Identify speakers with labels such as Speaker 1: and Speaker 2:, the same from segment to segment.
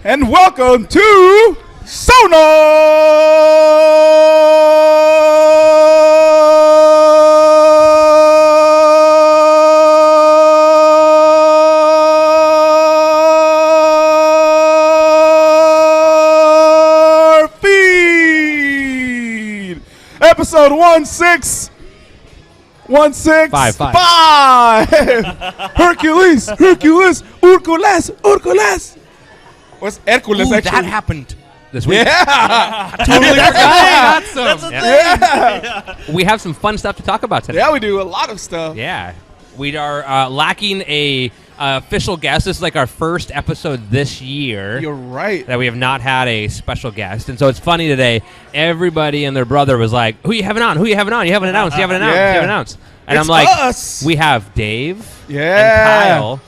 Speaker 1: And welcome to SonarFeed, episode 1615. Hercules, Hercules. What's Hercules actually?
Speaker 2: That happened
Speaker 3: this week.
Speaker 1: Yeah.
Speaker 2: totally forgot.
Speaker 4: That's a thing.
Speaker 1: Yeah.
Speaker 3: We have some fun stuff to talk about today.
Speaker 1: Yeah, we do a lot of stuff.
Speaker 3: Yeah. We are lacking a official guest. This is like our first episode this year.
Speaker 1: You're right.
Speaker 3: That we have not had a special guest. And so it's funny today. Everybody and their brother was like, who you having on? Who you having on? You haven't announced. You haven't announced.
Speaker 1: Yeah.
Speaker 3: You haven't announced. And
Speaker 1: It's
Speaker 3: I'm like,
Speaker 1: us.
Speaker 3: we have Dave
Speaker 1: Yeah.
Speaker 3: and Kyle.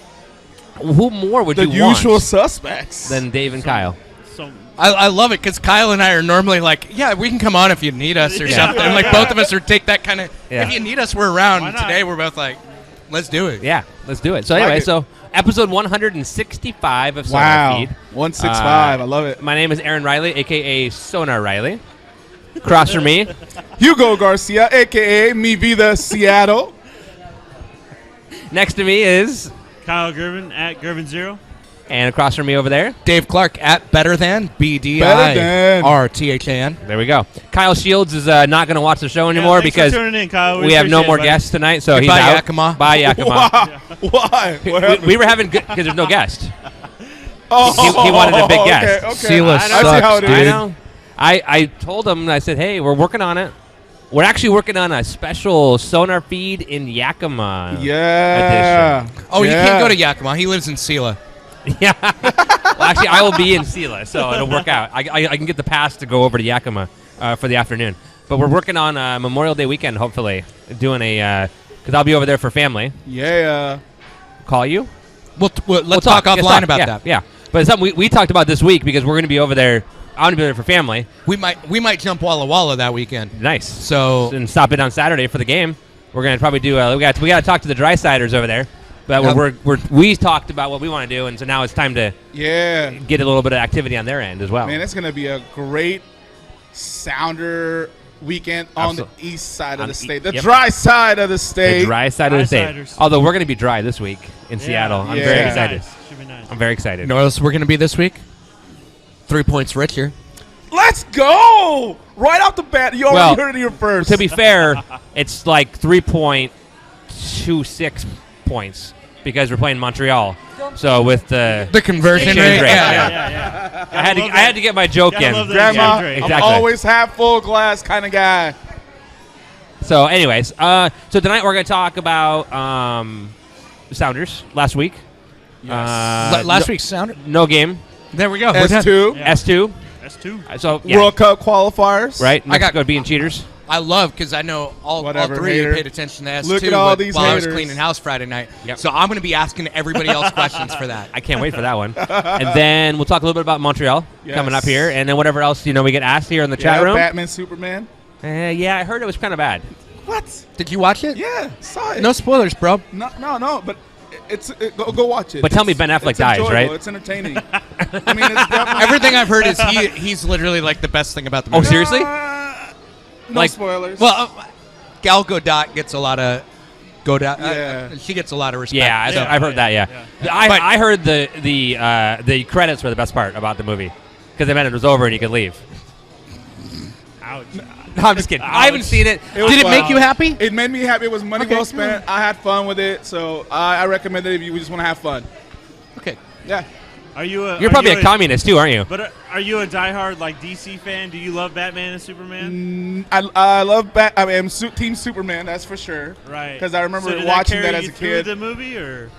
Speaker 3: Who more would
Speaker 1: The
Speaker 3: you want
Speaker 1: usual suspects.
Speaker 3: than Dave and Kyle?
Speaker 4: So
Speaker 2: I love it because Kyle and I are normally like, yeah, we can come on if you need us or something. And like both of us are take that kind of,
Speaker 3: Yeah.
Speaker 2: if you need us, we're around.
Speaker 4: Why not?
Speaker 2: Today we're both like, let's do it.
Speaker 3: Yeah, let's do it. So
Speaker 1: Like
Speaker 3: anyway,
Speaker 1: it.
Speaker 3: so episode 165 of
Speaker 1: wow.
Speaker 3: SonarFeed.
Speaker 1: 165. I love it.
Speaker 3: My name is Aaron Riley, a.k.a. Sonar Riley. Across from me,
Speaker 1: Hugo Garcia, a.k.a. Mi Vida Seattle.
Speaker 3: next to me is,
Speaker 4: Kyle Gervin at Gervin0.
Speaker 3: and across from me over there,
Speaker 2: Dave Clark at Better Than,
Speaker 1: Better Than.
Speaker 2: BDIRTHAN.
Speaker 3: there we go. Kyle Shields is not going to watch the show anymore
Speaker 4: Thanks
Speaker 3: because
Speaker 4: for tuning in, Kyle.
Speaker 3: we have no
Speaker 4: appreciate
Speaker 3: more
Speaker 4: it, buddy.
Speaker 3: guests tonight, so
Speaker 2: Goodbye,
Speaker 3: he's out.
Speaker 2: Yakima.
Speaker 3: Bye, Yakima.
Speaker 1: Wow. Why? What
Speaker 3: We,
Speaker 1: happened?
Speaker 3: we were having good because there's no guest.
Speaker 1: Oh,
Speaker 3: he wanted a big
Speaker 1: okay,
Speaker 3: guest.
Speaker 1: Okay.
Speaker 2: Sealess
Speaker 1: I see
Speaker 2: sucks,
Speaker 1: how it is.
Speaker 3: I know. I told him, I said, hey, we're working on it. We're actually working on a special Sonar Feed in Yakima.
Speaker 1: Yeah.
Speaker 2: Oh,
Speaker 1: yeah.
Speaker 2: you can't go to Yakima. He lives in Sela.
Speaker 3: Yeah. Well, actually, I will be in Sela, so it'll work out. I can get the pass to go over to Yakima for the afternoon. But we're working on Memorial Day weekend, hopefully, doing a because I'll be over there for family.
Speaker 1: Yeah.
Speaker 3: Call you?
Speaker 2: Let's talk
Speaker 3: Yes,
Speaker 2: offline about that.
Speaker 3: Yeah. But it's something we talked about this week because we're going to be over there. I'm going to be there for family.
Speaker 2: We might jump Walla Walla that weekend.
Speaker 3: Nice.
Speaker 2: So
Speaker 3: And stop in on Saturday for the game. We're going to probably do. We got to talk to the dry siders over there. But we talked about what we want to do, and so now it's time to
Speaker 1: Yeah.
Speaker 3: get a little bit of activity on their end as well.
Speaker 1: Man, it's going to be a great Sounder weekend on the east side of the state. The
Speaker 3: Yep.
Speaker 1: dry side of the state.
Speaker 3: The dry side of the state.
Speaker 4: Dry-siders.
Speaker 3: Although we're going to be dry this week in Seattle. I'm
Speaker 1: Yeah.
Speaker 3: very
Speaker 1: Should be
Speaker 3: excited.
Speaker 4: Should be nice.
Speaker 3: I'm very excited.
Speaker 2: you know what else we're going to be this week? 3 points richer.
Speaker 1: Let's go! Right off the bat, you already heard it here first.
Speaker 3: To be fair, it's like 3.26 points because we're playing Montreal. So with the
Speaker 2: conversion
Speaker 3: exchange
Speaker 2: rate.
Speaker 3: rate.
Speaker 4: Yeah.
Speaker 3: I had to get my joke
Speaker 4: Gotta
Speaker 3: in.
Speaker 4: love that.
Speaker 1: Grandma,
Speaker 4: Yeah,
Speaker 1: I'm
Speaker 3: exactly.
Speaker 1: always half full glass kind of guy.
Speaker 3: So anyways, so tonight we're going to talk about the Sounders last week.
Speaker 2: Last week's sounder.
Speaker 3: No game.
Speaker 2: There we go. We're done.
Speaker 1: S2,
Speaker 4: Yeah.
Speaker 3: S2.
Speaker 4: That's two.
Speaker 3: So yeah,
Speaker 1: World Cup qualifiers.
Speaker 3: right?
Speaker 2: I got-
Speaker 3: Mexico being cheaters.
Speaker 2: I love because I know all
Speaker 1: Whatever,
Speaker 2: three of
Speaker 1: hater.
Speaker 2: you paid attention to S2
Speaker 1: Look at all these
Speaker 2: while I was
Speaker 1: haters.
Speaker 2: cleaning house Friday night.
Speaker 3: Yep.
Speaker 2: So I'm going to be asking everybody else questions for that.
Speaker 3: I can't wait for that one. And then we'll talk a little bit about Montreal
Speaker 1: Yes.
Speaker 3: coming up here, and then whatever else we get asked here in the
Speaker 1: Yeah,
Speaker 3: chat room.
Speaker 1: Batman, Superman.
Speaker 3: Yeah, I heard it was kind of bad.
Speaker 1: What?
Speaker 2: Did you watch it?
Speaker 1: Yeah, saw it.
Speaker 2: No spoilers, bro.
Speaker 1: No, but go watch it.
Speaker 3: But tell me Ben Affleck
Speaker 1: it's
Speaker 3: dies,
Speaker 1: enjoyable.
Speaker 3: right?
Speaker 1: It's entertaining. I mean, it's definitely
Speaker 2: Everything I've heard is he's literally like the best thing about the
Speaker 3: Oh,
Speaker 2: movie.
Speaker 3: seriously?
Speaker 1: No
Speaker 3: Like-
Speaker 1: spoilers.
Speaker 2: Well, Gal Gadot gets a lot of
Speaker 1: Yeah.
Speaker 2: she gets a lot of respect.
Speaker 3: Yeah, I've heard that. Yeah,
Speaker 2: But-
Speaker 3: I heard the credits were the best part about the movie because they meant it was over and you could leave.
Speaker 4: Ouch.
Speaker 3: No, I'm just kidding. I haven't seen it.
Speaker 1: It was
Speaker 2: Did it
Speaker 1: fun.
Speaker 2: make you happy?
Speaker 1: It made me happy. It was money
Speaker 2: Okay.
Speaker 1: well spent. I had fun with it, so I recommend it if you just want to have fun.
Speaker 2: Okay.
Speaker 1: Yeah.
Speaker 4: Are you a?
Speaker 3: You're probably a communist too, aren't you?
Speaker 4: But are you a diehard like DC fan? Do you love Batman and Superman?
Speaker 1: I love I'm Team Superman, that's for sure.
Speaker 4: Right.
Speaker 1: Because I remember
Speaker 4: So did
Speaker 1: watching
Speaker 4: carry
Speaker 1: that as
Speaker 4: you
Speaker 1: a
Speaker 4: through
Speaker 1: kid.
Speaker 4: The movie or?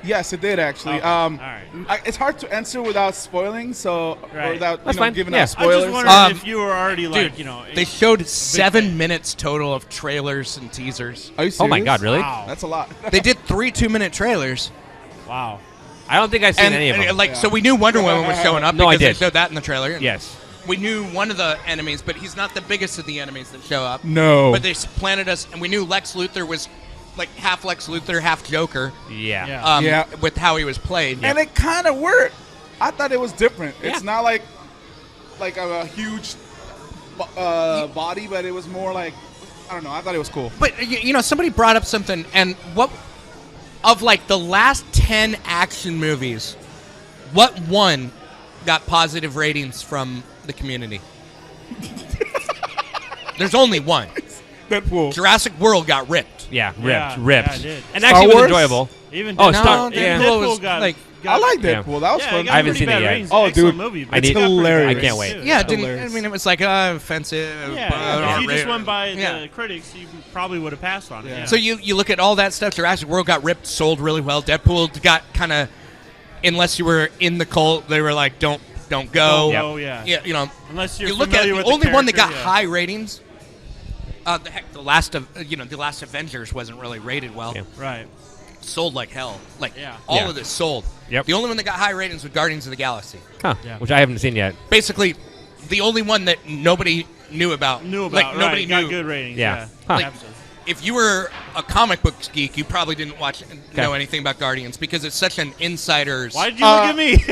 Speaker 1: Yes, it did actually.
Speaker 4: Okay. All right.
Speaker 1: It's hard to answer without spoiling, so
Speaker 4: Right.
Speaker 1: or without
Speaker 3: That's fine.
Speaker 1: giving
Speaker 3: Yeah.
Speaker 1: out
Speaker 4: I just
Speaker 1: spoilers.
Speaker 4: wondered if you were already like
Speaker 2: Dude,
Speaker 4: you know.
Speaker 2: they showed
Speaker 4: fan.
Speaker 2: 7 minutes total of trailers and teasers.
Speaker 1: Are you serious?
Speaker 3: Oh my God, really?
Speaker 4: Wow.
Speaker 1: That's a lot.
Speaker 2: They did 3 2-minute trailers.
Speaker 4: Wow.
Speaker 3: I don't think I've seen any of them.
Speaker 2: like so we knew Wonder Woman was showing up
Speaker 3: No, I
Speaker 2: because they
Speaker 3: did.
Speaker 2: showed that in the trailer. And
Speaker 3: Yes.
Speaker 2: We knew one of the enemies, but he's not the biggest of the enemies that show up.
Speaker 1: No.
Speaker 2: But they planted us, and we knew Lex Luthor was like half Lex Luthor, half Joker.
Speaker 3: Yeah.
Speaker 4: Yeah.
Speaker 1: Yeah.
Speaker 2: With how he was played.
Speaker 1: And it kind of worked. I thought it was different.
Speaker 3: Yeah.
Speaker 1: It's not like a huge body, but it was more like, I don't know. I thought it was cool.
Speaker 2: But somebody brought up something, and what of like the last 10 action movies, what one got positive ratings from the community? There's only one.
Speaker 1: Deadpool.
Speaker 2: Jurassic World got ripped.
Speaker 3: Yeah, ripped.
Speaker 4: Yeah, it did.
Speaker 3: And
Speaker 1: Star
Speaker 3: actually, it was
Speaker 1: Wars?
Speaker 3: enjoyable.
Speaker 4: Even
Speaker 3: Oh,
Speaker 4: Deadpool,
Speaker 3: Star-
Speaker 4: even
Speaker 3: yeah.
Speaker 4: Deadpool
Speaker 2: was
Speaker 4: got,
Speaker 2: like-
Speaker 1: I like
Speaker 3: Yeah.
Speaker 1: Deadpool. That was
Speaker 4: Yeah,
Speaker 1: fun.
Speaker 4: it got
Speaker 3: I haven't
Speaker 4: pretty
Speaker 3: seen it
Speaker 4: bad
Speaker 3: yet.
Speaker 4: ratings.
Speaker 1: Oh,
Speaker 4: Excellent
Speaker 1: dude,
Speaker 4: movie,
Speaker 3: I
Speaker 4: but
Speaker 3: need-
Speaker 4: it got pretty bad
Speaker 1: hilarious.
Speaker 3: I can't
Speaker 4: ratings,
Speaker 3: wait.
Speaker 4: too.
Speaker 2: Yeah, it didn't.
Speaker 1: Hilarious.
Speaker 2: I mean, it was like offensive.
Speaker 4: Yeah, if you just went by
Speaker 2: Yeah.
Speaker 4: the critics, you probably would have passed on it.
Speaker 1: Yeah.
Speaker 4: Yeah.
Speaker 2: So you look at all that stuff. Jurassic World got ripped, sold really well. Deadpool got kind of, unless you were in the cult, they were like, don't go.
Speaker 3: Yep.
Speaker 4: Oh yeah.
Speaker 2: Yeah,
Speaker 4: Unless you're
Speaker 2: you look at
Speaker 4: familiar
Speaker 2: the
Speaker 4: with
Speaker 2: only one that got
Speaker 4: character,
Speaker 2: high ratings. The last Avengers wasn't really rated well.
Speaker 3: Yeah.
Speaker 4: Right.
Speaker 2: Sold like hell. Like
Speaker 4: Yeah.
Speaker 2: all
Speaker 3: Yeah.
Speaker 2: of this sold.
Speaker 3: Yep.
Speaker 2: The only one that got high ratings was Guardians of the Galaxy.
Speaker 3: Huh.
Speaker 4: Yeah.
Speaker 3: Which I haven't seen yet.
Speaker 2: Basically, the only one that nobody knew about. Like nobody
Speaker 4: right.
Speaker 2: knew.
Speaker 4: Got good ratings.
Speaker 3: Yeah.
Speaker 4: Yeah.
Speaker 3: Huh.
Speaker 2: Like,
Speaker 4: Absolutely.
Speaker 2: if you were a comic book geek, you probably didn't know anything about Guardians because it's such an insider's.
Speaker 4: Why did you look at me?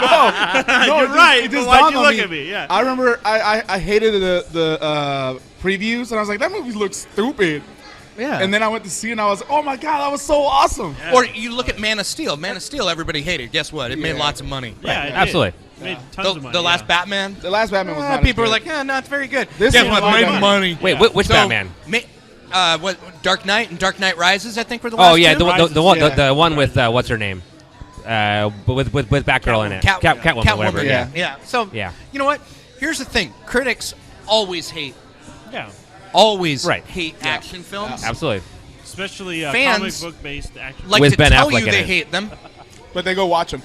Speaker 1: No,
Speaker 4: You're right.
Speaker 1: It
Speaker 4: But
Speaker 1: just
Speaker 4: why'd
Speaker 1: dawned
Speaker 4: you
Speaker 1: on
Speaker 4: look
Speaker 1: me.
Speaker 4: at me? Yeah.
Speaker 1: I remember I hated the previews, and I was like, that movie looks stupid.
Speaker 2: Yeah.
Speaker 1: And then I went to see it, and I was like, oh my god, that was so awesome.
Speaker 4: Yeah.
Speaker 2: Or you look at Man of Steel. Man of Steel, everybody hated. Guess what? It made
Speaker 1: Yeah.
Speaker 2: lots of money.
Speaker 4: Yeah, it did.
Speaker 3: Absolutely.
Speaker 4: Made tons of money.
Speaker 2: The last
Speaker 4: yeah.
Speaker 2: Batman.
Speaker 1: The last Batman was not as
Speaker 2: People were
Speaker 1: good.
Speaker 2: like, no, it's very good.
Speaker 1: This
Speaker 2: Guess
Speaker 1: is
Speaker 2: what?
Speaker 1: my
Speaker 2: Made
Speaker 1: Batman.
Speaker 2: money.
Speaker 3: Wait,
Speaker 4: Yeah.
Speaker 3: which
Speaker 2: So,
Speaker 3: Batman?
Speaker 2: What Dark Knight and Dark Knight Rises, I think, were the last
Speaker 3: Oh yeah,
Speaker 2: two?
Speaker 3: the one
Speaker 1: Yeah.
Speaker 3: the one with what's her name? With Batgirl in it. Catwoman, whatever.
Speaker 1: Yeah.
Speaker 2: Yeah. So,
Speaker 3: Yeah.
Speaker 2: you know what? Here's the thing. Critics always hate
Speaker 4: Yeah.
Speaker 3: Right.
Speaker 2: hate action films.
Speaker 3: Absolutely.
Speaker 4: Especially
Speaker 2: Fans-
Speaker 4: comic book based action.
Speaker 2: Like
Speaker 3: With
Speaker 2: to
Speaker 3: Ben
Speaker 2: tell
Speaker 3: Affleck
Speaker 2: you
Speaker 3: in
Speaker 2: they
Speaker 3: it.
Speaker 2: hate them,
Speaker 1: But they go watch him.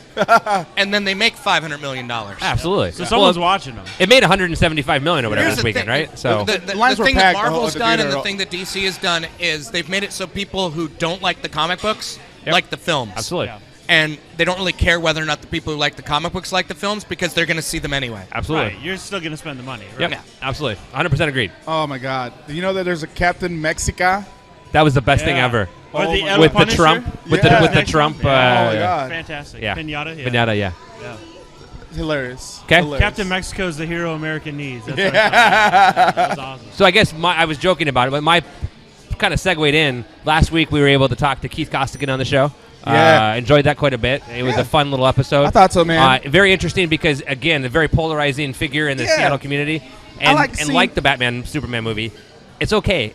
Speaker 2: and then they make $500 million.
Speaker 3: Absolutely.
Speaker 4: So someone's
Speaker 3: Well,
Speaker 4: watching them.
Speaker 3: it made 175 million or whatever
Speaker 2: Here's
Speaker 3: this
Speaker 2: the
Speaker 3: weekend,
Speaker 2: thing.
Speaker 3: right? So
Speaker 2: the
Speaker 1: lines were
Speaker 2: thing that
Speaker 1: packed
Speaker 2: Marvel's
Speaker 1: at the
Speaker 2: done and
Speaker 1: theater.
Speaker 2: the thing that DC has done is they've made it so people who don't like the comic books
Speaker 3: Yep.
Speaker 2: like the films.
Speaker 3: absolutely,
Speaker 4: Yeah.
Speaker 2: And they don't really care whether or not the people who like the comic books like the films because they're going to see them anyway.
Speaker 3: absolutely.
Speaker 4: Right. You're still gonna spend the money. Right?
Speaker 3: Yep.
Speaker 2: Yeah.
Speaker 3: Absolutely. 100% agreed.
Speaker 1: Oh my god. Do you know that there's a Captain Mexica?
Speaker 3: That was the best thing
Speaker 4: Yeah.
Speaker 3: ever.
Speaker 4: Or
Speaker 1: Oh
Speaker 4: the
Speaker 1: my
Speaker 4: El
Speaker 1: God.
Speaker 3: With the
Speaker 4: Punisher?
Speaker 3: Trump, with
Speaker 1: Yeah.
Speaker 3: the Trump.
Speaker 4: Yeah.
Speaker 1: Oh my God.
Speaker 4: Fantastic.
Speaker 3: Yeah.
Speaker 4: Pinata. Yeah.
Speaker 3: Pinata, yeah.
Speaker 4: Yeah.
Speaker 1: Hilarious.
Speaker 3: 'Kay.
Speaker 1: Hilarious.
Speaker 4: Captain Mexico is the hero America needs. That's what I thought. That was awesome.
Speaker 3: So I guess I was joking about it, but my kind of segued in. Last week we were able to talk to Keith Costigan on the show.
Speaker 1: Yeah.
Speaker 3: Enjoyed that quite a bit. It was
Speaker 1: Yeah.
Speaker 3: a fun little episode.
Speaker 1: I thought so, man.
Speaker 3: Very interesting because, again, a very polarizing figure in the
Speaker 1: Yeah.
Speaker 3: Seattle community. And
Speaker 1: like seeing-
Speaker 3: like the Batman Superman movie, it's okay.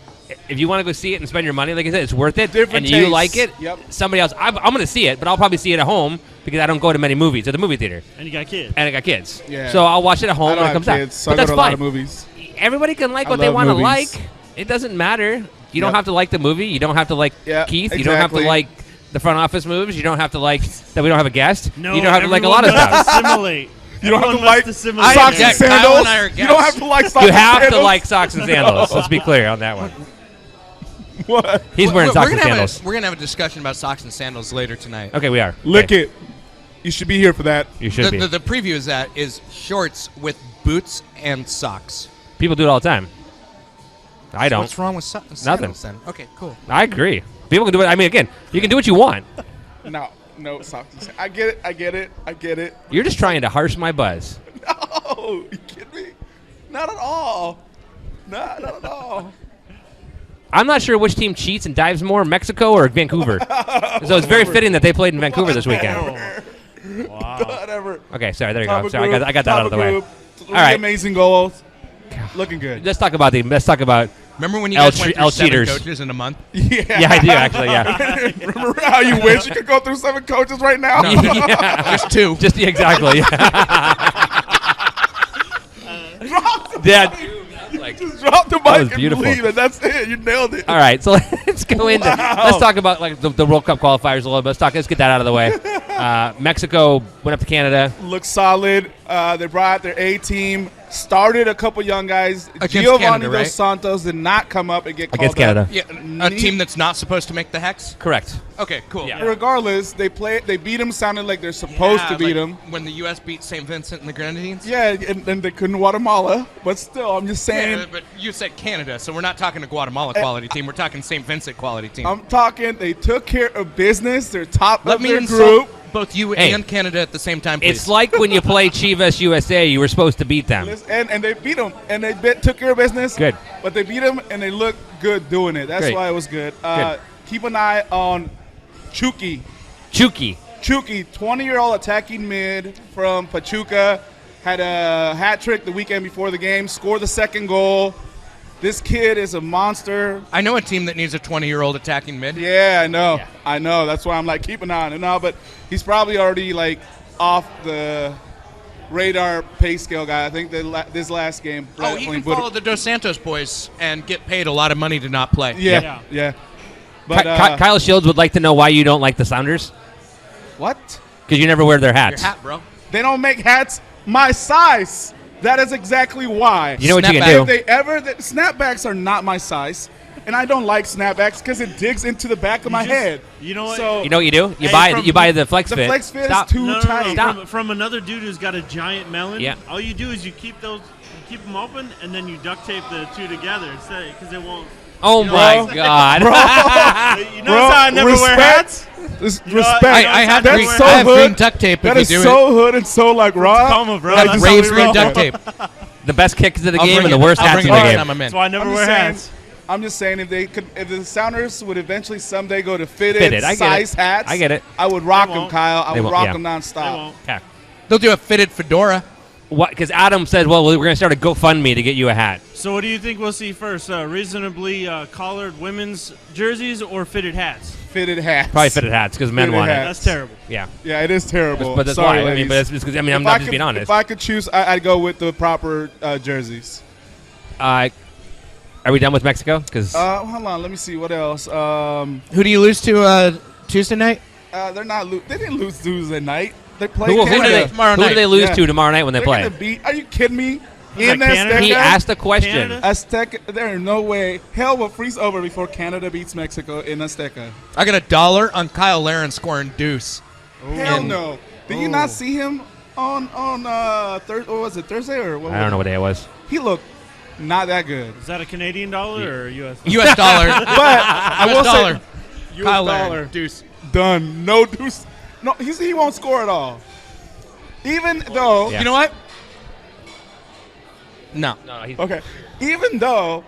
Speaker 3: If you want to go see it and spend your money, like I said, it's worth it.
Speaker 1: Different
Speaker 3: and you
Speaker 1: tastes.
Speaker 3: like it,
Speaker 1: Yep.
Speaker 3: somebody else. I'm going to see it, but I'll probably see it at home because I don't go to many movies at the movie theater.
Speaker 4: And you got kids.
Speaker 3: And I got kids.
Speaker 1: Yeah.
Speaker 3: So I'll watch it at
Speaker 1: I
Speaker 3: home
Speaker 1: don't
Speaker 3: when it
Speaker 1: have
Speaker 3: comes
Speaker 1: kids,
Speaker 3: out.
Speaker 1: so
Speaker 3: But
Speaker 1: I go
Speaker 3: that's
Speaker 1: to a lot
Speaker 3: fine.
Speaker 1: of movies.
Speaker 3: Everybody can like
Speaker 1: I
Speaker 3: what they
Speaker 1: love
Speaker 3: want to
Speaker 1: movies.
Speaker 3: like. It doesn't matter. You don't
Speaker 1: Yep.
Speaker 3: have to like the movie. You don't have to like
Speaker 1: Yeah,
Speaker 3: Keith. You don't have to
Speaker 1: exactly.
Speaker 3: like the front office moves. You don't have to like that we don't have a guest.
Speaker 4: No,
Speaker 3: you don't have to like a lot of
Speaker 4: everyone
Speaker 3: stuff.
Speaker 4: must assimilate.
Speaker 1: You don't have
Speaker 4: Everyone
Speaker 1: to like
Speaker 4: must assimilate.
Speaker 1: socks
Speaker 2: Yeah,
Speaker 1: and
Speaker 2: Kyle
Speaker 1: sandals.
Speaker 2: and I are
Speaker 1: You don't have
Speaker 2: guests.
Speaker 1: to like socks
Speaker 3: You
Speaker 1: and
Speaker 3: have to
Speaker 1: sandals.
Speaker 3: like socks and sandals. Let's be clear on that one.
Speaker 1: What?
Speaker 3: He's wearing socks and
Speaker 2: gonna
Speaker 3: sandals.
Speaker 2: we're going to have a discussion about socks and sandals later tonight.
Speaker 3: Okay, we are.
Speaker 1: Lick
Speaker 3: Okay.
Speaker 1: it. You should be here for that.
Speaker 3: You should be.
Speaker 2: The preview is that is shorts with boots and socks.
Speaker 3: People do it all the time. I don't.
Speaker 2: What's wrong with sandals then? Okay, cool.
Speaker 3: I agree. People can do it. I mean, again, you can do what you want.
Speaker 1: No socks and sandals. I get it. I get it. I get it.
Speaker 3: You're just trying to harsh my buzz.
Speaker 1: No, you kidding me? Not at all. Not at all.
Speaker 3: I'm not sure which team cheats and dives more, Mexico or Vancouver. So it's very fitting that they played in Vancouver this weekend.
Speaker 4: Wow.
Speaker 1: Whatever.
Speaker 3: Okay, sorry, there you
Speaker 1: Top
Speaker 3: go.
Speaker 1: of
Speaker 3: Sorry,
Speaker 1: group,
Speaker 3: I got that
Speaker 1: top
Speaker 3: out of the way.
Speaker 1: group.
Speaker 3: All right.
Speaker 1: Amazing goals. Looking good.
Speaker 3: Let's talk about
Speaker 2: Remember when you
Speaker 3: El
Speaker 2: guys went
Speaker 3: El
Speaker 2: through 7
Speaker 3: cheaters.
Speaker 2: coaches in a month?
Speaker 1: Yeah.
Speaker 3: Yeah, I do actually. Yeah.
Speaker 1: Remember how you wish you could go through 7 coaches right now?
Speaker 3: Yeah.
Speaker 2: Just 2.
Speaker 3: Just exactly. Yeah. Like,
Speaker 1: Just drop the
Speaker 3: That was
Speaker 1: mic and
Speaker 3: beautiful.
Speaker 1: leave, and that's it. You nailed it.
Speaker 3: all right, so let's go into.
Speaker 1: Wow.
Speaker 3: Let's talk about like the World Cup qualifiers a little bit. Let's get that out of the way. Mexico went up to Canada.
Speaker 1: Looks solid. They brought out their A team, started a couple young guys.
Speaker 2: Against
Speaker 1: Giovanni
Speaker 2: Canada,
Speaker 1: Dos
Speaker 2: right?
Speaker 1: Santos did not come up and get called
Speaker 3: Against Canada.
Speaker 1: up.
Speaker 2: Yeah, a team that's not supposed to make the Hex.
Speaker 3: Correct.
Speaker 2: Okay, cool.
Speaker 3: Yeah.
Speaker 1: Regardless, they beat them. Sounded like they're supposed to beat them.
Speaker 2: When the U.S. beat St. Vincent and the Grenadines.
Speaker 1: Yeah, and they couldn't Guatemala, but still, I'm just saying.
Speaker 2: Yeah, but you said Canada, so we're not talking a Guatemala quality team. We're talking St. Vincent quality team.
Speaker 1: I'm talking. They took care of business. They're top
Speaker 2: Let
Speaker 1: of
Speaker 2: me
Speaker 1: their
Speaker 2: insult
Speaker 1: group.
Speaker 2: both you
Speaker 3: Hey.
Speaker 2: and Canada at the same time, please.
Speaker 3: It's like when you play Chivas USA, you were supposed to beat them.
Speaker 1: And they beat them, and they took care of business.
Speaker 3: Good.
Speaker 1: But they beat them, and they looked good doing it. That's
Speaker 3: Great.
Speaker 1: why it was good.
Speaker 3: Good.
Speaker 1: Keep an eye on Chucky.
Speaker 3: Chucky.
Speaker 1: 20-year-old attacking mid from Pachuca, had a hat trick the weekend before the game, scored the second goal. This kid is a monster.
Speaker 2: I know a team that needs a 20-year-old attacking mid.
Speaker 1: Yeah, I know.
Speaker 3: Yeah.
Speaker 1: I know. That's why I'm like, keep an eye on him now. But he's probably already like off the radar pay scale guy. I think this last game.
Speaker 2: Oh, he can follow the Dos Santos boys and get paid a lot of money to not play.
Speaker 1: Yeah. But
Speaker 3: Kyle Shields would like to know why you don't like the Sounders.
Speaker 1: what?
Speaker 3: Because you never wear their
Speaker 2: Your
Speaker 3: hats.
Speaker 2: hat, bro.
Speaker 1: They don't make hats my size. That is exactly why.
Speaker 3: You know what you can
Speaker 2: Snapback.
Speaker 3: do?
Speaker 1: If they ever, snapbacks are not my size, and I don't like snapbacks because it digs into the back of my head.
Speaker 4: You know what?
Speaker 1: So
Speaker 3: You know what you do? You
Speaker 4: Hey,
Speaker 3: buy the Flex
Speaker 1: the
Speaker 3: Fit.
Speaker 1: flex fit
Speaker 3: Stop.
Speaker 1: is too
Speaker 4: No,
Speaker 1: tight.
Speaker 3: Stop.
Speaker 4: From another dude who's got a giant melon.
Speaker 3: Yeah.
Speaker 4: All you do is you keep them open, and then you duct tape the two together instead, because it won't.
Speaker 3: Oh my
Speaker 1: Bro.
Speaker 3: God.
Speaker 4: You notice how I never wear hats?
Speaker 1: Respect.
Speaker 2: I have
Speaker 1: That's
Speaker 2: green,
Speaker 1: so
Speaker 2: I have
Speaker 1: hood.
Speaker 2: green duct tape
Speaker 1: That
Speaker 2: if
Speaker 1: is
Speaker 2: you do
Speaker 1: so hood and so like raw.
Speaker 4: Coma, bro.
Speaker 1: Like,
Speaker 4: That's
Speaker 1: just
Speaker 4: how
Speaker 2: Raves
Speaker 4: we
Speaker 2: green
Speaker 4: roll.
Speaker 2: duct tape.
Speaker 3: The best kicks of the
Speaker 2: I'll
Speaker 3: game
Speaker 2: bring
Speaker 3: and the
Speaker 2: it.
Speaker 3: worst
Speaker 2: I'll
Speaker 3: hats
Speaker 2: bring
Speaker 3: in
Speaker 2: it
Speaker 3: the
Speaker 2: next
Speaker 3: game.
Speaker 2: time I'm in.
Speaker 4: That's why I never
Speaker 1: I'm
Speaker 4: wear
Speaker 1: just
Speaker 4: hats.
Speaker 1: saying. I'm just saying if the Sounders would eventually someday go to
Speaker 3: Fitted,
Speaker 1: fitted
Speaker 3: I get
Speaker 1: size
Speaker 3: it.
Speaker 1: hats,
Speaker 3: I get it.
Speaker 1: I would rock
Speaker 4: They
Speaker 1: them,
Speaker 4: won't.
Speaker 1: Kyle. I
Speaker 3: They
Speaker 1: would
Speaker 3: won't,
Speaker 1: rock
Speaker 3: yeah.
Speaker 1: them
Speaker 4: They
Speaker 1: nonstop.
Speaker 4: won't.
Speaker 3: Okay.
Speaker 2: They'll do a fitted fedora.
Speaker 3: What? Because Adam said, well, we're going to start a GoFundMe to get you a hat.
Speaker 4: So what do you think we'll see first? Reasonably collared women's jerseys or fitted hats?
Speaker 1: Fitted hats.
Speaker 3: Probably fitted hats because men
Speaker 1: Fitted
Speaker 3: want
Speaker 1: hats.
Speaker 3: it.
Speaker 4: That's terrible.
Speaker 3: Yeah.
Speaker 1: Yeah, it is terrible.
Speaker 3: But that's
Speaker 1: Sorry,
Speaker 3: why. I mean,
Speaker 1: ladies.
Speaker 3: but that's because I'm
Speaker 1: If
Speaker 3: not
Speaker 1: I
Speaker 3: just
Speaker 1: could-
Speaker 3: being honest.
Speaker 1: If I could choose, I'd go with the proper jerseys.
Speaker 3: Are we done with Mexico? Because
Speaker 1: Hold on, let me see what else.
Speaker 2: Who do you lose to Tuesday night?
Speaker 1: They're not. They didn't lose Tuesday night. They played
Speaker 3: who do
Speaker 1: Canada.
Speaker 3: they
Speaker 2: Tomorrow
Speaker 3: who do
Speaker 2: night.
Speaker 3: they lose
Speaker 1: Yeah.
Speaker 3: to tomorrow night when they
Speaker 1: They're
Speaker 3: play?
Speaker 1: gonna beat. Are you kidding me?
Speaker 4: that
Speaker 1: In
Speaker 4: Canada?
Speaker 1: Azteca.
Speaker 3: He asked a question.
Speaker 4: Canada?
Speaker 1: Azteca. There is no way. Hell will freeze over before Canada beats Mexico in Azteca.
Speaker 2: I got $1 on Kyle Laren scoring deuce.
Speaker 1: Hell
Speaker 2: And-
Speaker 1: no. Did you not see him on Thursday? What was it, Thursday or what?
Speaker 3: I don't know what day it was.
Speaker 1: He looked not that good.
Speaker 4: Is that a Canadian dollar or U.S.?
Speaker 2: U.S. dollar.
Speaker 1: But I will
Speaker 2: US dollar.
Speaker 1: say, US
Speaker 2: Kyle
Speaker 1: dollar.
Speaker 2: Laren. Deuce.
Speaker 1: Done. No deuce. No, he won't score at all. Even though,
Speaker 3: Yeah.
Speaker 2: You know what? No.
Speaker 3: No, he's
Speaker 1: okay, even though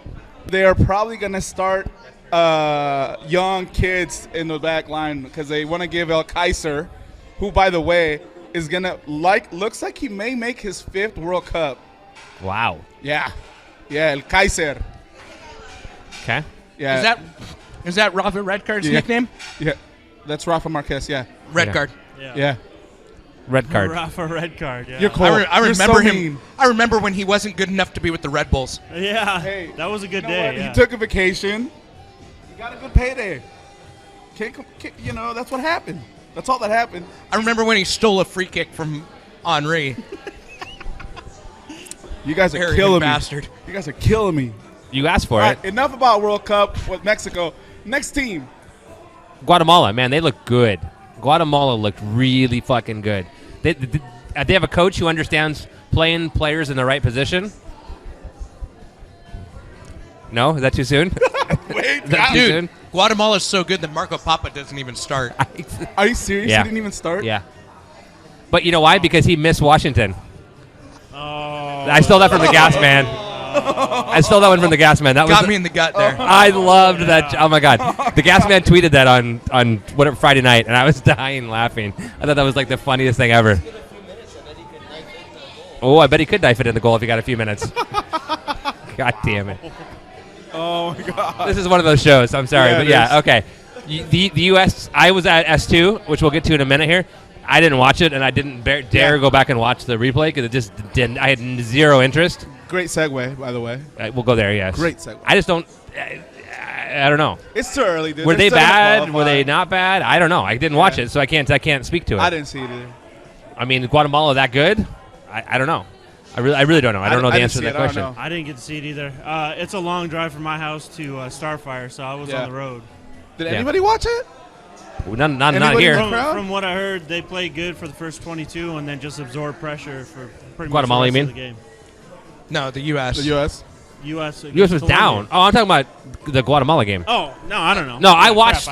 Speaker 1: they are probably gonna start young kids in the back line because they want to give El Kaiser, who by the way is gonna looks like he may make his 5th World Cup.
Speaker 3: wow.
Speaker 1: Yeah, El Kaiser.
Speaker 3: Okay.
Speaker 1: Yeah,
Speaker 2: Is that Rafa Redcard's
Speaker 1: Yeah.
Speaker 2: nickname?
Speaker 1: yeah, that's Rafa Marquez. Yeah,
Speaker 2: Redcard.
Speaker 1: yeah.
Speaker 3: Red card.
Speaker 4: Rafa red card. Yeah.
Speaker 1: You're cool.
Speaker 2: I
Speaker 1: You're
Speaker 2: remember
Speaker 1: so
Speaker 2: him.
Speaker 1: mean.
Speaker 2: I remember when he wasn't good enough to be with the Red Bulls.
Speaker 4: Yeah.
Speaker 1: Hey,
Speaker 4: that was a good
Speaker 1: You know
Speaker 4: day.
Speaker 1: what?
Speaker 4: Yeah.
Speaker 1: He took a vacation. He got a good payday. That's what happened. That's all that happened.
Speaker 2: I remember when he stole a free kick from Henri.
Speaker 1: You guys are
Speaker 2: Arrogant
Speaker 1: killing
Speaker 2: bastard.
Speaker 1: me. You guys are killing me.
Speaker 3: You asked for
Speaker 1: All
Speaker 3: it.
Speaker 1: right, enough about World Cup with Mexico. Next team.
Speaker 3: Guatemala, man, they look good. Guatemala looked really fucking good. They have a coach who understands playing players in the right position. No, is that too soon?
Speaker 1: Wait,
Speaker 3: Is that too
Speaker 2: Dude,
Speaker 3: soon?
Speaker 2: Guatemala's so good that Marco Papa doesn't even start.
Speaker 1: are you serious?
Speaker 3: Yeah.
Speaker 1: He didn't even start?
Speaker 3: Yeah. But you know why? Because he missed Washington.
Speaker 4: Oh.
Speaker 3: I stole that from the gas man. I stole that one from the gas man. That
Speaker 2: Got
Speaker 3: was
Speaker 2: me in the gut there.
Speaker 3: I loved that. Oh my god, the gas man tweeted that on whatever Friday night, and I was dying laughing. I thought that was like the funniest thing ever. Oh, I bet he could knife it in the goal if he got a few minutes. God damn it!
Speaker 1: Oh, my God.
Speaker 3: This is one of those shows. I'm sorry,
Speaker 1: Yeah,
Speaker 3: but
Speaker 1: it
Speaker 3: yeah,
Speaker 1: is.
Speaker 3: okay. The U.S. I was at S2, which we'll get to in a minute here. I didn't watch it, and I didn't dare go back and watch the replay because it just didn't. I had zero interest.
Speaker 1: Great segue, by the way.
Speaker 3: We'll go there. Yes.
Speaker 1: Great segue.
Speaker 3: I just don't. I don't know.
Speaker 1: It's too early, dude.
Speaker 3: Were they
Speaker 1: They're still gonna
Speaker 3: bad? Were they
Speaker 1: qualify.
Speaker 3: not bad? I don't know. I didn't watch it, so I can't speak to it.
Speaker 1: I didn't see it either.
Speaker 3: I mean, Guatemala that good? I don't know. I really don't know. I don't know the answer to that question.
Speaker 4: I didn't get to see it either. It's a long drive from my house to Starfire, so I was on the road.
Speaker 1: Did anybody watch it?
Speaker 3: Not here.
Speaker 4: From what I heard, they played good for the first 22 and then just absorbed pressure for pretty
Speaker 3: Guatemala,
Speaker 4: much the
Speaker 3: you
Speaker 4: rest of the game.
Speaker 2: No, the U.S.
Speaker 1: The U.S.
Speaker 4: U.S.
Speaker 3: was down. Oh, I'm talking about the Guatemala game.
Speaker 4: Oh, no, I don't know.
Speaker 3: No, I watched the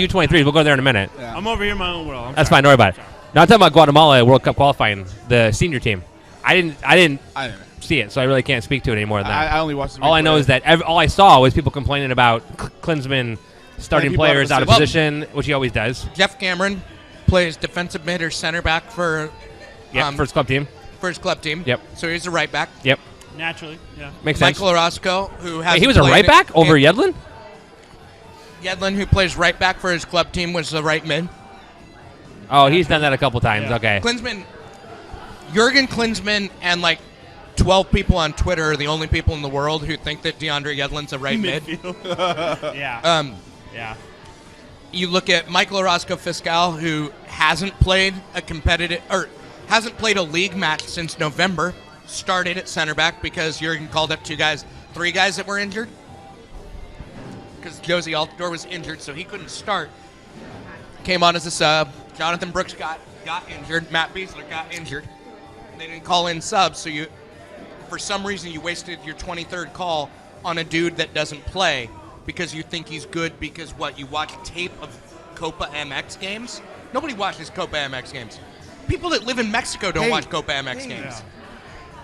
Speaker 3: U23s. We'll go there in a minute.
Speaker 1: Yeah.
Speaker 4: I'm over here in my own world.
Speaker 3: That's fine. Don't worry about it. Now I'm talking about Guatemala World Cup qualifying, the senior team. I didn't see it, so I really can't speak to it anymore than that.
Speaker 1: I only watched the
Speaker 3: all I know is that all I saw was people complaining about Klinsmann starting players out of position, which he always does.
Speaker 2: Jeff Cameron plays defensive mid or center back for
Speaker 3: first club team.
Speaker 2: for his club team.
Speaker 3: Yep.
Speaker 2: So he's a right back.
Speaker 3: Yep.
Speaker 4: Naturally, yeah.
Speaker 3: Makes sense.
Speaker 2: Michael Orozco, who has
Speaker 3: he was a right back over Yedlin?
Speaker 2: Yedlin, who plays right back for his club team, was the right mid.
Speaker 3: Oh, he's done that a couple times.
Speaker 4: Yeah.
Speaker 3: Okay.
Speaker 2: Jurgen Klinsmann and like 12 people on Twitter are the only people in the world who think that DeAndre Yedlin's a right mid.
Speaker 4: Yeah. Yeah.
Speaker 2: You look at Michael Orozco Fiscal, who hasn't played a league match since November. Started at center back because Jurgen called up three guys that were injured. Because Josie Altidore was injured, so he couldn't start. Came on as a sub. Jonathan Brooks got injured. Matt Beasler got injured. They didn't call in subs, so for some reason you wasted your 23rd call on a dude that doesn't play because you think he's good because you watch tape of Copa MX games? Nobody watches Copa MX games. People that live in Mexico don't watch Copa MX games.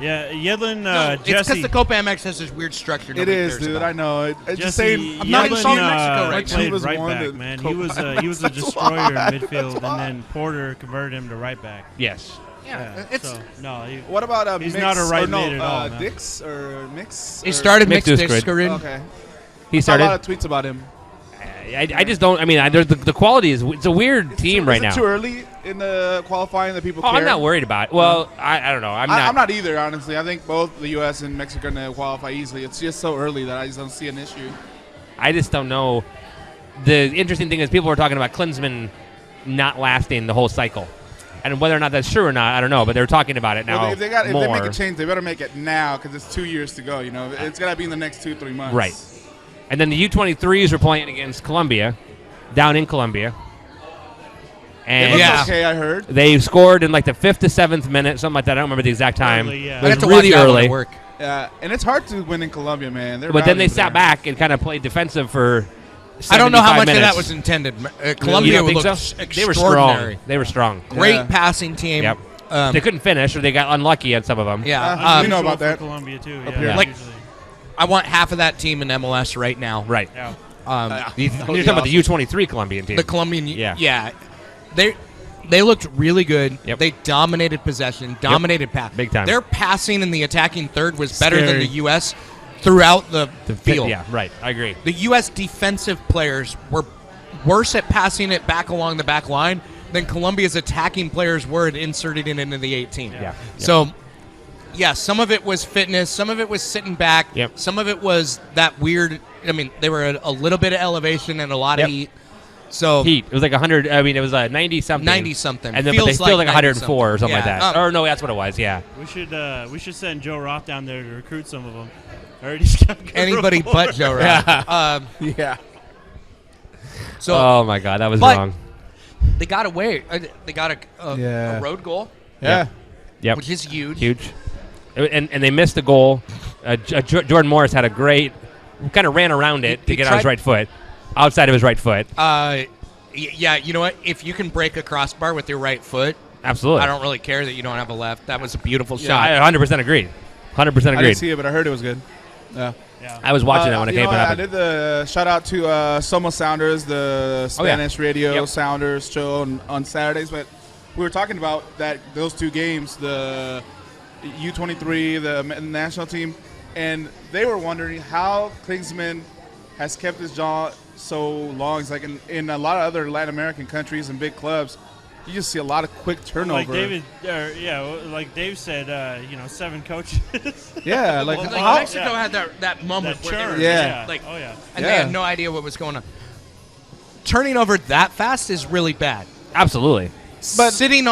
Speaker 4: Yeah, Yedlin,
Speaker 2: It's because the Copa MX has this weird structure.
Speaker 1: It is, dude.
Speaker 2: About.
Speaker 1: I know. It's
Speaker 4: Jesse,
Speaker 1: just saying.
Speaker 2: I'm not
Speaker 4: Yedlin,
Speaker 2: insulting Mexico right
Speaker 4: played
Speaker 1: was
Speaker 4: right
Speaker 1: one
Speaker 4: back,
Speaker 1: that
Speaker 4: man.
Speaker 1: Copa
Speaker 4: He was a destroyer in midfield, and then Porter converted him to right back.
Speaker 3: Yes.
Speaker 2: Yeah,
Speaker 1: What about
Speaker 4: he's
Speaker 1: Mix,
Speaker 4: not a right mid at
Speaker 1: no,
Speaker 4: all, man.
Speaker 1: Dix or Mix?
Speaker 2: He started
Speaker 3: Mixed
Speaker 2: mixed
Speaker 3: Discord.
Speaker 1: Okay.
Speaker 3: He
Speaker 1: I saw a
Speaker 3: started.
Speaker 1: lot of tweets about him.
Speaker 3: I just don't. I mean, there's the quality it's a weird team right now.
Speaker 1: Is it too early in the qualifying that people care?
Speaker 3: I'm not worried about it. Well, I don't know.
Speaker 1: I'm not either, honestly. I think both the U.S. and Mexico are going to qualify easily. It's just so early that I just don't see an issue.
Speaker 3: I just don't know. The interesting thing is people are talking about Klinsmann not lasting the whole cycle. And whether or not that's true or not, I don't know. But they're talking about it now.
Speaker 1: Well, if they make a change, they better make it now because it's 2 years to go. You know, it's got to be in the next 2-3 months.
Speaker 3: Right. And then the U23s were playing against Colombia, down in Colombia. And
Speaker 1: It looks okay, I heard.
Speaker 3: they scored in like the 5th to 7th minute, something like that. I don't remember the exact time.
Speaker 4: Early, yeah.
Speaker 3: It
Speaker 2: I
Speaker 3: was
Speaker 2: got to
Speaker 3: really
Speaker 2: watch that one
Speaker 3: early.
Speaker 2: at work.
Speaker 1: Yeah, and it's hard to win in Colombia, man.
Speaker 3: But then they sat back and kind of played defensive for 75
Speaker 2: I don't know how much
Speaker 3: minutes.
Speaker 2: of that was intended.
Speaker 3: You
Speaker 2: Colombia
Speaker 3: don't think
Speaker 2: looked
Speaker 3: so?
Speaker 2: extraordinary.
Speaker 3: They were strong.
Speaker 2: Great
Speaker 1: Yeah.
Speaker 2: passing team.
Speaker 3: Yep. They couldn't finish, or they got unlucky on some of them.
Speaker 2: Yeah.
Speaker 1: we know about
Speaker 4: for
Speaker 1: that.
Speaker 4: Colombia too.
Speaker 1: Up
Speaker 4: Yeah,
Speaker 1: here.
Speaker 2: Like-
Speaker 4: usually.
Speaker 2: I want half of that team in MLS right now.
Speaker 3: Right.
Speaker 4: Yeah.
Speaker 3: You're talking about the U23 Colombian team.
Speaker 2: The Colombian,
Speaker 3: Yeah.
Speaker 2: They looked really good.
Speaker 3: Yep.
Speaker 2: They dominated possession, dominated pass.
Speaker 3: Big time.
Speaker 2: Their passing in the attacking third was better than
Speaker 1: Scary.
Speaker 2: the U.S. throughout the field.
Speaker 3: Yeah, right. I agree.
Speaker 2: The U.S. defensive players were worse at passing it back along the back line than Colombia's attacking players were at inserting it into the 18.
Speaker 3: Yeah.
Speaker 2: So, yeah, some of it was fitness. Some of it was sitting back.
Speaker 3: Yep.
Speaker 2: Some of it was that weird. I mean, they were at a little bit of elevation and a lot of
Speaker 3: Yep.
Speaker 2: heat. So
Speaker 3: Heat. It was like 100. I mean, it was 90-something.
Speaker 2: 90-something.
Speaker 3: And then, but
Speaker 2: Feels
Speaker 3: they feel like
Speaker 2: 90-something.
Speaker 3: 104 or something like
Speaker 2: Yeah.
Speaker 3: that. Or no, that's what it was. Yeah.
Speaker 4: We should send Joe Roth down there to recruit some of them. I heard he's got good
Speaker 2: Anybody
Speaker 4: rapport.
Speaker 2: but Joe Roth.
Speaker 1: Yeah.
Speaker 2: So
Speaker 3: Oh my God, that was
Speaker 2: But-
Speaker 3: wrong.
Speaker 2: they got away. They got a
Speaker 1: Yeah.
Speaker 2: road goal,
Speaker 1: Yeah.
Speaker 3: Yep.
Speaker 2: which is huge.
Speaker 3: Huge. And they missed the goal. Jordan Morris had a great, kind of ran around it to
Speaker 2: He
Speaker 3: get on his
Speaker 2: tried-
Speaker 3: right foot, outside of his right foot.
Speaker 2: Yeah, you know what? If you can break a crossbar with your right foot,
Speaker 3: Absolutely.
Speaker 2: I don't really care that you don't have a left. That was a beautiful
Speaker 3: I
Speaker 2: shot.
Speaker 3: 100% agreed. 100%
Speaker 1: I
Speaker 3: agreed.
Speaker 1: didn't see it, but I heard it was good. Yeah.
Speaker 4: Yeah.
Speaker 3: I was watching that when it
Speaker 1: you
Speaker 3: came
Speaker 1: know what, I
Speaker 3: out.
Speaker 1: did the shout out to Somos Sounders, the Spanish radio
Speaker 3: Yep.
Speaker 1: Sounders show on Saturdays. But we were talking about those two games, the U23, the national team, and they were wondering how Klinsmann has kept his job so long. It's like in a lot of other Latin American countries and big clubs, you just see a lot of quick turnover.
Speaker 4: Like Dave said, 7 coaches.
Speaker 1: Yeah, like
Speaker 2: Well,
Speaker 1: how-
Speaker 2: Mexico had that moment
Speaker 4: That
Speaker 2: where they
Speaker 4: churn.
Speaker 2: were
Speaker 1: Yeah.
Speaker 2: like,
Speaker 4: Oh yeah.
Speaker 2: and they
Speaker 1: Yeah.
Speaker 2: had no idea what was going on. Turning over that fast is really bad.
Speaker 3: Absolutely.
Speaker 2: But sitting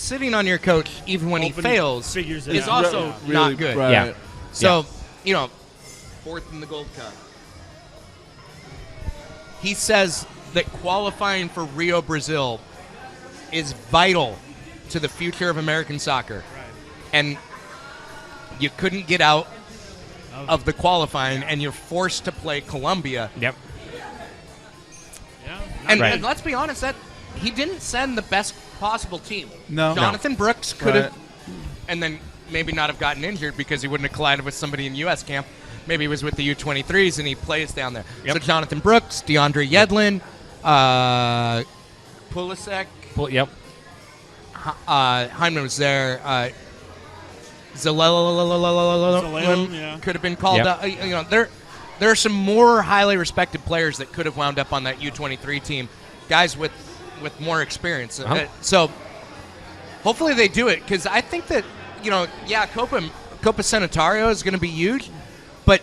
Speaker 2: sitting on your coach even when he
Speaker 4: Hoping
Speaker 2: fails
Speaker 4: figures it
Speaker 2: is
Speaker 4: out.
Speaker 2: also
Speaker 1: Really,
Speaker 2: not good.
Speaker 1: right.
Speaker 3: Yeah.
Speaker 2: So, fourth in the Gold Cup. He says that qualifying for Rio, Brazil is vital to the future of American soccer. And you couldn't get out of the qualifying, and you're forced to play Colombia.
Speaker 3: Yep.
Speaker 4: Yeah.
Speaker 2: And,
Speaker 3: Right.
Speaker 2: and let's be honest, that he didn't send the best possible team.
Speaker 1: No.
Speaker 2: Jonathan Brooks could have,
Speaker 1: Right.
Speaker 2: and then maybe not have gotten injured because he wouldn't have collided with somebody in U.S. camp. Maybe he was with the U23s and he plays down there.
Speaker 3: Yep.
Speaker 2: So Jonathan Brooks, DeAndre Yedlin, Pulisic,
Speaker 3: Yep.
Speaker 2: Hyman was there. Zalel
Speaker 4: yeah.
Speaker 2: could have been called
Speaker 3: Yep.
Speaker 2: up. There are some more highly respected players that could have wound up on that U23 team, guys with more experience. So hopefully they do it, because I think that Copa Sanitario is going to be huge, but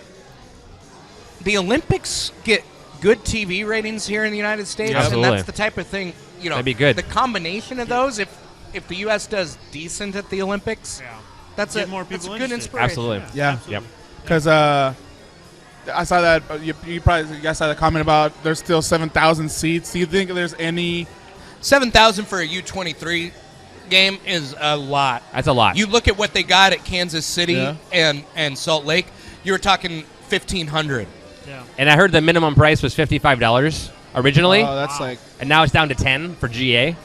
Speaker 2: the Olympics get good TV ratings here in the United States, and
Speaker 3: Absolutely.
Speaker 2: that's the type of thing.
Speaker 3: That'd be good.
Speaker 2: The combination of those, if the U.S. does decent at the Olympics,
Speaker 4: Yeah.
Speaker 2: that's
Speaker 4: Get
Speaker 2: a
Speaker 4: more
Speaker 2: that's a
Speaker 4: people
Speaker 2: good
Speaker 4: interested.
Speaker 2: inspiration.
Speaker 3: Absolutely.
Speaker 1: Yeah.
Speaker 3: Yep.
Speaker 1: Because I saw that you guys saw the comment about there's still 7,000 seats. Do you think there's any?
Speaker 2: 7,000 for a U23 game is a lot.
Speaker 3: That's a lot.
Speaker 2: You look at what they got at Kansas City
Speaker 1: Yeah.
Speaker 2: and Salt Lake, you were talking 1,500.
Speaker 4: Yeah.
Speaker 3: And I heard the minimum price was $55 originally,
Speaker 1: Oh, that's like
Speaker 3: and now it's down to 10 for GA.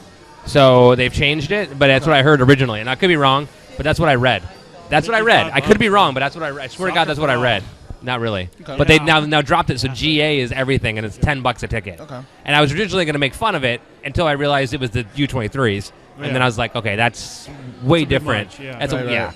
Speaker 3: So they've changed it, but that's what I heard originally. And I could be wrong, but that's what I read. That's what I read. I could be wrong, but that's what I read. I swear to God, that's what I read. Not really.
Speaker 1: Okay.
Speaker 3: But they
Speaker 4: Yeah.
Speaker 3: now dropped it, so GA is everything, and it's $10 a ticket.
Speaker 1: Okay.
Speaker 3: And I was originally going to make fun of it until I realized it was the U23s, and then
Speaker 4: Yeah.
Speaker 3: I was like, okay, that's way
Speaker 4: a bit
Speaker 3: different.
Speaker 4: much, yeah.
Speaker 3: That's
Speaker 1: Right,
Speaker 3: yeah.
Speaker 1: right.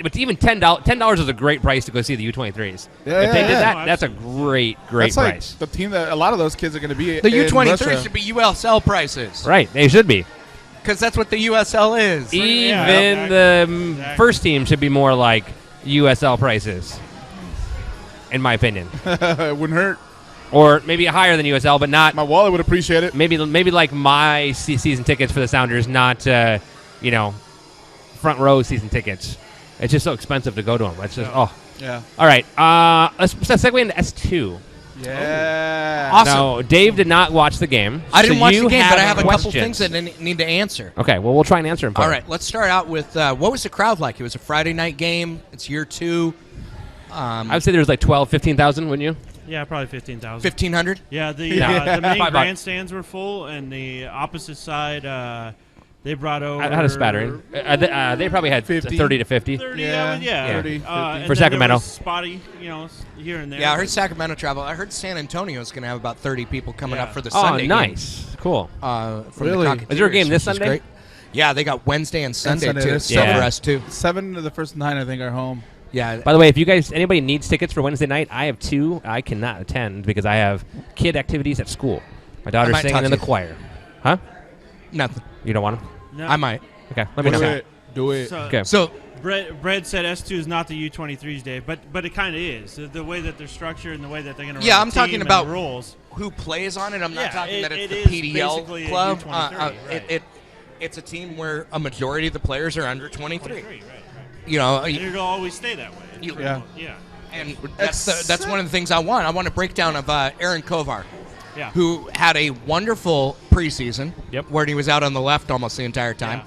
Speaker 3: But even $10 is a great price to go see the U23s.
Speaker 1: Yeah,
Speaker 3: if they
Speaker 1: yeah,
Speaker 3: did
Speaker 1: yeah.
Speaker 3: that,
Speaker 4: Oh,
Speaker 3: that's a great
Speaker 1: that's like
Speaker 3: price.
Speaker 1: the team that a lot of those kids are going to be.
Speaker 2: The
Speaker 1: in
Speaker 2: U23
Speaker 1: Russia.
Speaker 2: should be USL prices,
Speaker 3: Right, they should be.
Speaker 2: because that's what the USL is.
Speaker 3: Even the first team should be more like USL prices, in my opinion,
Speaker 1: It wouldn't hurt.
Speaker 3: or maybe higher than USL, but not
Speaker 1: My wallet would appreciate it.
Speaker 3: maybe like my season tickets for the Sounders, not front row season tickets. It's just so expensive to go to them. It's just
Speaker 1: Yeah.
Speaker 3: All right. Let's segue into S2.
Speaker 1: Yeah.
Speaker 2: Awesome.
Speaker 3: Now, Dave did not watch the game.
Speaker 2: I didn't
Speaker 3: so
Speaker 2: watch
Speaker 3: you
Speaker 2: the game, but I have a couple
Speaker 3: questions.
Speaker 2: things that I need to answer.
Speaker 3: Okay, well, we'll try and answer them.
Speaker 2: All right, let's start out with what was the crowd like? It was a Friday night game. It's year 2.
Speaker 3: I would say there was like 12, 15,000, wouldn't you?
Speaker 4: Yeah, probably 15,000.
Speaker 2: 1,500.
Speaker 4: Yeah, the
Speaker 1: Yeah.
Speaker 4: the main
Speaker 3: $5.
Speaker 4: grandstands were full, and the opposite side, they brought over.
Speaker 3: I had a spattering. They probably had
Speaker 1: 50.
Speaker 3: 30 to 50.
Speaker 4: 30,
Speaker 1: Yeah.
Speaker 4: yeah.
Speaker 1: 30, 50.
Speaker 4: And
Speaker 3: For
Speaker 4: then
Speaker 3: Sacramento.
Speaker 4: there was spotty, here and there.
Speaker 2: Yeah, I heard Sacramento travel. I heard San Antonio is going to have about 30 people coming
Speaker 4: Yeah.
Speaker 2: up for the
Speaker 3: Oh,
Speaker 2: Sunday
Speaker 3: nice. Cool.
Speaker 2: game. From
Speaker 1: Really?
Speaker 2: The
Speaker 3: Is there a game this
Speaker 2: Cockatiers, which is
Speaker 3: Sunday?
Speaker 2: great. Yeah, they got Wednesday and Sunday,
Speaker 1: Sunday,
Speaker 2: too.
Speaker 1: there's
Speaker 2: So
Speaker 3: seven.
Speaker 2: for us, too.
Speaker 1: 7 of the first 9, I think, are home.
Speaker 2: Yeah.
Speaker 3: By the way, if anybody needs tickets for Wednesday night, I have 2. I cannot attend because I have kid activities at school. My daughter's
Speaker 2: might
Speaker 3: singing
Speaker 2: talk
Speaker 3: in
Speaker 2: to
Speaker 3: the
Speaker 2: you.
Speaker 3: choir. Huh?
Speaker 2: Nothing.
Speaker 3: You don't want them?
Speaker 4: No.
Speaker 2: I might.
Speaker 3: Okay, let me
Speaker 1: Do
Speaker 3: know.
Speaker 1: it. Do it.
Speaker 4: So,
Speaker 3: Okay.
Speaker 2: So,
Speaker 4: Brett said S2 is not the U23's day, but it kind of is. The way that they're structured and the way that they're going to
Speaker 2: Yeah,
Speaker 4: run
Speaker 2: I'm
Speaker 4: the
Speaker 2: talking
Speaker 4: team and
Speaker 2: about
Speaker 4: the rules.
Speaker 2: who plays on it? I'm not
Speaker 4: Yeah,
Speaker 2: talking that
Speaker 4: it
Speaker 2: it's
Speaker 4: is
Speaker 2: the PDL
Speaker 4: basically a
Speaker 2: club.
Speaker 4: U23, right.
Speaker 2: It's a team where a majority of the players are under 23.
Speaker 4: Right.
Speaker 2: You know,
Speaker 4: And it'll always stay that way.
Speaker 2: You-
Speaker 1: Yeah.
Speaker 4: Yeah.
Speaker 2: and that's one of the things I want. I want a breakdown of Aaron Kovar,
Speaker 4: Yeah.
Speaker 2: who had a wonderful preseason,
Speaker 3: Yep.
Speaker 2: where he was out on the left almost the entire time.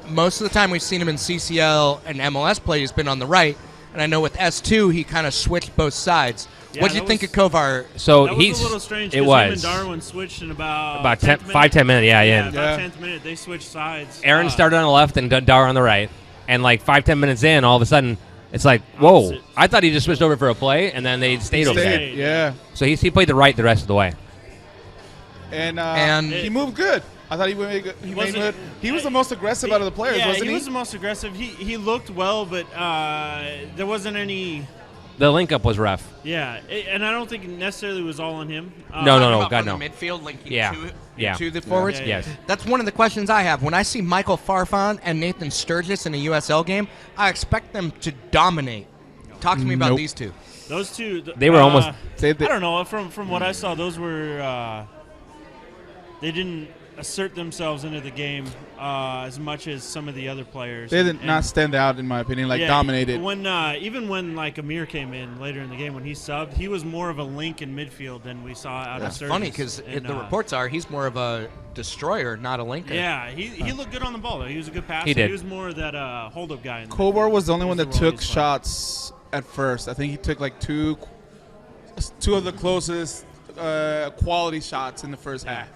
Speaker 2: Most of the time we've seen him in CCL and MLS play, he's been on the right. And I know with S2, he kind of switched both sides.
Speaker 4: Yeah,
Speaker 2: What do you
Speaker 4: that
Speaker 2: think
Speaker 4: was-
Speaker 2: of Kovar?
Speaker 3: So
Speaker 4: That
Speaker 3: he's
Speaker 4: was a little strange.
Speaker 3: It
Speaker 4: 'cause
Speaker 3: was
Speaker 4: him and Darwin switched in about
Speaker 3: about
Speaker 4: 10th
Speaker 3: 5-10 minutes. Yeah,
Speaker 4: Yeah,
Speaker 3: yeah.
Speaker 4: about
Speaker 1: Yeah.
Speaker 4: 10th minute they switched sides.
Speaker 3: Aaron started on the left and Dar on the right, and like 5-10 minutes in, all of a sudden, it's like, whoa!
Speaker 4: Opposite.
Speaker 3: I thought he just switched over for a play, and then they stayed over there.
Speaker 1: Stayed, yeah.
Speaker 3: So he played the right the rest of the way.
Speaker 1: And
Speaker 2: He
Speaker 1: he moved good. I thought he made good. He made good. He was the most aggressive out of the players,
Speaker 4: yeah,
Speaker 1: wasn't
Speaker 4: he
Speaker 1: he?
Speaker 4: was the most aggressive. He looked well, but there wasn't any.
Speaker 3: The link up was rough.
Speaker 4: Yeah, and I don't think it necessarily was all on him.
Speaker 3: No,
Speaker 2: Talking about
Speaker 3: God,
Speaker 2: from
Speaker 3: no.
Speaker 2: the midfield linking
Speaker 3: Yeah. Yeah.
Speaker 2: to the forwards.
Speaker 4: Yeah.
Speaker 3: Yes.
Speaker 2: That's one of the questions I have. When I see Michael Farfan and Nathan Sturgis in a USL game, I expect them to dominate. Talk to me about
Speaker 1: Nope.
Speaker 2: these two.
Speaker 4: Those two.
Speaker 3: They were almost-
Speaker 1: They-
Speaker 4: I don't know. From what I saw, those were. They didn't. assert themselves into the game as much as some of the other players.
Speaker 1: They did not stand out, in my opinion, dominated.
Speaker 4: When even when Amir came in later in the game, when he subbed, he was more of a link in midfield than we saw out of Sturgis.
Speaker 2: Funny because the reports are he's more of a destroyer, not a linker.
Speaker 4: Yeah, he looked good on the ball, though. He was a good passer.
Speaker 3: He did.
Speaker 4: He was more of that hold-up guy. In the
Speaker 1: Kovar
Speaker 4: midfield.
Speaker 1: was the only one that
Speaker 4: He's the role
Speaker 1: took
Speaker 4: he's playing.
Speaker 1: shots at first. I think he took like two of the closest quality shots in the first half.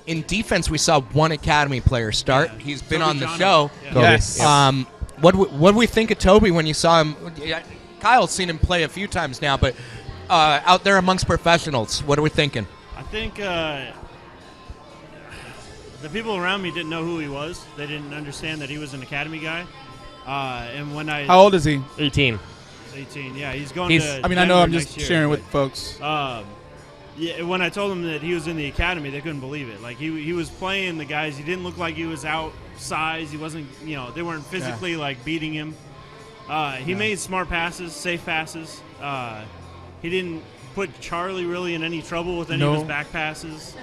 Speaker 2: In defense, we saw one academy player start.
Speaker 4: Yeah.
Speaker 2: He's been
Speaker 4: Toby
Speaker 2: on the
Speaker 4: Johnson.
Speaker 2: show.
Speaker 4: Yeah.
Speaker 1: Yes.
Speaker 2: What do we think of Toby when you saw him? Kyle's seen him play a few times now, but out there amongst professionals, what are we thinking?
Speaker 4: I think the people around me didn't know who he was. They didn't understand that he was an academy guy. And when I
Speaker 1: How old is he?
Speaker 3: 18.
Speaker 4: 18, yeah, he's going
Speaker 3: He's-
Speaker 4: to.
Speaker 1: I mean, I know
Speaker 4: Denver
Speaker 1: I'm just
Speaker 4: next year,
Speaker 1: sharing
Speaker 4: but,
Speaker 1: with folks.
Speaker 4: Yeah, when I told them that he was in the academy, they couldn't believe it. Like he was playing the guys. He didn't look like he was outsized. He wasn't. They weren't physically like beating him. He made smart passes, safe passes. He didn't put Charlie really in any trouble with any of his back passes.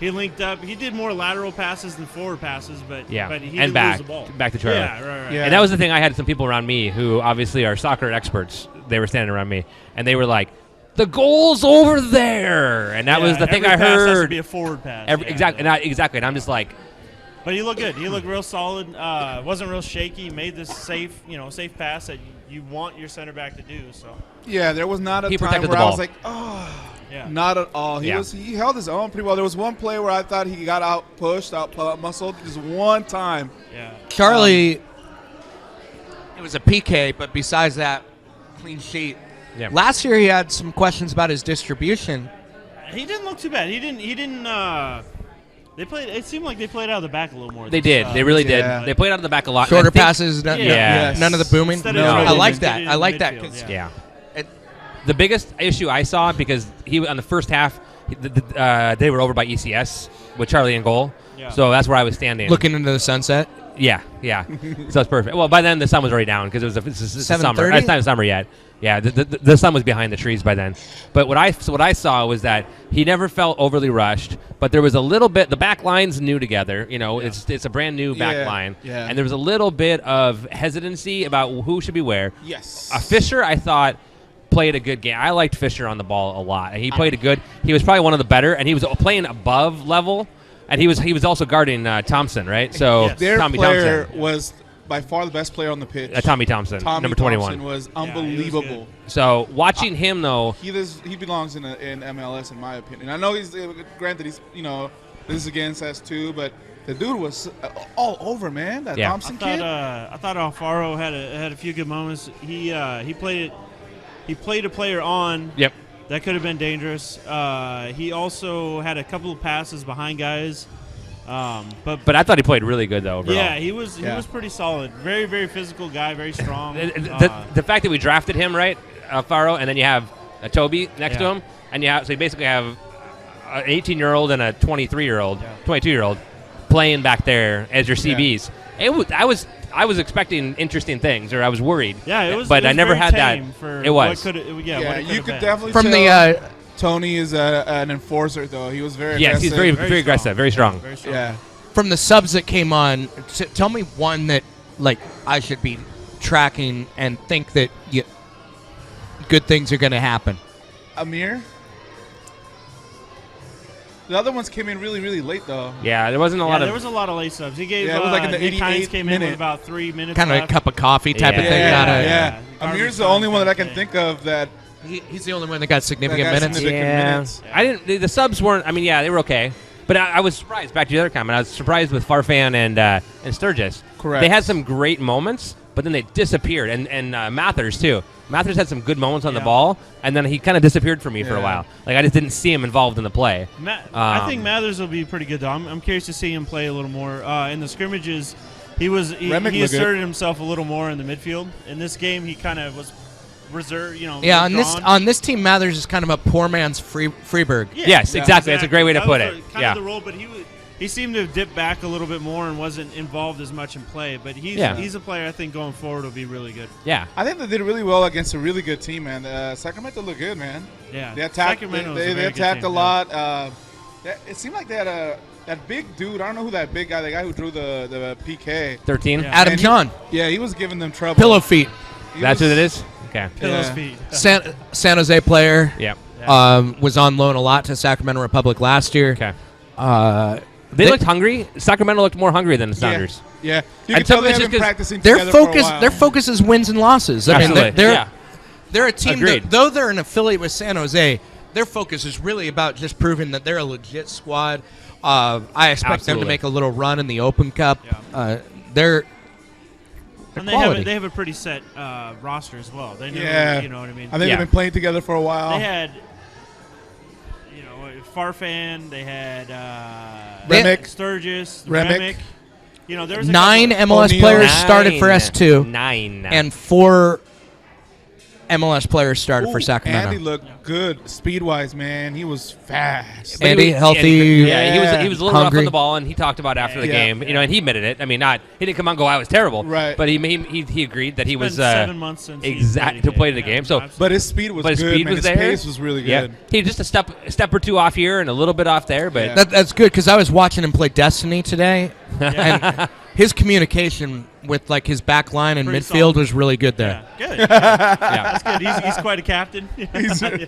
Speaker 4: He linked up. He did more lateral passes than forward passes, but he
Speaker 3: and
Speaker 4: didn't
Speaker 3: back,
Speaker 4: lose the ball.
Speaker 3: back to Charlie.
Speaker 4: Yeah, right.
Speaker 1: Yeah.
Speaker 3: And that was the thing. I had some people around me who obviously are soccer experts. They were standing around me, and they were like, "The goal's over there," and that was the thing
Speaker 4: every
Speaker 3: I
Speaker 4: pass has to
Speaker 3: heard.
Speaker 4: be a forward pass.
Speaker 3: Exactly, exactly. And I'm just like,
Speaker 4: But he looked good. He looked real solid. Wasn't real shaky. Made this safe pass that you want your center back to do. So
Speaker 1: Yeah, there was not a
Speaker 3: He
Speaker 1: time
Speaker 3: protected
Speaker 1: where
Speaker 3: the
Speaker 1: I was
Speaker 3: ball.
Speaker 1: like, oh,
Speaker 4: yeah,
Speaker 1: not at all.
Speaker 3: Yeah.
Speaker 1: He held his own pretty well. There was one play where I thought he got out pushed, out muscled, just one time.
Speaker 4: yeah.
Speaker 2: Charlie, it was a PK, but besides that, clean sheet.
Speaker 3: yeah.
Speaker 2: Last year, he had some questions about his distribution.
Speaker 4: He didn't look too bad. He didn't. They played. It seemed like they played out of the back a little more.
Speaker 3: They did. They really
Speaker 1: Yeah.
Speaker 3: did. They played out of the back a lot.
Speaker 2: Shorter
Speaker 3: I think-
Speaker 2: passes, none,
Speaker 3: Yeah.
Speaker 2: none of the booming.
Speaker 4: Instead
Speaker 1: of
Speaker 2: I
Speaker 1: really
Speaker 2: like
Speaker 4: just
Speaker 2: that.
Speaker 4: getting
Speaker 2: I
Speaker 4: in
Speaker 2: like
Speaker 4: the
Speaker 2: that.
Speaker 4: midfield,
Speaker 2: 'cause
Speaker 3: Yeah.
Speaker 2: it-
Speaker 3: The biggest issue I saw, because he on the first half, they were over by ECS with Charlie in goal.
Speaker 4: Yeah.
Speaker 3: So that's where I was standing.
Speaker 2: looking into the sunset.
Speaker 3: Yeah. So it's perfect. Well, by then the sun was already down because it's the summer.
Speaker 2: 7:30?
Speaker 3: It's not summer yet. Yeah, the sun was behind the trees by then. But what I saw was that he never felt overly rushed, but there was a little bit. The back lines new together. It's a brand new back
Speaker 1: Yeah,
Speaker 3: line,
Speaker 1: yeah.
Speaker 3: and there was a little bit of hesitancy about who should be where.
Speaker 1: Yes.
Speaker 3: Fisher, I thought, played a good game. I liked Fisher on the ball a lot, and he played a good. He was probably one of the better, and he was playing above level, and he was also guarding Thompson, right? So
Speaker 4: Yes.
Speaker 1: Their
Speaker 3: Tommy
Speaker 1: player
Speaker 3: Thompson,
Speaker 1: was by far the best player on the pitch.
Speaker 3: Tommy Thompson,
Speaker 1: Tommy
Speaker 3: number 21.
Speaker 1: Thompson was
Speaker 4: he was
Speaker 1: unbelievable.
Speaker 4: good.
Speaker 3: So watching him though,
Speaker 1: He belongs in MLS in my opinion. I know he's granted he's this is against S2, but the dude was all over, man. That
Speaker 3: Yeah.
Speaker 1: Thompson kid.
Speaker 4: I thought Alfaro had a few good moments. He played a player on.
Speaker 3: Yep.
Speaker 4: That could have been dangerous. He also had a couple of passes behind guys. But
Speaker 3: But I thought he played really good though. Overall.
Speaker 4: yeah, he was
Speaker 1: Yeah.
Speaker 4: pretty solid. Very, very physical guy. Very strong.
Speaker 3: The fact that we drafted him right, Alfaro, and then you have Toby next to
Speaker 4: Yeah.
Speaker 3: him, and so you basically have an 18-year-old and a 23-year-old, 22-year-old playing back there as your CBs. I was expecting interesting things, or I was worried.
Speaker 4: Yeah, it was.
Speaker 3: but
Speaker 4: it was
Speaker 3: I never
Speaker 4: very
Speaker 3: had that.
Speaker 4: tame For
Speaker 3: It was.
Speaker 4: What could
Speaker 1: yeah,
Speaker 4: what it
Speaker 1: you
Speaker 4: could've
Speaker 1: could
Speaker 4: been.
Speaker 1: definitely
Speaker 2: From
Speaker 1: tell
Speaker 2: the
Speaker 1: Tony is an enforcer though. He was very
Speaker 3: Yes, he's very,
Speaker 1: aggressive.
Speaker 3: very aggressive, very strong.
Speaker 4: Very strong.
Speaker 1: Yeah.
Speaker 2: from the subs that came on, tell me one that like I should be tracking and think that good things are going to happen.
Speaker 1: Amir. The other ones came in really, really late though.
Speaker 3: Yeah, there wasn't a lot
Speaker 4: there
Speaker 3: of.
Speaker 4: was a lot of late subs. He gave.
Speaker 1: Yeah, it was like in the
Speaker 4: Nick Hines
Speaker 1: 88th
Speaker 4: came in
Speaker 1: minute.
Speaker 4: with about 3 minutes.
Speaker 2: Kind of a
Speaker 4: left.
Speaker 2: cup of coffee type of
Speaker 3: Yeah.
Speaker 2: thing.
Speaker 1: Yeah,
Speaker 2: Not a,
Speaker 1: yeah.
Speaker 4: Garbage
Speaker 1: Amir's the
Speaker 4: time
Speaker 1: only one that I
Speaker 4: type
Speaker 1: can
Speaker 4: thing.
Speaker 1: think of that.
Speaker 2: He's the only one that got significant
Speaker 1: That got
Speaker 2: minutes.
Speaker 1: significant
Speaker 3: Yeah,
Speaker 1: minutes.
Speaker 3: I didn't. The subs weren't. I mean, yeah, they were okay, but I was surprised. Back to the other comment, I was surprised with Farfan and Sturgis.
Speaker 1: Correct.
Speaker 3: They had some great moments, but then they disappeared. And Mathers too. Mathers had some good moments on the
Speaker 4: Yeah.
Speaker 3: ball, and then he kind of disappeared for me for a
Speaker 1: Yeah.
Speaker 3: while. Like I just didn't see him involved in the play.
Speaker 4: I think Mathers will be pretty good though. I'm curious to see him play a little more in the scrimmages. He
Speaker 1: Remick looked
Speaker 4: asserted
Speaker 1: good.
Speaker 4: himself a little more in the midfield. In this game, he kind of was reserved.
Speaker 2: Yeah,
Speaker 4: withdrawn.
Speaker 2: on this team, Mathers is kind of a poor man's Freeberg.
Speaker 4: Yeah,
Speaker 3: Yes, exactly. That's a great way to
Speaker 4: That
Speaker 3: put
Speaker 4: was
Speaker 3: it.
Speaker 4: Kind
Speaker 3: Yeah.
Speaker 4: of the role, but he seemed to dip back a little bit more and wasn't involved as much in play. But he's a player I think going forward will be really good.
Speaker 3: Yeah.
Speaker 1: I think they did really well against a really good team, man. Sacramento looked good, man.
Speaker 4: Yeah,
Speaker 1: They attacked.
Speaker 4: Sacramento's
Speaker 1: They
Speaker 4: a very good
Speaker 1: attacked
Speaker 4: team,
Speaker 1: a lot. It seemed like they had that big dude. I don't know who that big guy. The guy who drew the PK.
Speaker 3: 13.
Speaker 4: Yeah.
Speaker 2: Adam
Speaker 1: And
Speaker 2: John,
Speaker 1: Yeah, he was giving them trouble.
Speaker 2: pillow feet,
Speaker 1: He
Speaker 3: That's
Speaker 1: was-
Speaker 3: what it is. Okay.
Speaker 4: Pillows
Speaker 1: Yeah.
Speaker 4: feet.
Speaker 2: San Jose player.
Speaker 3: Yeah.
Speaker 2: Was on loan a lot to Sacramento Republic last year.
Speaker 3: Okay.
Speaker 2: They-
Speaker 3: They looked hungry. Sacramento looked more hungry than the Sounders.
Speaker 1: Yeah, you
Speaker 3: And
Speaker 1: can
Speaker 3: some
Speaker 1: tell
Speaker 3: of
Speaker 1: they
Speaker 3: it's
Speaker 1: have
Speaker 3: just
Speaker 1: been
Speaker 3: 'cause
Speaker 1: practicing
Speaker 2: Their
Speaker 1: together for a
Speaker 2: focus,
Speaker 1: while.
Speaker 2: their focus is wins and losses. I mean,
Speaker 3: Absolutely.
Speaker 2: they're they're a team
Speaker 3: Agreed.
Speaker 2: that, though they're an affiliate with San Jose, their focus is really about just proving that they're a legit squad. I expect them
Speaker 3: Absolutely.
Speaker 2: to make a little run in the Open Cup. They're
Speaker 4: And
Speaker 2: quality.
Speaker 4: they have a pretty set roster as well. They know,
Speaker 1: Yeah,
Speaker 4: you know what I mean.
Speaker 1: I think
Speaker 3: Yeah.
Speaker 1: they've been playing together for a while.
Speaker 4: They had, Farfan. They had
Speaker 1: Remick.
Speaker 4: Sturgis,
Speaker 1: Remick.
Speaker 4: Remick. There was a
Speaker 2: 9
Speaker 4: couple-
Speaker 2: MLS
Speaker 1: O'Neal.
Speaker 2: players started for S2,
Speaker 3: 9.
Speaker 2: and 4 MLS players started for
Speaker 1: Ooh,
Speaker 2: Sacramento.
Speaker 1: Andy looked good speed-wise, man. He was fast.
Speaker 3: But
Speaker 2: Andy, healthy.
Speaker 3: Yeah, he was a little rough
Speaker 2: hungry.
Speaker 3: on the ball, and he talked about after the
Speaker 1: Yeah.
Speaker 3: game. And he admitted it. I mean, he didn't come out and go, "I was terrible."
Speaker 1: Right.
Speaker 3: But he agreed that he
Speaker 4: It's
Speaker 3: was
Speaker 4: been 7 months since he
Speaker 3: exact to play the game. So,
Speaker 4: absolutely.
Speaker 1: But his speed was
Speaker 3: but his
Speaker 1: good,
Speaker 3: speed
Speaker 1: man.
Speaker 3: was
Speaker 1: his
Speaker 3: there.
Speaker 1: pace was really
Speaker 3: yeah,
Speaker 1: good.
Speaker 3: he just a step or two off here and a little bit off there, but
Speaker 1: Yeah.
Speaker 2: That's good because I was watching him play Destiny today, and his communication with like his back line and
Speaker 4: Pretty
Speaker 2: midfield
Speaker 4: solid.
Speaker 2: was really good there.
Speaker 4: Yeah, good.
Speaker 3: yeah.
Speaker 4: That's good. He's quite a captain.
Speaker 2: Definitely,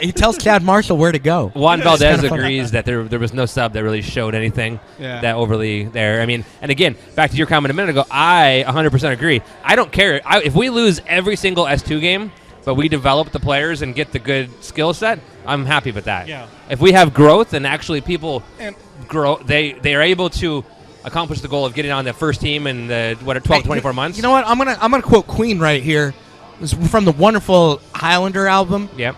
Speaker 2: he tells Chad Marshall where to go.
Speaker 3: Juan
Speaker 2: It's
Speaker 3: Valdez
Speaker 2: kinda fun.
Speaker 3: agrees that there was no sub that really showed anything
Speaker 1: Yeah.
Speaker 3: that overly there. I mean, and again, back to your comment a minute ago, I 100% agree. I don't care. If we lose every single S2 game, but we develop the players and get the good skill set, I'm happy with that.
Speaker 4: Yeah.
Speaker 3: If we have growth and actually people
Speaker 1: And
Speaker 3: grow, they are able to accomplish the goal of getting on the first team in the 12 to 24 months.
Speaker 2: You know what? I'm gonna quote Queen right here. This is from the wonderful Highlander album,
Speaker 3: Yep.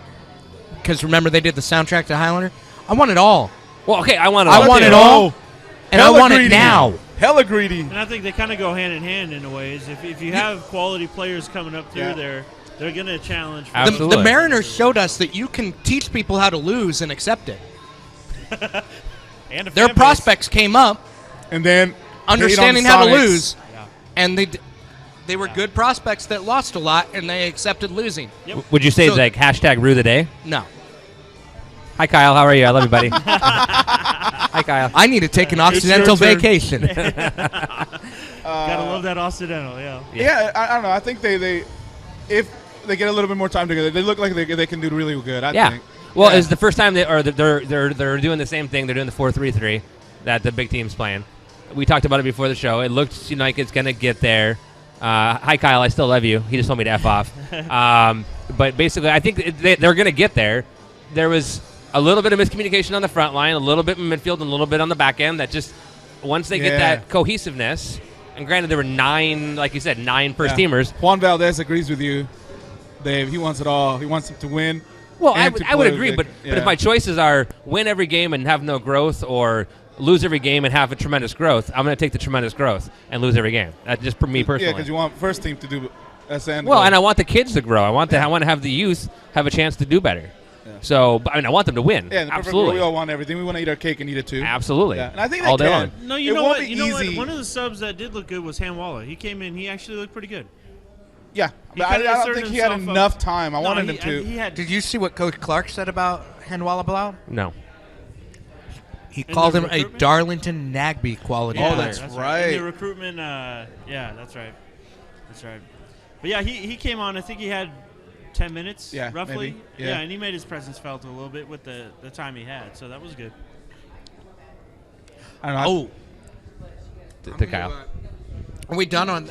Speaker 2: because remember they did the soundtrack to Highlander. I want it all.
Speaker 3: Well, okay, I want
Speaker 2: I want it all, and I
Speaker 1: Hella
Speaker 2: want it
Speaker 1: greedy.
Speaker 2: now.
Speaker 1: Hella greedy.
Speaker 4: And I think they kind of go hand in hand in a ways. If you have quality players coming up through
Speaker 1: Yeah.
Speaker 4: there, they're going to challenge. For
Speaker 3: Absolutely.
Speaker 2: The Mariners showed us that you can teach people how to lose and accept it.
Speaker 4: and a
Speaker 2: Their
Speaker 4: fan base.
Speaker 2: prospects came up
Speaker 1: And then
Speaker 2: understanding
Speaker 1: hate on
Speaker 2: how to
Speaker 1: Sonics.
Speaker 2: lose,
Speaker 4: Yeah.
Speaker 2: and they were good prospects that lost a lot, and they accepted losing.
Speaker 3: Would you say
Speaker 2: So-
Speaker 3: it's like hashtag Rue the Day?
Speaker 2: No,
Speaker 3: Hi, Kyle. How are you? I love you, buddy. Hi, Kyle.
Speaker 2: I need to take an
Speaker 1: your
Speaker 2: Occidental
Speaker 1: turn.
Speaker 2: vacation.
Speaker 4: Gotta love that Occidental, yeah.
Speaker 1: Yeah, I don't know. I think they if they get a little bit more time together, they look like they can do really good. I
Speaker 3: Yeah.
Speaker 1: think.
Speaker 3: Well,
Speaker 1: Yeah.
Speaker 3: it's the first time they're doing the same thing. They're doing the 4-3-3 that the big team's playing. We talked about it before the show. It looks like it's gonna get there. Hi, Kyle. I still love you. He just told me to F off. But basically, I think they're gonna get there. There was a little bit of miscommunication on the front line, a little bit in midfield, and a little bit on the back end. That just once they get
Speaker 1: Yeah.
Speaker 3: that cohesiveness. And granted, there were 9, like you said, 9 first teamers.
Speaker 1: Juan Valdez agrees with you, Dave. He wants it all. He wants them to win.
Speaker 3: Well,
Speaker 1: and to
Speaker 3: I would
Speaker 1: play
Speaker 3: agree,
Speaker 1: big.
Speaker 3: but
Speaker 1: Yeah.
Speaker 3: if my choices are win every game and have no growth, or lose every game and have a tremendous growth, I'm going to take the tremendous growth and lose every game. That's just for me
Speaker 1: Yeah,
Speaker 3: personally.
Speaker 1: because you want first team to do SN.
Speaker 3: Well, and I want the kids to grow. I want to have the youth have a chance to do better.
Speaker 1: Yeah.
Speaker 3: So, I want them to win.
Speaker 1: Yeah, in the perfect world,
Speaker 3: absolutely,
Speaker 1: we all want everything. We want to eat our cake and eat it too.
Speaker 3: absolutely.
Speaker 1: Yeah, and I think
Speaker 3: all
Speaker 1: they
Speaker 3: day
Speaker 1: can.
Speaker 3: long.
Speaker 4: No, you
Speaker 1: It
Speaker 4: know
Speaker 1: won't
Speaker 4: what?
Speaker 1: be
Speaker 4: You know what?
Speaker 1: easy.
Speaker 4: One of the subs that did look good was Hanwalla. He came in. He actually looked pretty good.
Speaker 1: Yeah,
Speaker 4: He
Speaker 1: but I
Speaker 4: kinda
Speaker 1: don't
Speaker 4: asserted
Speaker 1: think he had
Speaker 4: himself up.
Speaker 1: enough time. I
Speaker 4: No,
Speaker 1: wanted
Speaker 4: he-
Speaker 1: him to.
Speaker 4: He had.
Speaker 2: Did you see what Coach Clark said about Hanwalla Blau?
Speaker 3: No.
Speaker 2: He
Speaker 4: In
Speaker 2: called
Speaker 4: the
Speaker 2: him a
Speaker 4: recruitment?
Speaker 2: Darlington Nagby quality
Speaker 1: Oh,
Speaker 2: player.
Speaker 1: that's
Speaker 4: In
Speaker 1: right.
Speaker 4: the recruitment, yeah, that's right. That's right. But yeah, he came on. I think he had 10 minutes,
Speaker 1: Yeah,
Speaker 4: roughly.
Speaker 1: maybe. Yeah.
Speaker 4: And he made his presence felt a little bit with the time he had, so that was good.
Speaker 1: I don't know.
Speaker 3: To Kyle.
Speaker 2: Are we done on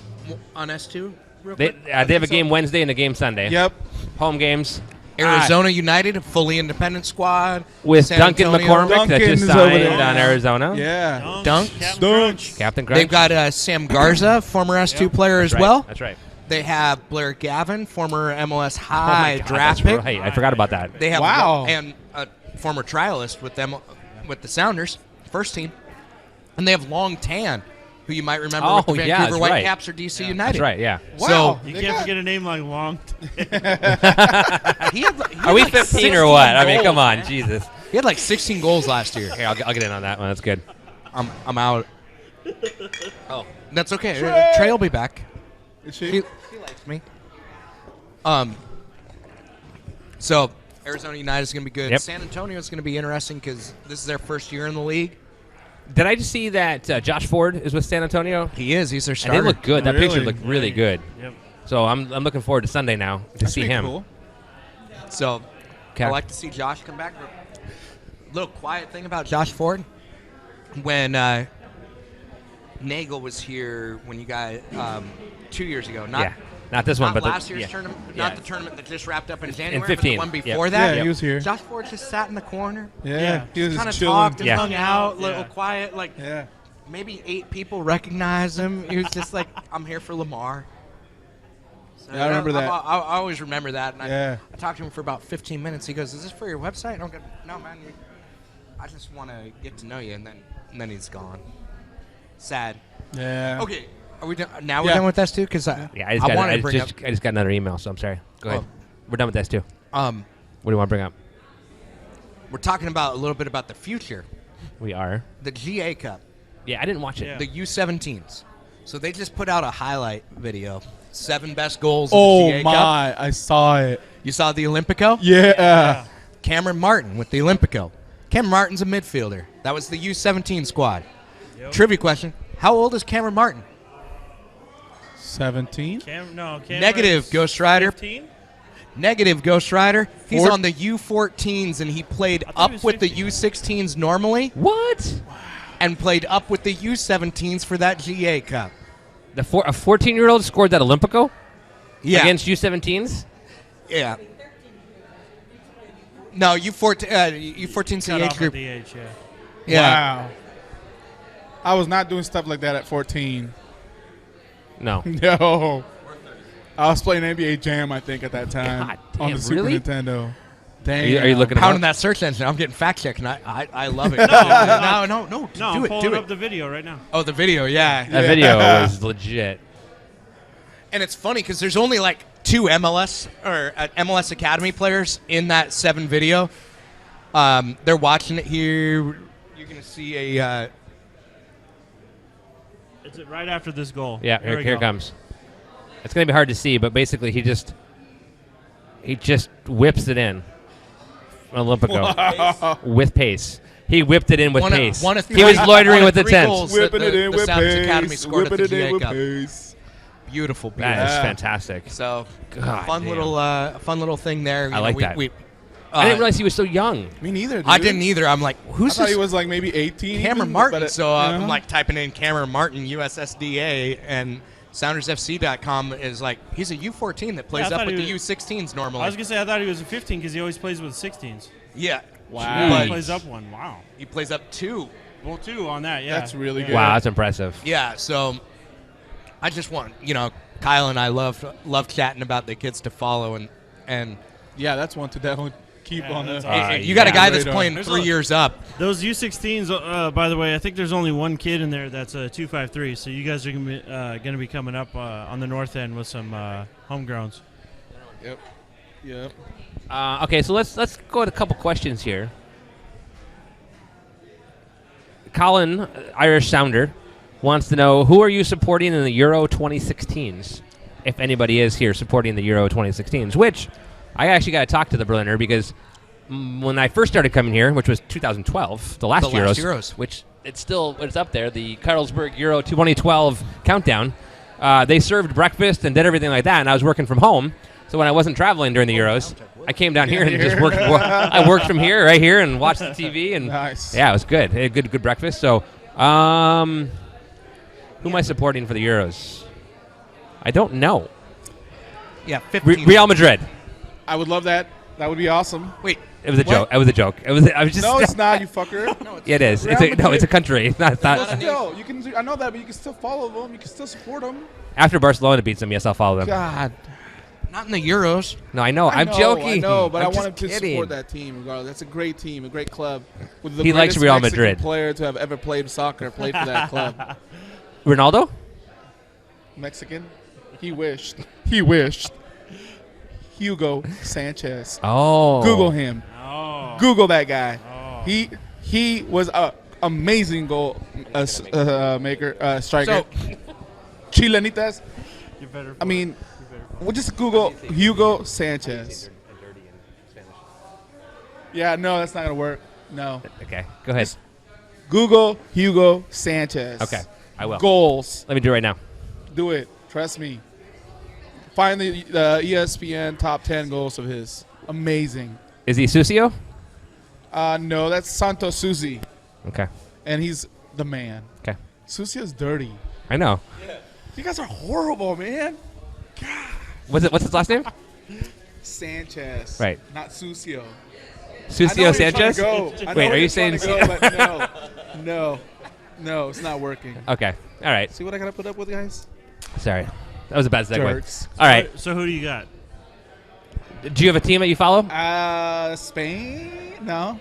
Speaker 2: S2? Real
Speaker 3: They
Speaker 2: quick?
Speaker 3: they have a game Wednesday and a game Sunday.
Speaker 1: Yep.
Speaker 3: Home games
Speaker 2: Arizona United, a fully independent squad
Speaker 3: with
Speaker 2: San
Speaker 3: Duncan
Speaker 2: Antonio.
Speaker 3: McCormick that
Speaker 1: Duncan's
Speaker 3: just
Speaker 1: over
Speaker 3: signed
Speaker 1: there.
Speaker 3: on Arizona.
Speaker 1: Yeah.
Speaker 2: Dunks.
Speaker 4: Captain
Speaker 1: Dunks.
Speaker 4: Crunch.
Speaker 3: Captain Grant.
Speaker 2: They've got Sam Garza, former S2 player as
Speaker 3: That's right.
Speaker 2: well.
Speaker 3: That's right.
Speaker 2: They have Blair Gavin, former MLS
Speaker 3: Oh my
Speaker 2: High
Speaker 3: God,
Speaker 2: draft
Speaker 3: that's
Speaker 2: pick.
Speaker 3: right. I forgot about that.
Speaker 2: They have
Speaker 1: Wow.
Speaker 2: and a former trialist with them with the Sounders, first team. And they have Long Tan, who you might remember
Speaker 3: Oh,
Speaker 2: with the
Speaker 3: yeah,
Speaker 2: Vancouver
Speaker 3: that's right.
Speaker 2: Whitecaps or DC United.
Speaker 3: That's right. Yeah.
Speaker 1: Wow.
Speaker 2: So
Speaker 4: You
Speaker 1: They
Speaker 4: can't
Speaker 1: got-
Speaker 4: forget a name like Long.
Speaker 2: he had, he
Speaker 3: Are we
Speaker 2: had like
Speaker 3: 15 or
Speaker 2: 16
Speaker 3: what? I mean,
Speaker 2: goals,
Speaker 3: come on,
Speaker 2: man.
Speaker 3: Jesus.
Speaker 2: He had like 16 goals last year.
Speaker 3: Here, I'll get in on that one. That's good.
Speaker 2: I'm out.
Speaker 3: Oh,
Speaker 2: That's okay.
Speaker 1: Trey.
Speaker 2: Trey will be back.
Speaker 1: Is
Speaker 2: He
Speaker 1: she?
Speaker 2: likes me. So Arizona United is going to be good.
Speaker 3: Yep.
Speaker 2: San Antonio is going to be interesting because this is their first year in the league.
Speaker 3: Did I just see that Josh Ford is with San Antonio?
Speaker 2: He is. He's their
Speaker 3: And
Speaker 2: starter.
Speaker 3: they look good. That
Speaker 1: Really?
Speaker 3: picture looked really good.
Speaker 4: Yep.
Speaker 3: So I'm looking forward to Sunday now to
Speaker 1: That's
Speaker 3: see
Speaker 1: pretty
Speaker 3: him.
Speaker 1: Cool.
Speaker 2: So
Speaker 3: Okay.
Speaker 2: I like to see Josh come back. Little quiet thing about Josh Ford. When Nagel was here, when you guys 2 years ago, not
Speaker 3: Not this one,
Speaker 2: not
Speaker 3: but
Speaker 2: last year's
Speaker 3: yeah.
Speaker 2: tournament,
Speaker 3: Yeah.
Speaker 2: not the tournament that just wrapped up in January,
Speaker 3: 15.
Speaker 2: but the one
Speaker 3: Yep.
Speaker 2: before that.
Speaker 1: Yeah, he was here.
Speaker 2: Josh Ford just sat in the corner,
Speaker 1: Yeah, he was
Speaker 2: kind of
Speaker 1: just chilling.
Speaker 2: talked and
Speaker 3: Yeah.
Speaker 2: hung out,
Speaker 4: Yeah.
Speaker 2: little quiet, like
Speaker 1: Yeah.
Speaker 2: maybe 8 people recognized him. He was just like, "I'm here for Lamar." So
Speaker 1: Yeah, I remember that.
Speaker 2: I always remember that. And
Speaker 1: Yeah.
Speaker 2: I talked to him for about 15 minutes. He goes, "Is this for your website?" And I'm going, "No, man. I just want to get to know you." And then he's gone. Sad.
Speaker 1: Yeah.
Speaker 2: Okay, are we done? Now we're
Speaker 1: Yeah.
Speaker 2: done with S2 because
Speaker 3: Yeah, I
Speaker 2: wanted to bring up.
Speaker 3: just got another email, so I'm sorry. Go ahead.
Speaker 2: Oh.
Speaker 3: We're done with this too. What do you want to bring up?
Speaker 2: We're talking about a little bit about the future,
Speaker 3: We are.
Speaker 2: the GA Cup,
Speaker 3: Yeah, I didn't watch it.
Speaker 4: Yeah.
Speaker 2: the U17s. So they just put out a highlight video. 7 best goals.
Speaker 1: Oh
Speaker 2: in the GA Cup.
Speaker 1: my! I saw it.
Speaker 2: You saw the Olympico?
Speaker 1: Yeah.
Speaker 2: Cameron Martin with the Olympico. Cameron Martin's a midfielder. That was the U17 squad.
Speaker 4: Yep.
Speaker 2: Trivia question: how old is Cameron Martin?
Speaker 1: 17.
Speaker 2: Negative, Ghost Rider.
Speaker 4: 15?
Speaker 2: Negative, Ghost Rider. He's
Speaker 1: Four-
Speaker 2: on the U14s, and he played
Speaker 4: I thought he
Speaker 2: up
Speaker 4: was
Speaker 2: with the
Speaker 4: 15.
Speaker 2: U16s normally,
Speaker 3: What?
Speaker 2: and played up with the U17s for that GA Cup.
Speaker 3: A 14-year-old scored that Olympico
Speaker 2: Yeah,
Speaker 3: against U17s?
Speaker 2: yeah. No, U14's the
Speaker 4: Cut
Speaker 2: age
Speaker 4: off at
Speaker 2: group.
Speaker 4: the age, yeah.
Speaker 2: Yeah,
Speaker 1: Wow. I was not doing stuff like that at 14.
Speaker 3: No.
Speaker 1: No. I was playing NBA Jam, I think, at that time
Speaker 3: God
Speaker 1: on
Speaker 3: damn,
Speaker 1: the Super
Speaker 3: really?
Speaker 1: Nintendo.
Speaker 3: Are
Speaker 1: Dang.
Speaker 3: you looking
Speaker 2: pounding
Speaker 3: at
Speaker 2: that search engine. I'm getting fact checked, and I love it. No,
Speaker 4: No,
Speaker 2: do
Speaker 4: I'm
Speaker 2: it,
Speaker 4: pulling
Speaker 2: do
Speaker 4: up
Speaker 2: it.
Speaker 4: the video right now.
Speaker 2: Oh, the video, yeah.
Speaker 3: That video was legit.
Speaker 2: And it's funny because there's only like 2 MLS or MLS Academy players in that 7 video. They're watching it here. You're gonna see a.
Speaker 4: It's right after this goal.
Speaker 3: Yeah,
Speaker 4: we
Speaker 3: here it
Speaker 4: go.
Speaker 3: comes. It's going to be hard to see, but basically he just whips it in. Olympico with pace. He whipped it in with pace.
Speaker 2: One of
Speaker 3: He was
Speaker 2: three-
Speaker 3: loitering
Speaker 2: one of
Speaker 3: with the
Speaker 2: 3
Speaker 3: tents.
Speaker 2: goals
Speaker 1: Whipping
Speaker 2: that
Speaker 1: it in
Speaker 2: the
Speaker 1: with
Speaker 2: Sounders Academy
Speaker 1: pace.
Speaker 2: scored at
Speaker 1: Whipping
Speaker 2: the
Speaker 1: it in
Speaker 2: GA
Speaker 1: with
Speaker 2: Cup.
Speaker 1: pace.
Speaker 2: Beautiful.
Speaker 3: That is
Speaker 1: Yeah.
Speaker 3: fantastic.
Speaker 2: So
Speaker 3: God
Speaker 2: fun
Speaker 3: damn.
Speaker 2: little thing there.
Speaker 3: I like that.
Speaker 2: We,
Speaker 3: I didn't realize he was so young.
Speaker 1: Me neither, dude.
Speaker 2: I didn't either. I'm like,
Speaker 1: I
Speaker 2: who's
Speaker 1: thought
Speaker 2: this?
Speaker 1: he was like maybe 18.
Speaker 2: Cameron
Speaker 1: even,
Speaker 2: Martin.
Speaker 1: but
Speaker 2: So
Speaker 1: you know?
Speaker 2: I'm like typing in Cameron Martin USSDA, and SoundersFC.com is like, he's a U14 that plays
Speaker 4: I
Speaker 2: up
Speaker 4: thought
Speaker 2: with
Speaker 4: he
Speaker 2: the
Speaker 4: was-
Speaker 2: U16s normally.
Speaker 4: I was going to say, I thought he was a 15 because he always plays with 16s.
Speaker 2: Yeah.
Speaker 1: Wow.
Speaker 4: He
Speaker 2: But
Speaker 4: plays up one. Wow.
Speaker 2: he plays up 2.
Speaker 4: Well, 2 on that, yeah.
Speaker 1: That's really
Speaker 4: Yeah.
Speaker 1: good.
Speaker 3: Wow, that's impressive.
Speaker 2: Yeah, so I just want, Kyle and I love chatting about the kids to follow, and
Speaker 1: Yeah, that's one to definitely keep
Speaker 4: Yeah,
Speaker 1: on the.
Speaker 4: that's awesome.
Speaker 2: you got a
Speaker 3: yeah.
Speaker 2: guy that's
Speaker 1: Radar.
Speaker 2: playing
Speaker 4: There's
Speaker 2: 3
Speaker 4: a-
Speaker 2: years up.
Speaker 4: Those U16s, by the way, I think there's only one kid in there that's a 253. So you guys are going to be coming up on the north end with some homegrowns.
Speaker 1: Yep. Yep.
Speaker 3: Okay, so let's go with a couple questions here. Colin, Irish Sounder, wants to know, who are you supporting in the Euro 2016s? If anybody is here supporting the Euro 2016s, which I actually got to talk to the Berliner because when I first started coming here, which was 2012, the last Euros, which it's up there, the Carlsberg Euro 2012 countdown, they served breakfast and did everything like that, and I was working from home. So when I wasn't traveling during the Euros, I came down here and just worked. I worked from here, right here, and watched the TV. And
Speaker 1: Nice.
Speaker 3: yeah, it was good. Had good breakfast. So, who am I supporting for the Euros? I don't know.
Speaker 2: Yeah, 15.
Speaker 3: Real Madrid.
Speaker 1: I would love that. That would be awesome.
Speaker 2: Wait,
Speaker 3: It was a
Speaker 2: What?
Speaker 3: joke. It was a joke. I was just.
Speaker 1: No, it's not, you fucker.
Speaker 3: It is.
Speaker 1: Real
Speaker 3: It's
Speaker 1: Madrid.
Speaker 3: a country. It's not.
Speaker 1: Well, still, you can. I know that, but you can still follow them. You can still support them.
Speaker 3: After Barcelona beats them, yes, I'll follow them.
Speaker 1: God.
Speaker 2: not in the Euros.
Speaker 3: No, I know. I'm joking.
Speaker 1: I know, but
Speaker 3: I'm
Speaker 1: I want him
Speaker 3: just
Speaker 1: to
Speaker 3: kidding.
Speaker 1: support that team regardless. That's a great team, a great club. With the
Speaker 3: He likes
Speaker 1: greatest
Speaker 3: Real
Speaker 1: Mexican
Speaker 3: Madrid.
Speaker 1: player to have ever played soccer, played for that club.
Speaker 3: Ronaldo?
Speaker 1: Mexican. He wished. He wished. Hugo Sanchez.
Speaker 3: Oh.
Speaker 1: Google him.
Speaker 4: Oh.
Speaker 1: Google that guy.
Speaker 4: Oh.
Speaker 1: He was a amazing goal maker, striker.
Speaker 2: So
Speaker 1: Chilenitas.
Speaker 4: You're better.
Speaker 1: I mean, we'll just Google Hugo Sanchez. Yeah, no, that's not gonna work. No.
Speaker 3: Okay, go ahead.
Speaker 1: Google Hugo Sanchez.
Speaker 3: Okay, I will.
Speaker 1: Goals.
Speaker 3: Let me do it right now.
Speaker 1: Do it. Trust me. Find the ESPN top 10 goals of his. Amazing.
Speaker 3: Is he Sucio?
Speaker 1: No, that's Santos Susi,
Speaker 3: Okay.
Speaker 1: and he's the man.
Speaker 3: Okay.
Speaker 1: Susio's dirty.
Speaker 3: I know.
Speaker 1: You guys are horrible, man.
Speaker 3: What's his last name?
Speaker 1: Sanchez.
Speaker 3: Right.
Speaker 1: Not Sucio.
Speaker 3: Sucio Sanchez? Wait, are you saying?
Speaker 1: No, it's not working.
Speaker 3: Okay. All right.
Speaker 1: See what I gotta put up with, guys?
Speaker 3: Sorry. That was a bad segue.
Speaker 1: Jerks.
Speaker 3: All right.
Speaker 4: So who do you got?
Speaker 3: Do you have a team that you follow?
Speaker 1: Spain? No.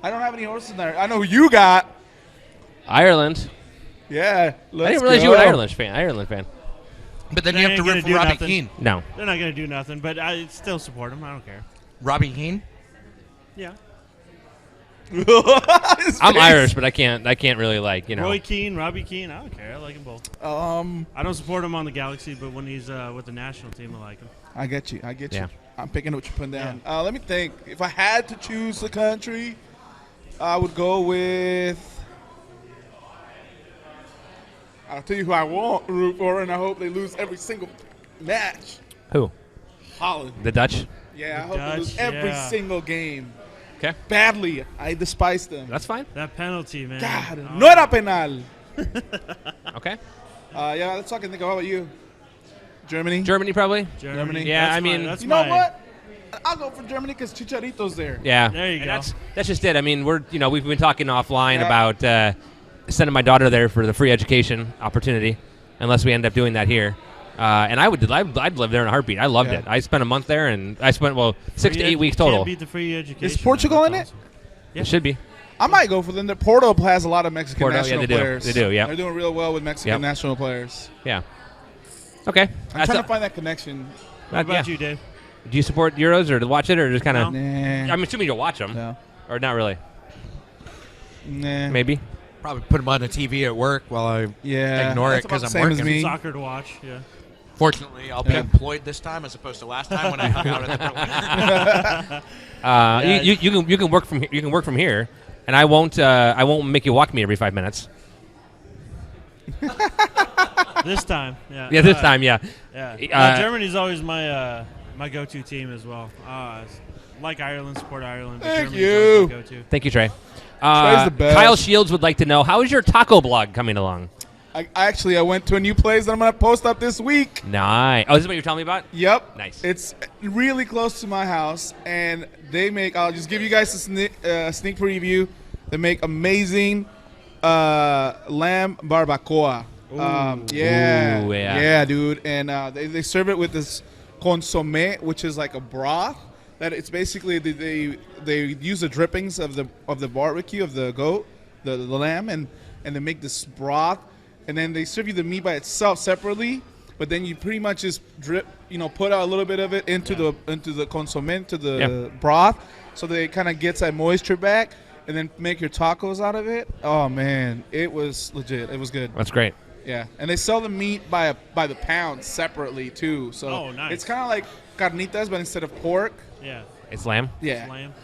Speaker 1: I don't have any horses in there. I know who you got.
Speaker 3: Ireland.
Speaker 1: Yeah.
Speaker 3: I didn't realize you were an Ireland fan.
Speaker 2: But then
Speaker 4: They
Speaker 2: you have to
Speaker 4: ain't
Speaker 2: root
Speaker 4: gonna
Speaker 2: for
Speaker 4: do
Speaker 2: Robbie
Speaker 4: nothing.
Speaker 2: Keane.
Speaker 3: No.
Speaker 4: They're not going to do nothing, but I still support him. I don't care.
Speaker 2: Robbie Keane?
Speaker 4: Yeah.
Speaker 3: I'm Irish, but I can't really
Speaker 4: Roy Keane, Robbie Keane. I don't care. I like them both. I don't support him on the Galaxy, but when he's with the national team, I like him.
Speaker 1: I get you.
Speaker 3: Yeah.
Speaker 1: I'm picking what you're putting down. Let me think. If I had to choose a country, I would go with. I'll tell you who I won't root for, and I hope they lose every single match.
Speaker 3: Who?
Speaker 1: Holland.
Speaker 3: The Dutch?
Speaker 1: Yeah, I hope they
Speaker 4: Dutch,
Speaker 1: lose every
Speaker 4: yeah.
Speaker 1: single game.
Speaker 3: Okay.
Speaker 1: Badly. I despise them.
Speaker 3: That's fine.
Speaker 4: That penalty, man.
Speaker 1: God,
Speaker 4: Oh.
Speaker 1: no era penal.
Speaker 3: Okay.
Speaker 1: Yeah, let's talk and think. How about you? Germany?
Speaker 3: Germany, probably?
Speaker 1: Germany.
Speaker 3: Yeah,
Speaker 4: That's
Speaker 3: I mean-
Speaker 4: that's
Speaker 1: You know
Speaker 4: my-
Speaker 1: what? I'll go for Germany because Chicharito's there.
Speaker 3: Yeah.
Speaker 4: There you
Speaker 3: And
Speaker 4: go.
Speaker 3: That's just it. I mean, we've been talking offline
Speaker 1: Yeah.
Speaker 3: about sending my daughter there for the free education opportunity, unless we end up doing that here. And I'd live there in a heartbeat. I loved
Speaker 1: Yeah.
Speaker 3: it. I spent a month there, and I spent 6 to 8 weeks total.
Speaker 4: Can't beat the free education.
Speaker 1: Is Portugal
Speaker 4: man.
Speaker 1: in
Speaker 4: That's
Speaker 1: it?
Speaker 4: awesome.
Speaker 3: It should be.
Speaker 1: I might go for them. Porto has a lot of Mexican
Speaker 3: Porto, yeah,
Speaker 1: national
Speaker 3: they do.
Speaker 1: players.
Speaker 3: They do, yeah.
Speaker 1: They're doing real well with Mexican
Speaker 3: Yep.
Speaker 1: national players.
Speaker 3: Yeah. Okay.
Speaker 1: I'm trying to find that connection.
Speaker 4: What about you, Dave?
Speaker 3: Do you support Euros or to watch it or just kind of?
Speaker 4: No.
Speaker 1: Nah.
Speaker 3: I'm assuming you'll watch them,
Speaker 1: No.
Speaker 3: or not really.
Speaker 1: Nah.
Speaker 3: Maybe.
Speaker 2: Probably put him on the TV at work while I
Speaker 1: Yeah.
Speaker 2: ignore it
Speaker 1: That's about
Speaker 2: because
Speaker 1: the
Speaker 2: I'm
Speaker 1: same as
Speaker 2: working.
Speaker 1: me.
Speaker 4: Soccer to watch. Yeah.
Speaker 2: Fortunately, I'll be
Speaker 1: Yeah.
Speaker 2: employed this time as opposed to last time when I hung out at the
Speaker 3: You can work from you can work from here, and I won't make you walk me every 5 minutes.
Speaker 4: This time. Yeah.
Speaker 3: Yeah, this time, yeah.
Speaker 4: Yeah. Germany's always my my go-to team as well. Like Ireland, support Ireland. But
Speaker 1: Thank
Speaker 4: Germany's
Speaker 1: you.
Speaker 4: always my go-to.
Speaker 3: Thank you, Trey.
Speaker 1: Trey's the best.
Speaker 3: Kyle Shields would like to know, how is your taco blog coming along?
Speaker 1: I went to a new place that I'm going to post up this week.
Speaker 3: Nice. Oh, this is what you're telling me about?
Speaker 1: Yep.
Speaker 3: Nice.
Speaker 1: It's really close to my house, and they make. I'll just give you guys a sneak preview. They make amazing lamb barbacoa. Yeah,
Speaker 3: Ooh, yeah.
Speaker 1: yeah, dude. And they serve it with this consommé, which is like a broth. That it's basically they use the drippings of the barbecue of the goat, the lamb, and they make this broth. And then they serve you the meat by itself separately, but then you pretty much just put out a little bit of it into the consommé, into the broth, so that it kind of gets that moisture back, and then make your tacos out of it. Oh man, it was legit. It was good.
Speaker 3: That's great.
Speaker 1: Yeah, and they sell the meat by the pound separately too. So
Speaker 4: Oh, nice.
Speaker 1: it's kind of like carnitas, but instead of pork,
Speaker 4: Yeah.
Speaker 3: It's lamb?
Speaker 1: yeah,
Speaker 4: Lamb.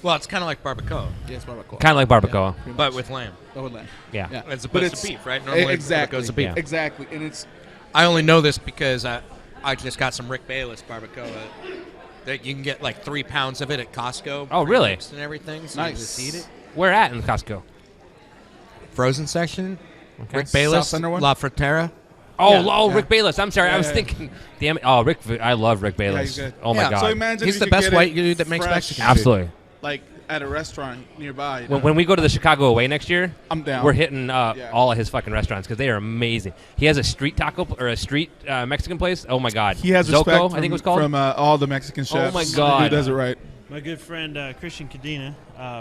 Speaker 2: Well, it's kind of like barbacoa,
Speaker 1: yeah, it's barbacoa.
Speaker 3: Kind of like barbacoa.
Speaker 1: Pretty
Speaker 2: but
Speaker 1: much.
Speaker 2: with lamb.
Speaker 1: Oh, with lamb.
Speaker 3: Yeah.
Speaker 1: Yeah,
Speaker 2: As
Speaker 1: But
Speaker 2: opposed
Speaker 1: it's-
Speaker 2: to beef, right? Normally
Speaker 1: exactly.
Speaker 2: barbacoa's a beef.
Speaker 3: Yeah.
Speaker 1: Exactly, and it's
Speaker 2: I only know this because I just got some Rick Bayless barbacoa. That you can get like 3 pounds of it at Costco.
Speaker 3: Oh, really?
Speaker 2: Pre-mixed and everything. So
Speaker 1: Nice.
Speaker 2: you just eat it.
Speaker 3: Where at in Costco?
Speaker 2: Frozen section.
Speaker 3: Okay.
Speaker 2: Rick Bayless.
Speaker 1: South Center one?
Speaker 2: La Frontera.
Speaker 3: Oh,
Speaker 1: Yeah.
Speaker 3: Rick Bayless. I'm sorry. I was
Speaker 1: Yeah.
Speaker 3: thinking, damn it. Oh, Rick. I love Rick
Speaker 1: yeah,
Speaker 3: Bayless.
Speaker 1: he's good.
Speaker 3: Oh, my
Speaker 2: Yeah.
Speaker 3: God.
Speaker 1: So imagine
Speaker 2: He's
Speaker 1: if
Speaker 2: the
Speaker 1: you
Speaker 2: best
Speaker 1: could get
Speaker 2: white
Speaker 1: it
Speaker 2: dude that makes
Speaker 1: fresh,
Speaker 2: Mexican food.
Speaker 3: Absolutely.
Speaker 1: like at a restaurant nearby. you know?
Speaker 3: When we go to the Chicago away next year,
Speaker 1: I'm down.
Speaker 3: we're hitting
Speaker 1: Yeah.
Speaker 3: all of his fucking restaurants because they are amazing. He has a street taco or a street Mexican place. Oh, my God.
Speaker 1: He has
Speaker 3: Zoko,
Speaker 1: respect
Speaker 3: I think it was called.
Speaker 1: from all the Mexican chefs.
Speaker 3: my God.
Speaker 1: He does it right.
Speaker 4: My good friend Christian Cadena,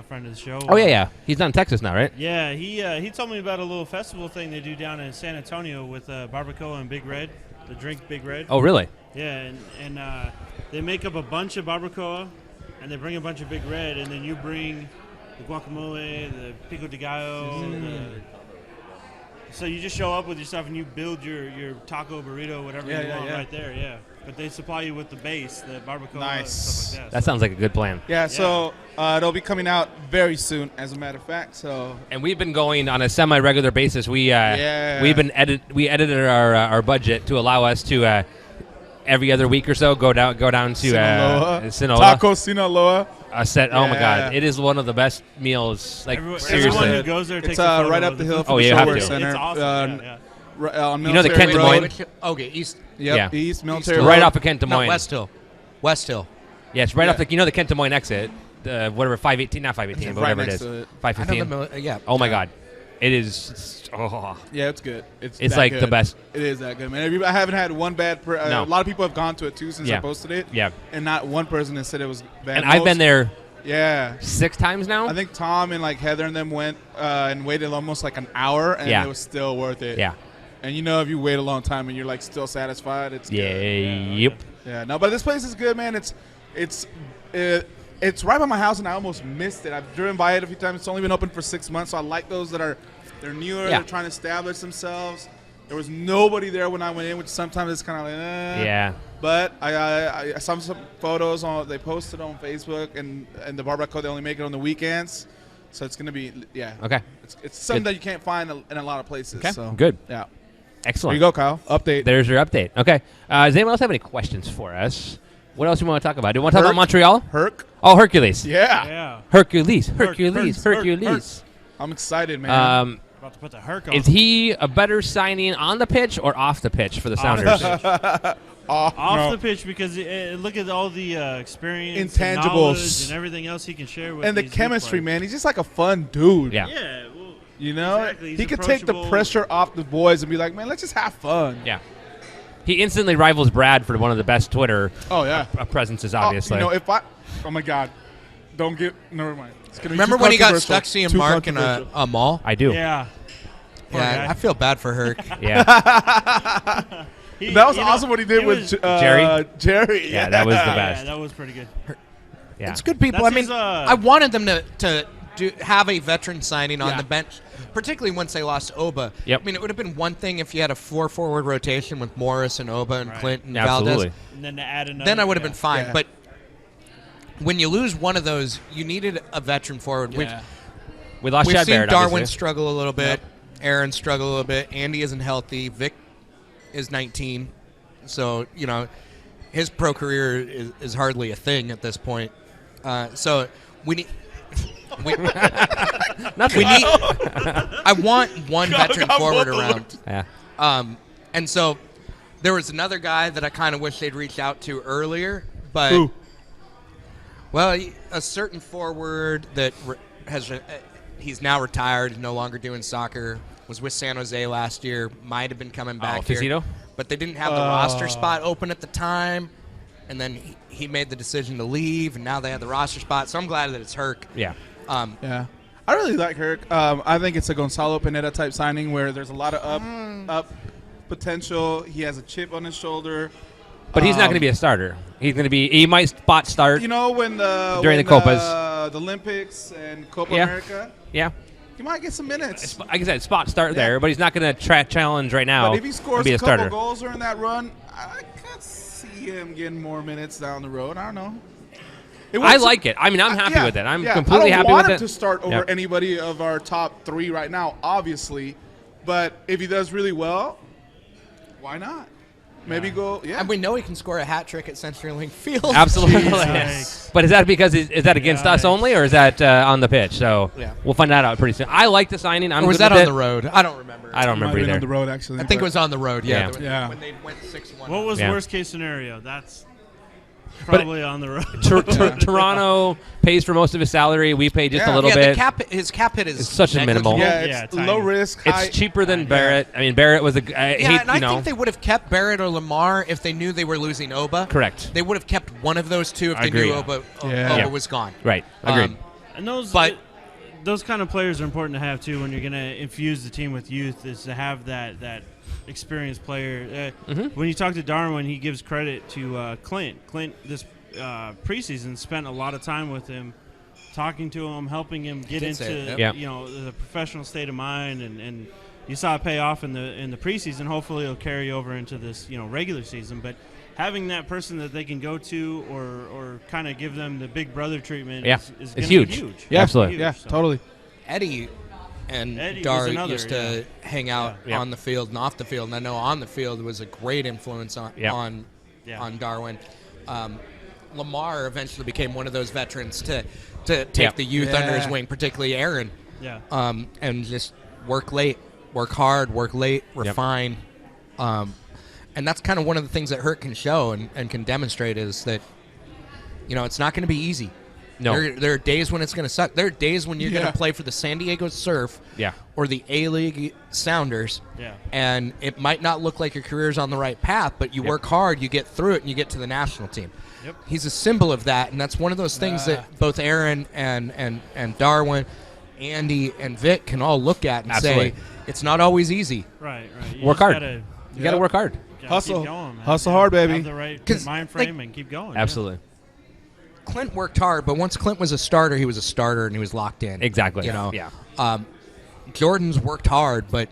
Speaker 4: friend of the show.
Speaker 3: Oh, yeah. He's down in Texas now, right?
Speaker 4: Yeah, he told me about a little festival thing they do down in San Antonio with barbacoa and Big Red, the drink Big Red.
Speaker 3: Oh, really?
Speaker 4: Yeah, and they make up a bunch of barbacoa, and they bring a bunch of Big Red, and then you bring the guacamole, the pico de gallo, So you just show up with your stuff and you build your taco burrito, whatever you want right there. Yeah. But they supply you with the base, the barbacoa, and stuff like that.
Speaker 3: That sounds like a good plan.
Speaker 1: Yeah, so it'll be coming out very soon, as a matter of fact. So
Speaker 3: And we've been going on a semi-regular basis. We edited our budget to allow us to every other week or so go down to Sinaloa.
Speaker 1: Taco Sinaloa.
Speaker 3: Oh my God, it is one of the best meals. Like seriously,
Speaker 4: everyone who goes there takes
Speaker 1: It's
Speaker 4: a photo
Speaker 1: right
Speaker 4: of
Speaker 1: up the
Speaker 4: the
Speaker 1: hill
Speaker 4: food.
Speaker 1: from the
Speaker 3: you have
Speaker 1: Shower
Speaker 3: to.
Speaker 1: Center.
Speaker 4: It's awesome.
Speaker 1: On
Speaker 3: You know the
Speaker 1: Military
Speaker 3: Kent Des
Speaker 1: Road.
Speaker 3: Moines?
Speaker 2: Okay, East.
Speaker 1: Yep,
Speaker 3: Yeah.
Speaker 1: East Military
Speaker 2: East
Speaker 1: Road.
Speaker 3: right off of Kent Des
Speaker 2: No,
Speaker 3: Moines.
Speaker 2: West Hill. West Hill.
Speaker 3: Yeah, it's right off the the Kent Des Moines exit. Whatever 518, not 518,
Speaker 1: It's
Speaker 3: but
Speaker 1: right
Speaker 3: whatever it
Speaker 1: next
Speaker 3: is.
Speaker 1: to it.
Speaker 2: I know
Speaker 3: 515.
Speaker 2: yeah.
Speaker 3: Oh my God, it is. Oh.
Speaker 1: Yeah, it's good. It's
Speaker 3: It's
Speaker 1: that
Speaker 3: like
Speaker 1: good.
Speaker 3: the best.
Speaker 1: It is that good, man. I haven't had one bad.
Speaker 3: No.
Speaker 1: A lot of people have gone to it too since I
Speaker 3: Yeah.
Speaker 1: posted it.
Speaker 3: Yeah.
Speaker 1: and not one person has said it was bad.
Speaker 3: And I've been there
Speaker 1: Yeah,
Speaker 3: 6 times now.
Speaker 1: I think Tom and like Heather and them went and waited almost like an hour, and
Speaker 3: Yeah.
Speaker 1: it was still worth it.
Speaker 3: Yeah.
Speaker 1: And you know, if you wait a long time and you're like still satisfied, it's
Speaker 3: Yeah.
Speaker 1: good.
Speaker 3: Yep.
Speaker 1: Yeah, no, but this place is good, man. It's right by my house, and I almost missed it. I've driven by it a few times. It's only been open for 6 months, so I like those they're newer.
Speaker 3: Yeah.
Speaker 1: They're trying to establish themselves. There was nobody there when I went in, which sometimes it's kind of like,
Speaker 3: Yeah.
Speaker 1: But I saw some photos they posted on Facebook, and the barbacoa, they only make it on the weekends, so it's gonna be
Speaker 3: Okay.
Speaker 1: It's something
Speaker 3: Good.
Speaker 1: that you can't find in a lot of places.
Speaker 3: Okay.
Speaker 1: So
Speaker 3: Good.
Speaker 1: Yeah.
Speaker 3: Excellent.
Speaker 1: There you go, Kyle. Update.
Speaker 3: There's your update. Okay. Does anyone else have any questions for us? What else do you want to talk about? Do you want to talk about
Speaker 1: Herc.
Speaker 3: Montreal?
Speaker 1: Herc.
Speaker 3: Oh, Hercules.
Speaker 1: Yeah.
Speaker 4: Yeah.
Speaker 3: Hercules.
Speaker 4: Herc,
Speaker 3: Hercules.
Speaker 4: Herc,
Speaker 3: Hercules.
Speaker 1: I'm excited, man.
Speaker 4: About to put the Herc on.
Speaker 3: Is he a better signing on the pitch or off the pitch for the Sounders?
Speaker 4: Off the pitch, because look at all the experience, and
Speaker 1: Intangibles.
Speaker 4: knowledge, and everything else he can share with
Speaker 1: And the
Speaker 4: these
Speaker 1: chemistry,
Speaker 4: youth
Speaker 1: man. He's just like a fun dude.
Speaker 3: Yeah.
Speaker 4: players. Yeah. Well,
Speaker 1: You know,
Speaker 4: Exactly. He's
Speaker 1: he could take the
Speaker 4: approachable.
Speaker 1: pressure off the boys and be like, man, let's just have fun.
Speaker 3: Yeah. He instantly rivals Brad for one of the best Twitter
Speaker 1: Oh yeah.
Speaker 3: presences, obviously.
Speaker 1: Oh my God, never mind. It's gonna be
Speaker 2: Remember
Speaker 1: too
Speaker 2: when he got
Speaker 1: controversial.
Speaker 2: stuck seeing
Speaker 1: Too
Speaker 2: Mark in
Speaker 1: controversial.
Speaker 2: a mall?
Speaker 3: I do.
Speaker 4: Yeah. Poor
Speaker 2: Yeah,
Speaker 4: guy.
Speaker 2: I feel bad for Herc.
Speaker 3: Yeah.
Speaker 1: That was awesome what he did with
Speaker 3: Jerry?
Speaker 1: Jerry.
Speaker 3: Yeah, that was the
Speaker 4: Yeah,
Speaker 3: best.
Speaker 4: that was pretty good.
Speaker 3: Yeah.
Speaker 2: It's good people.
Speaker 4: That's
Speaker 2: I mean,
Speaker 4: his,
Speaker 2: I wanted them to have a veteran signing on
Speaker 1: Yeah.
Speaker 2: the bench, particularly once they lost Oba.
Speaker 3: Yep.
Speaker 2: I mean, it would have been one thing if you had a 4-forward rotation with Morris and Oba and
Speaker 4: Right.
Speaker 2: Clint and
Speaker 3: Absolutely.
Speaker 2: Valdez.
Speaker 4: And then to add another.
Speaker 2: Then I would have been fine.
Speaker 1: Yeah.
Speaker 2: But when you lose one of those, you needed a veteran forward. Which
Speaker 1: Yeah.
Speaker 3: We lost
Speaker 2: we've
Speaker 3: Chad
Speaker 2: seen
Speaker 3: Barrett,
Speaker 2: Darwin
Speaker 3: obviously.
Speaker 2: struggle a little bit. Aaron struggle a little bit. Andy isn't healthy. Vic is 19. So, you know, his pro career is hardly a thing at this point. So we need... We need. I want one veteran forward around.
Speaker 3: Yeah.
Speaker 2: And so there was another guy that I kind of wish they'd reached out to earlier, but
Speaker 1: Who?
Speaker 2: well, a certain forward that he's now retired, no longer doing soccer. Was with San Jose last year. Might have been coming back here,
Speaker 3: Fizito?
Speaker 2: but they didn't have the roster spot open at the time. And then he made the decision to leave, and now they have the roster spot. So I'm glad that it's Herc.
Speaker 3: Yeah.
Speaker 1: Yeah. I really like Herc. I think it's a Gonzalo Pineda type signing where there's a lot of up potential. He has a chip on his shoulder.
Speaker 3: But he's not going to be a starter. He's going to be. He might spot start.
Speaker 1: You know, when
Speaker 3: During the Copas.
Speaker 1: the Olympics and Copa
Speaker 3: Yeah.
Speaker 1: America,
Speaker 3: Yeah.
Speaker 1: he might get some minutes.
Speaker 3: Like I said, spot start there, but he's not going to challenge right now.
Speaker 1: But if he
Speaker 3: and
Speaker 1: scores
Speaker 3: be
Speaker 1: a
Speaker 3: a
Speaker 1: couple
Speaker 3: starter.
Speaker 1: goals during that run, I could see him getting more minutes down the road. I don't know.
Speaker 3: I like it. I mean, I'm happy with it. I'm
Speaker 1: yeah.
Speaker 3: completely
Speaker 1: I don't
Speaker 3: happy
Speaker 1: want
Speaker 3: with
Speaker 1: him
Speaker 3: it.
Speaker 1: to start over
Speaker 3: Yep.
Speaker 1: anybody of our top 3 right now, obviously. But if he does really well, why not? Maybe go. Yeah.
Speaker 2: And we know he can score a hat trick at CenturyLink Field.
Speaker 3: Absolutely.
Speaker 4: Jesus.
Speaker 3: But is that because is that against us
Speaker 4: Yikes.
Speaker 3: only, or is that on the pitch? So
Speaker 2: Yeah.
Speaker 3: we'll find that out pretty soon. I like the signing. I'm
Speaker 2: Or was
Speaker 3: good
Speaker 2: that
Speaker 3: with
Speaker 2: on
Speaker 3: it.
Speaker 2: the road? I don't remember.
Speaker 3: I don't
Speaker 1: Might
Speaker 3: remember
Speaker 1: have been
Speaker 3: either.
Speaker 1: on the road actually.
Speaker 2: I think it was on the road. Yeah.
Speaker 3: Yeah.
Speaker 1: Yeah.
Speaker 2: When they went 6-1.
Speaker 4: What was
Speaker 3: Yeah.
Speaker 4: worst case scenario? That's probably on the road.
Speaker 3: Toronto pays for most of his salary. We pay just a
Speaker 1: Yeah.
Speaker 3: little
Speaker 2: yeah,
Speaker 3: bit.
Speaker 2: his cap hit is
Speaker 3: It's such a minimal.
Speaker 2: negligible.
Speaker 1: Yeah,
Speaker 4: Yeah,
Speaker 1: it's
Speaker 4: tiny.
Speaker 1: low risk. High,
Speaker 3: It's cheaper than Barrett. I mean, Barrett was a. I
Speaker 2: Yeah,
Speaker 3: hate,
Speaker 2: and I
Speaker 3: you know.
Speaker 2: think they would have kept Barrett or Lamar if they knew they were losing Oba.
Speaker 3: Correct.
Speaker 2: They would have kept one of those two if they
Speaker 3: Agreed.
Speaker 2: knew Oba
Speaker 1: Yeah.
Speaker 2: was gone.
Speaker 3: Right. Agreed.
Speaker 4: And those kind of players are important to have too when you're going to infuse the team with youth. Is to have that experienced player. When you talk to Darwin, he gives credit to Clint. Clint this preseason spent a lot of time with him, talking to him, helping him get
Speaker 2: did say
Speaker 4: into
Speaker 2: it,
Speaker 3: yep.
Speaker 4: the professional state of mind and you saw it pay off in the preseason. Hopefully, it'll carry over into this regular season. But having that person that they can go to or kind of give them the big brother treatment is going to be huge.
Speaker 1: Yeah,
Speaker 3: absolutely.
Speaker 1: Yeah, totally.
Speaker 2: Eddie and
Speaker 4: Eddie
Speaker 2: Dar
Speaker 4: was another,
Speaker 2: used to hang out
Speaker 3: Yeah.
Speaker 2: on the field and off the field, and I know on the field was a great influence on Darwin. Lamar eventually became one of those veterans to take the youth under his wing, particularly Aaron.
Speaker 4: Yeah.
Speaker 2: And just work late, work hard, work late, refine. And that's kind of one of the things that Hurt can show and can demonstrate is that, it's not going to be easy.
Speaker 3: No.
Speaker 2: There are days when it's going to suck. There are days when you're going to play for the San Diego Surf or the A-League Sounders, and it might not look like your career's on the right path, but you work hard, you get through it, and you get to the national team.
Speaker 4: Yep.
Speaker 2: He's a symbol of that, and that's one of those things that both Aaron and Darwin, Andy, and Vic can all look at and say, it's not always easy.
Speaker 4: Right.
Speaker 3: Work hard. You got to work hard.
Speaker 1: Hustle.
Speaker 4: Going,
Speaker 1: Hustle hard, baby.
Speaker 4: Have the right mind frame and keep going.
Speaker 3: Absolutely.
Speaker 2: Clint worked hard, but once Clint was a starter, he was a starter and he was locked in.
Speaker 3: Exactly.
Speaker 2: Yeah. Jordan's worked hard, but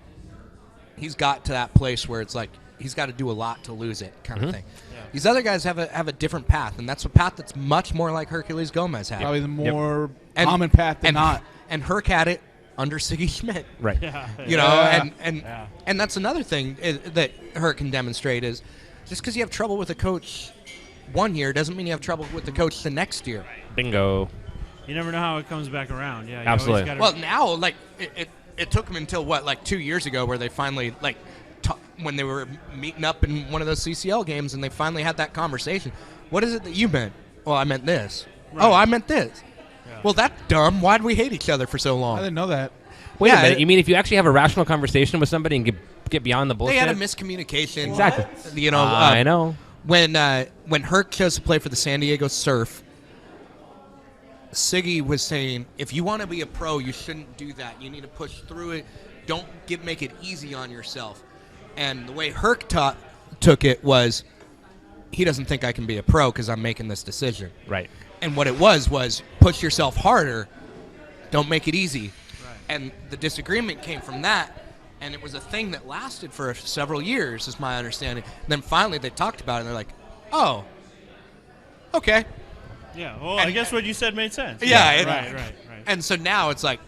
Speaker 2: he's got to that place where it's like he's got to do a lot to lose it, kind of thing. Yeah. These other guys have a different path, and that's a path that's much more like Hercules Gomez had.
Speaker 1: Probably the more common path than not.
Speaker 2: And Herc had it under Siggy Schmidt.
Speaker 3: Right.
Speaker 2: And that's another thing that Herc can demonstrate is just because you have trouble with a coach one year doesn't mean you have trouble with the coach the next year.
Speaker 3: Bingo.
Speaker 4: You never know how it comes back around. Yeah,
Speaker 3: Absolutely.
Speaker 2: Well, now, it took them until, 2 years ago where they finally, when they were meeting up in one of those CCL games and they finally had that conversation. What is it that you meant? Well, I meant this.
Speaker 4: Right.
Speaker 2: Oh, I meant this. Yeah. Well, that's dumb. Why'd we hate each other for so long?
Speaker 1: I didn't know that.
Speaker 3: Wait a minute. You mean if you actually have a rational conversation with somebody and get beyond the bullshit?
Speaker 2: They had a miscommunication.
Speaker 3: Exactly.
Speaker 2: I
Speaker 3: know.
Speaker 2: When Herc chose to play for the San Diego Surf, Siggy was saying, if you want to be a pro, you shouldn't do that. You need to push through it. Don't make it easy on yourself. And the way Herc took it was, he doesn't think I can be a pro because I'm making this decision.
Speaker 3: Right.
Speaker 2: And what it was push yourself harder. Don't make it easy. Right. And the disagreement came from that. And it was a thing that lasted for several years, is my understanding. And then finally they talked about it, and they're like, oh, okay.
Speaker 4: Yeah, well, I guess what you said made sense.
Speaker 2: Yeah.
Speaker 4: Right.
Speaker 2: And so now it's like,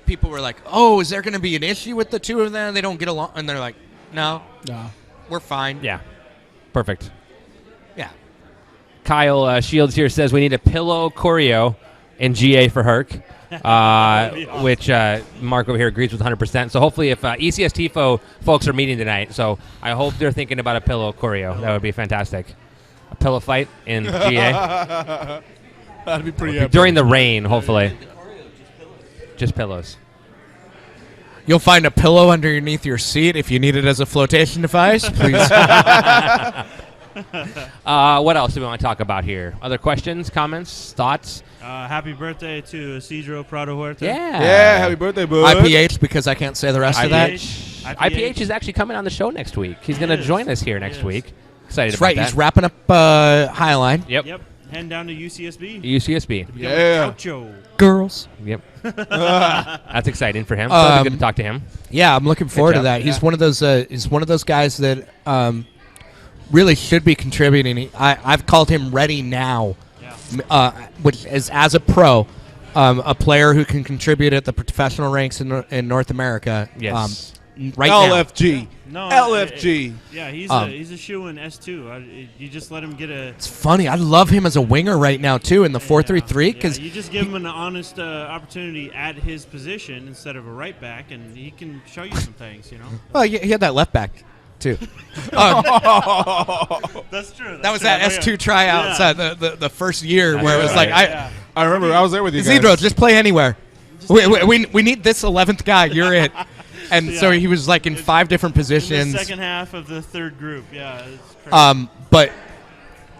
Speaker 2: people were like, oh, is there going to be an issue with the two of them? They don't get along. And they're like, no, we're fine.
Speaker 3: Yeah. Perfect.
Speaker 2: Yeah.
Speaker 3: Kyle Shields here says we need a pillow choreo in GA for Herc.
Speaker 4: Awesome.
Speaker 3: Which Mark over here agrees with 100%. So hopefully if ECS folks are meeting tonight, so I hope they're thinking about a pillow choreo. That would be fantastic. A pillow fight in GA.
Speaker 1: That'd be pretty epic.
Speaker 3: During the rain, hopefully. Just pillows.
Speaker 2: You'll find a pillow underneath your seat if you need it as a flotation device. Please.
Speaker 3: What else do we want to talk about here? Other questions, comments, thoughts?
Speaker 4: Happy birthday to Isidro Prado Huerta.
Speaker 1: Yeah, happy birthday, bud.
Speaker 2: IPH, because I can't say the rest of that.
Speaker 3: IPH is actually coming on the show next week. He's going to join us here next week. Excited
Speaker 2: That's
Speaker 3: about
Speaker 2: right.
Speaker 3: that.
Speaker 2: He's wrapping up Highline.
Speaker 3: Yep.
Speaker 4: Heading down to UCSB.
Speaker 3: UCSB.
Speaker 1: Yeah.
Speaker 4: Gaucho.
Speaker 2: Girls.
Speaker 3: Yep. That's exciting for him. So it'll be good to talk to him.
Speaker 2: Yeah, I'm looking forward to
Speaker 3: job.
Speaker 2: that. He's one of those. He's one of those guys that really should be contributing. I've called him ready now, which is as a pro, a player who can contribute at the professional ranks in North America.
Speaker 3: Yes.
Speaker 2: Right now.
Speaker 1: LFG.
Speaker 4: No,
Speaker 1: LFG.
Speaker 4: Yeah, he's a shoe in S2. You just let him get a.
Speaker 2: It's funny. I love him as a winger right now too in the 4-3-3 because
Speaker 4: you just give him an honest opportunity at his position instead of a right back, and he can show you some things.
Speaker 2: Well, he had that left back too.
Speaker 4: That's true.
Speaker 2: That was that S2 tryouts the first year where it was like
Speaker 1: I remember I was there with you guys.
Speaker 2: Isidro, just play anywhere. We need this 11th guy. You're it. And so he was like in 5 different positions.
Speaker 4: In the second half of the third group, it's crazy.
Speaker 2: But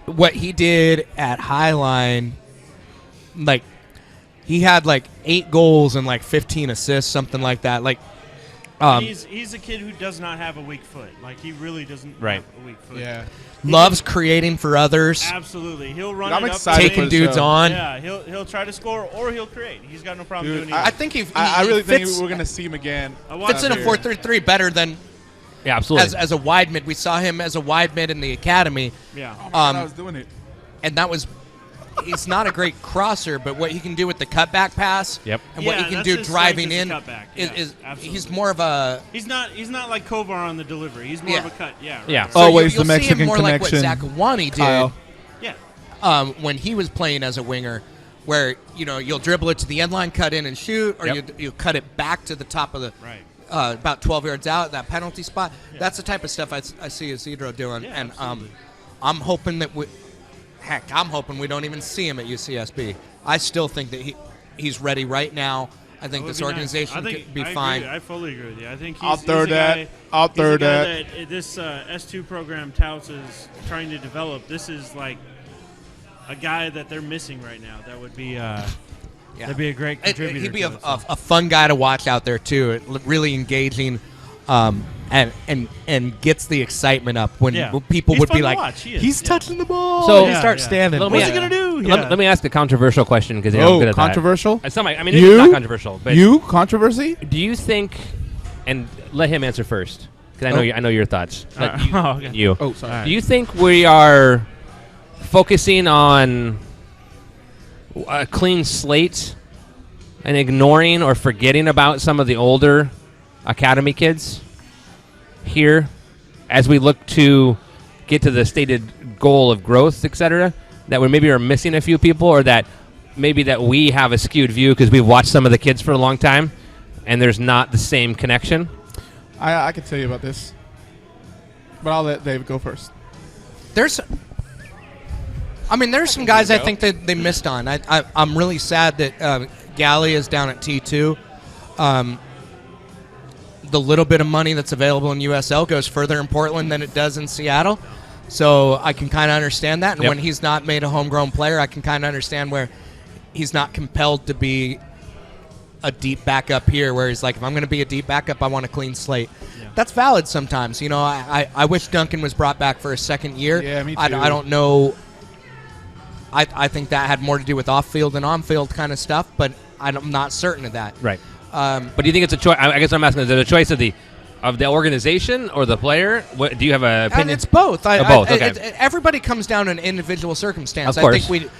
Speaker 2: what he did at Highline, like he had like 8 goals and like 15 assists, something like that. Like
Speaker 4: He's a kid who does not have a weak foot. Like, he really doesn't
Speaker 3: Right.
Speaker 4: have a weak foot.
Speaker 1: Yeah.
Speaker 2: Loves creating for others,
Speaker 4: Absolutely. He'll run
Speaker 1: I'm
Speaker 4: it up.
Speaker 1: excited for
Speaker 2: taking
Speaker 1: the
Speaker 2: dudes
Speaker 1: show.
Speaker 2: on.
Speaker 4: Yeah, he'll try to score or he'll create. He's got no problem
Speaker 1: Dude,
Speaker 4: doing either.
Speaker 2: I think he
Speaker 1: I really think
Speaker 2: fits,
Speaker 1: we're gonna see him again.
Speaker 2: fits in a 4-3-3 better than
Speaker 3: Yeah, absolutely.
Speaker 2: as a wide mid. We saw him as a wide mid in the academy,
Speaker 4: Yeah.
Speaker 1: I was doing it.
Speaker 2: and that was. He's not a great crosser, but what he can do with the cutback pass,
Speaker 3: Yep.
Speaker 2: and what
Speaker 4: Yeah,
Speaker 2: he can
Speaker 4: that's
Speaker 2: do
Speaker 4: his
Speaker 2: driving
Speaker 4: strength
Speaker 2: in,
Speaker 4: is the cutback.
Speaker 2: is
Speaker 4: Yeah, absolutely.
Speaker 2: he's more of a.
Speaker 4: He's not like Kovar on the delivery. He's more of a cut. Yeah. Right,
Speaker 3: Yeah.
Speaker 4: right.
Speaker 2: So
Speaker 1: Always
Speaker 2: you'll
Speaker 1: the
Speaker 2: see him
Speaker 1: Mexican
Speaker 2: more like what
Speaker 1: connection,
Speaker 2: Zakawani did.
Speaker 1: Kyle.
Speaker 4: Yeah.
Speaker 2: When he was playing as a winger, where you'll dribble it to the end line, cut in and shoot, or
Speaker 3: Yep.
Speaker 2: you cut it back to the top of the
Speaker 4: Right.
Speaker 2: about 12 yards out, that penalty spot. That's the type of stuff I see Isidro doing,
Speaker 4: Yeah,
Speaker 2: and
Speaker 4: absolutely.
Speaker 2: I'm hoping that I'm hoping we don't even see him at UCSB. I still think that he's ready right now. I think
Speaker 4: That would
Speaker 2: this
Speaker 4: be nice.
Speaker 2: organization
Speaker 4: I think,
Speaker 2: could be
Speaker 4: I
Speaker 2: fine.
Speaker 4: Agree. I fully agree with you. I think
Speaker 1: I'll
Speaker 4: he's
Speaker 1: third
Speaker 4: a
Speaker 1: that.
Speaker 4: guy-
Speaker 1: I'll
Speaker 4: he's a
Speaker 1: third
Speaker 4: guy
Speaker 1: that.
Speaker 4: this S2 program touts is trying to develop. This is like a guy that they're missing right now. That would be that'd be a great contributor.
Speaker 2: He'd be
Speaker 4: to it, so.
Speaker 2: a fun guy to watch out there too. Really engaging, and gets the excitement up when
Speaker 4: Yeah.
Speaker 2: people
Speaker 4: He's
Speaker 2: would
Speaker 4: fun
Speaker 2: be
Speaker 4: to
Speaker 2: like,
Speaker 4: watch. He is,
Speaker 2: "He's
Speaker 4: yeah.
Speaker 2: touching the ball."
Speaker 3: So-
Speaker 2: and he
Speaker 3: Yeah,
Speaker 2: starts
Speaker 4: yeah.
Speaker 2: standing.
Speaker 3: Let me-
Speaker 4: What's he gonna do?
Speaker 3: Let me ask a controversial question because I'm
Speaker 1: Oh,
Speaker 3: good at that.
Speaker 1: controversial?
Speaker 3: I mean,
Speaker 1: You?
Speaker 3: it's not controversial, but
Speaker 1: You controversy?
Speaker 3: do you think? And let him answer first because I know your thoughts. Let you,
Speaker 4: okay.
Speaker 3: you.
Speaker 1: Oh, sorry.
Speaker 3: Do you think we are focusing on a clean slate and ignoring or forgetting about some of the older academy kids here as we look to get to the stated goal of growth, etc., that we maybe are missing a few people, or that maybe that we have a skewed view because we've watched some of the kids for a long time and there's not the same connection?
Speaker 1: I can tell you about this, but I'll let Dave go first.
Speaker 2: There's some guys I think that they missed on. I'm really sad that Galley is down at T2. The little bit of money that's available in USL goes further in Portland than it does in Seattle. So I can kind of understand that. And
Speaker 3: Yep.
Speaker 2: when he's not made a homegrown player, I can kind of understand where he's not compelled to be a deep backup here, where he's like, if I'm going to be a deep backup, I want a clean slate.
Speaker 4: Yeah.
Speaker 2: That's valid sometimes. I wish Duncan was brought back for a second year.
Speaker 1: Yeah, me
Speaker 2: I
Speaker 1: too.
Speaker 2: don't know. I think that had more to do with off-field and on-field kind of stuff, but I'm not certain of that.
Speaker 3: Right. But do you think it's a choice? I guess I'm asking: is it a choice of the organization or the player? What, do you have an
Speaker 2: And
Speaker 3: opinion?
Speaker 2: it's both.
Speaker 3: Both, okay.
Speaker 2: Everybody comes down to an individual circumstance.
Speaker 3: Of course.
Speaker 2: I think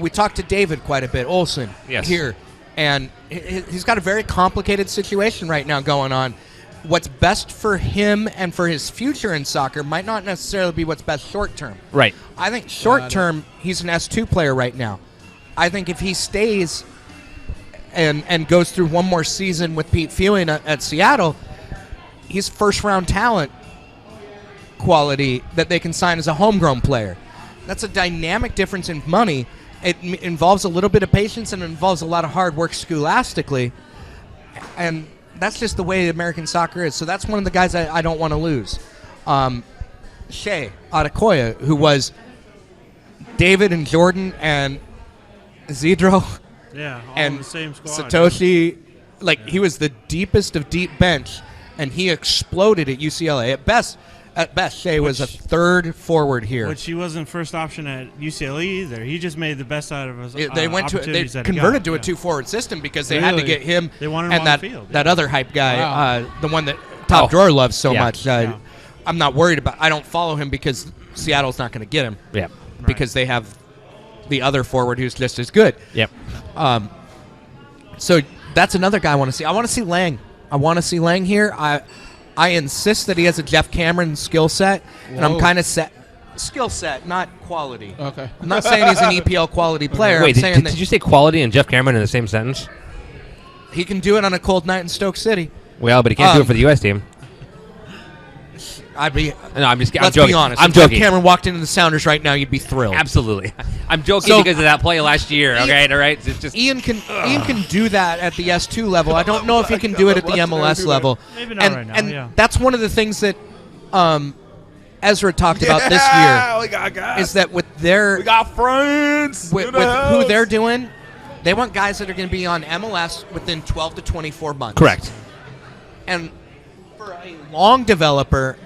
Speaker 2: we talked to David quite a bit, Olsen,
Speaker 3: Yes.
Speaker 2: here, and he's got a very complicated situation right now going on. What's best for him and for his future in soccer might not necessarily be what's best short term.
Speaker 3: Right.
Speaker 2: I think short term, he's an S2 player right now. I think if he stays and goes through one more season with Pete Fewing at Seattle, he's first round talent quality that they can sign as a homegrown player. That's a dynamic difference in money. It involves a little bit of patience and it involves a lot of hard work scholastically. And that's just the way American soccer is. So that's one of the guys I don't want to lose. Shea Adekoya, who was David and Jordan and Zidro
Speaker 4: Yeah, all
Speaker 2: and
Speaker 4: in the same squad.
Speaker 2: Satoshi. He was the deepest of deep bench, and he exploded at UCLA. At best, Shea was a third forward here.
Speaker 4: Which he wasn't first option at UCLA either. He just made the best out of his
Speaker 2: They
Speaker 4: opportunities that he
Speaker 2: converted
Speaker 4: got.
Speaker 2: to a
Speaker 4: Yeah.
Speaker 2: 2-forward system because they had to
Speaker 4: Really?
Speaker 2: get him
Speaker 4: They wanted him
Speaker 2: and
Speaker 4: on
Speaker 2: that
Speaker 4: the field,
Speaker 2: that
Speaker 4: yeah.
Speaker 2: other hype guy,
Speaker 1: Wow.
Speaker 2: the one that Top Drawer loves so
Speaker 3: Yeah.
Speaker 2: much.
Speaker 4: Yeah.
Speaker 2: I'm not worried about. I don't follow him because Seattle's not going to get him
Speaker 3: Yeah.
Speaker 2: because they have the other forward who's just as good.
Speaker 3: Yep.
Speaker 2: So that's another guy I want to see. I want to see Lang. I want to see Lang here. I insist that he has a Jeff Cameron skill set, and I'm
Speaker 1: Whoa.
Speaker 2: kind of set. Skill set, not quality.
Speaker 1: Okay.
Speaker 2: I'm not saying he's an EPL quality player.
Speaker 3: Wait,
Speaker 2: I'm saying
Speaker 3: did you say quality and Jeff Cameron in the same sentence?
Speaker 2: he can do it on a cold night in Stoke City.
Speaker 3: Well, but he can't do it for the U.S. team.
Speaker 2: I'd be.
Speaker 3: No, I'm
Speaker 2: Let's
Speaker 3: joking.
Speaker 2: be honest.
Speaker 3: I'm
Speaker 2: if Jeff
Speaker 3: joking.
Speaker 2: Cameron walked into the Sounders right now, you'd be thrilled.
Speaker 3: Absolutely. I'm joking
Speaker 2: So-
Speaker 3: because of that play last year. Okay, all right. It's just
Speaker 2: Ian can do that at the S2 level. I don't know if he can do it at the MLS level.
Speaker 4: Maybe not
Speaker 2: and,
Speaker 4: right now,
Speaker 2: And
Speaker 4: yeah.
Speaker 2: that's one of the things that Ezra talked about this year
Speaker 1: we got guys.
Speaker 2: is that with their
Speaker 1: We got friends.
Speaker 2: with who they're doing, they want guys that are going to be on MLS within 12 to 24 months.
Speaker 3: correct.
Speaker 2: And for a long developer,